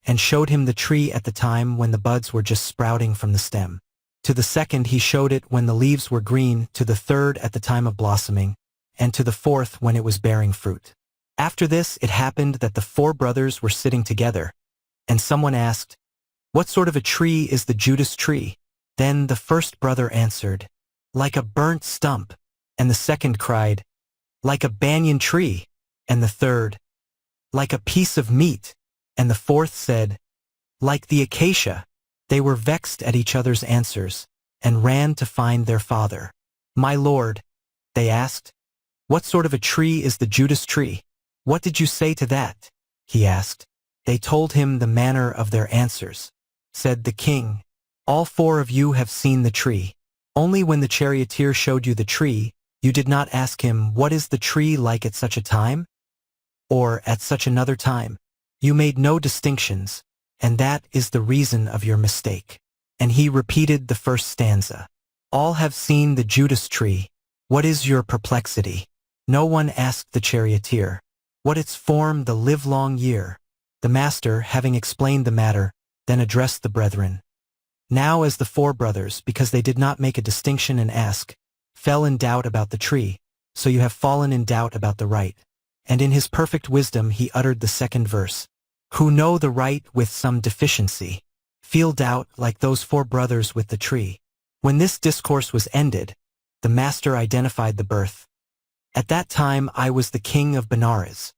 [SPEAKER 1] and showed him the tree at the time when the buds were just sprouting from the stem. To the second he showed it when the leaves were green, to the third at the time of blossoming, and to the fourth when it was bearing fruit. After this, it happened that the four brothers were sitting together, and someone asked, "What sort of a tree is the Judas tree?" Then the first brother answered, "Like a burnt stump," and the second cried, "Like a banyan tree," and the third, "Like a piece of meat," and the fourth said, "Like the acacia." They were vexed at each other's answers, and ran to find their father. "My lord," they asked, "what sort of a tree is the Judas tree?" "What did you say to that?" he asked. They told him the manner of their answers. Said the king, "All four of you have seen the tree. Only when the charioteer showed you the tree, you did not ask him, 'What is the tree like at such a time?' Or at such another time. You made no distinctions, and that is the reason of your mistake." And he repeated the first stanza. "All have seen the Judas tree. What is your perplexity?" No one asked the charioteer, "What its form the livelong year?" The master, having explained the matter, then addressed the brethren. Now as the four brothers, because they did not make a distinction and ask, fell in doubt about the tree, so you have fallen in doubt about the right. And in his perfect wisdom he uttered the second verse. Who know the right with some deficiency, feel doubt like those four brothers with the tree. When this discourse was ended, the master identified the birth. At that time I was the king of Benares.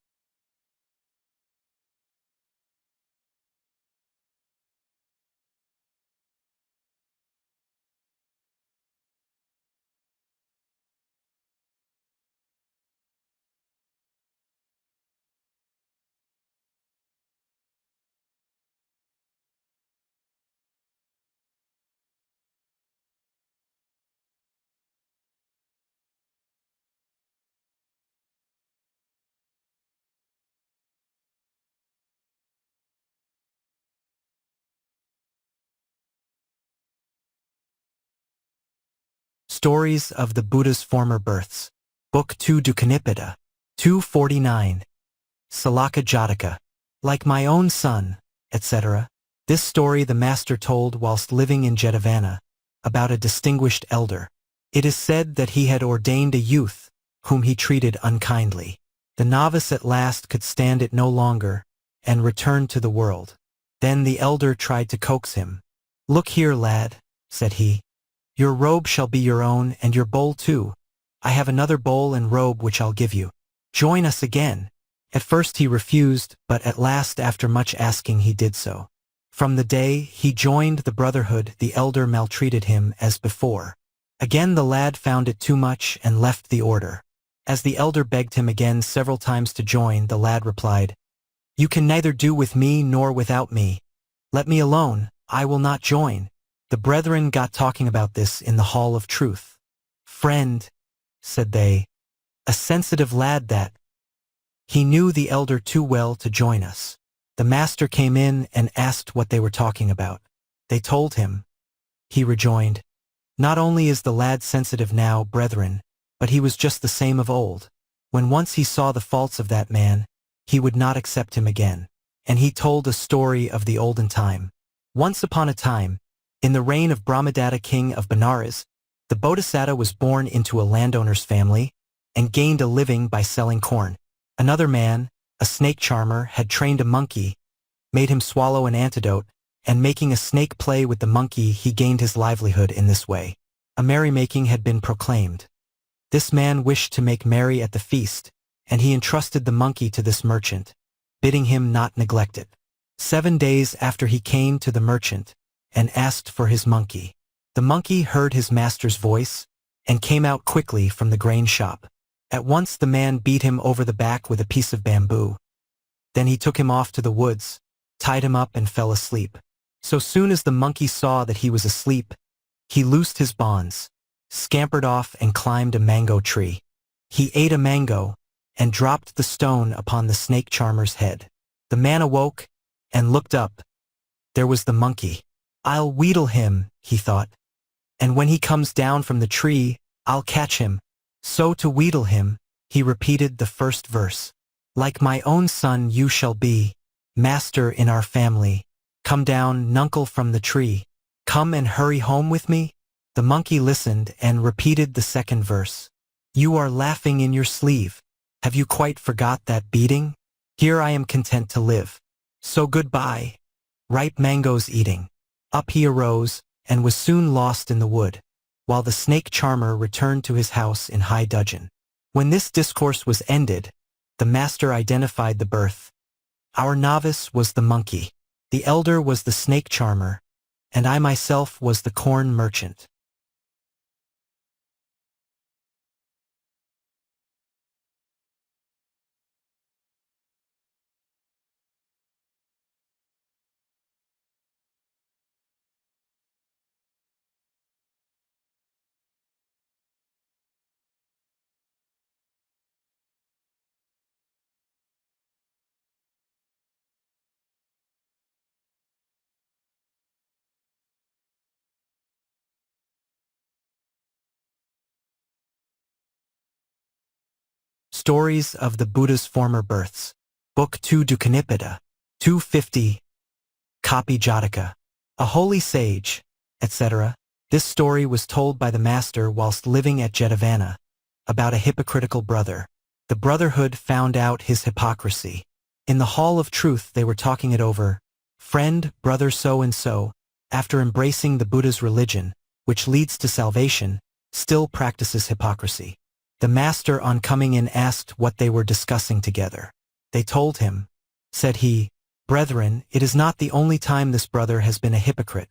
[SPEAKER 1] Stories of the Buddha's Former Births. Book 2 Dukanipada. 249. Assaka Jataka. Like my own son, etc. This story the master told whilst living in Jetavana, about a distinguished elder. It is said that he had ordained a youth, whom he treated unkindly. The novice at last could stand it no longer, and returned to the world. Then the elder tried to coax him. "Look here, lad," said he. "Your robe shall be your own, and your bowl too. I have another bowl and robe which I'll give you. Join us again." At first he refused, but at last after much asking he did so. From the day he joined the brotherhood, the elder maltreated him as before. Again the lad found it too much and left the order. As the elder begged him again several times to join, the lad replied, "You can neither do with me nor without me. Let me alone, I will not join." The brethren got talking about this in the Hall of Truth. "Friend," said they, "a sensitive lad that. He knew the elder too well to join us." The master came in and asked what they were talking about. They told him. He rejoined, "Not only is the lad sensitive now, brethren, but he was just the same of old. When once he saw the faults of that man, he would not accept him again." And he told a story of the olden time. Once upon a time, in the reign of Brahmadatta, king of Benares, the Bodhisattva was born into a landowner's family and gained a living by selling corn. Another man, a snake charmer, had trained a monkey, made him swallow an antidote, and making a snake play with the monkey, he gained his livelihood in this way. A merrymaking had been proclaimed. This man wished to make merry at the feast, and he entrusted the monkey to this merchant, bidding him not neglect it. 7 days after he came to the merchant and asked for his monkey. The monkey heard his master's voice and came out quickly from the grain shop. At once the man beat him over the back with a piece of bamboo. Then he took him off to the woods, tied him up and fell asleep. So soon as the monkey saw that he was asleep, he loosed his bonds, scampered off and climbed a mango tree. He ate a mango and dropped the stone upon the snake charmer's head. The man awoke and looked up. There was the monkey. "I'll wheedle him," he thought, "and when he comes down from the tree, I'll catch him." So to wheedle him, he repeated the first verse. "Like my own son you shall be, master in our family. Come down, nuncle, from the tree. Come and hurry home with me." The monkey listened and repeated the second verse. You are laughing in your sleeve. Have you quite forgot that beating? Here I am content to live. So goodbye. Ripe mangoes eating. Up he arose, and was soon lost in the wood, while the snake charmer returned to his house in high dudgeon. When this discourse was ended, the master identified the birth. Our novice was the monkey, the elder was the snake charmer, and I myself was the corn merchant. Stories of the Buddha's Former Births. Book 2 Dukanipada. 250. Copy Jataka. A holy sage, etc. This story was told by the master whilst living at Jetavana, about a hypocritical brother. The brotherhood found out his hypocrisy. In the hall of truth they were talking it over. Friend, brother so-and-so, after embracing the Buddha's religion, which leads to salvation, still practices hypocrisy. The master on coming in asked what they were discussing together. They told him. Said he, Brethren, it is not the only time this brother has been a hypocrite.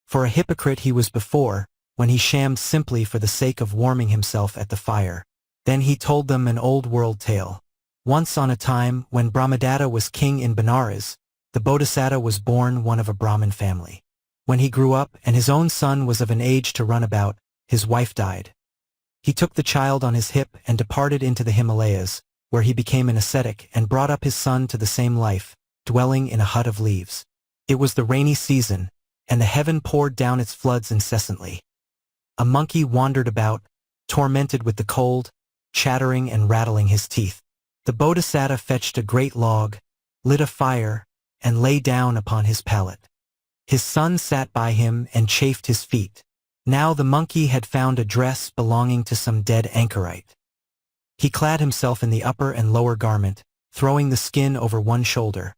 [SPEAKER 1] For a hypocrite he was before, when he shammed simply for the sake of warming himself at the fire. Then he told them an old world tale. Once on a time, when Brahmadatta was king in Benares, the Bodhisattva was born one of a Brahmin family. When he grew up and his own son was of an age to run about, his wife died. He took the child on his hip and departed into the Himalayas, where he became an ascetic and brought up his son to the same life, dwelling in a hut of leaves. It was the rainy season, and the heaven poured down its floods incessantly. A monkey wandered about, tormented with the cold, chattering and rattling his teeth. The Bodhisattva fetched a great log, lit a fire, and lay down upon his pallet. His son sat by him and chafed his feet. Now the monkey had found a dress belonging to some dead anchorite. He clad himself in the upper and lower garment, throwing the skin over one shoulder.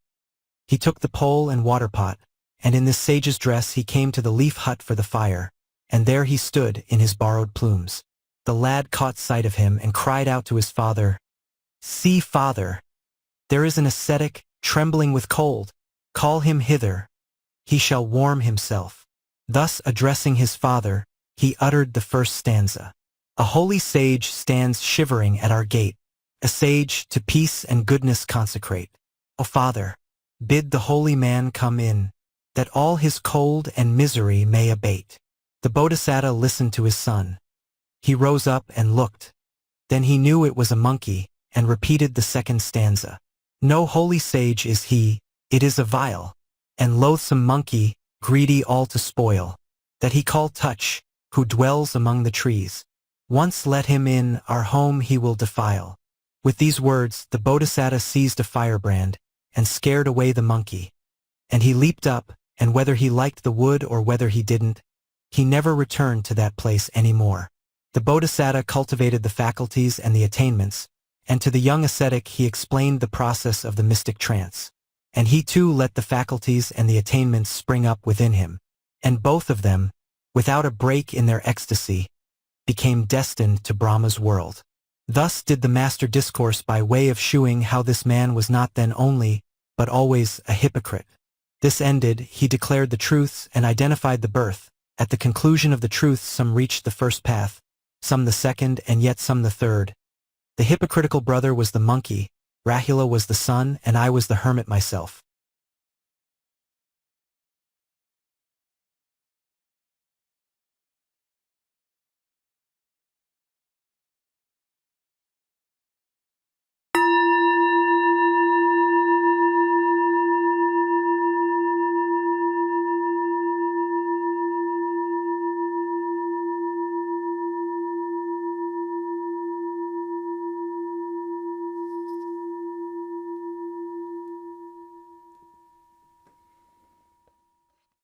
[SPEAKER 1] He took the pole and water pot, and in this sage's dress he came to the leaf hut for the fire, and there he stood in his borrowed plumes. The lad caught sight of him and cried out to his father, See, father, there is an ascetic, trembling with cold. Call him hither. He shall warm himself. Thus addressing his father, he uttered the first stanza. A holy sage stands shivering at our gate, a sage to peace and goodness consecrate. O Father, bid the holy man come in, that all his cold and misery may abate. The Bodhisattva listened to his son. He rose up and looked. Then he knew it was a monkey, and repeated the second stanza. No holy sage is he, it is a vile and loathsome monkey, greedy all to spoil, that he call Touch, who dwells among the trees. Once let him in, our home he will defile. With these words, the Bodhisattva seized a firebrand, and scared away the monkey. And he leaped up, and whether he liked the wood or whether he didn't, he never returned to that place any more. The Bodhisattva cultivated the faculties and the attainments, and to the young ascetic he explained the process of the mystic trance. And he too let the faculties and the attainments spring up within him, and both of them, without a break in their ecstasy, became destined to Brahma's world. Thus did the master discourse by way of shewing how this man was not then only, but always a hypocrite. This ended, he declared the truths and identified the birth. At the conclusion of the truths some reached the first path, some the second, and yet some the third. The hypocritical brother was the monkey, Rahula was the son, and I was the hermit myself.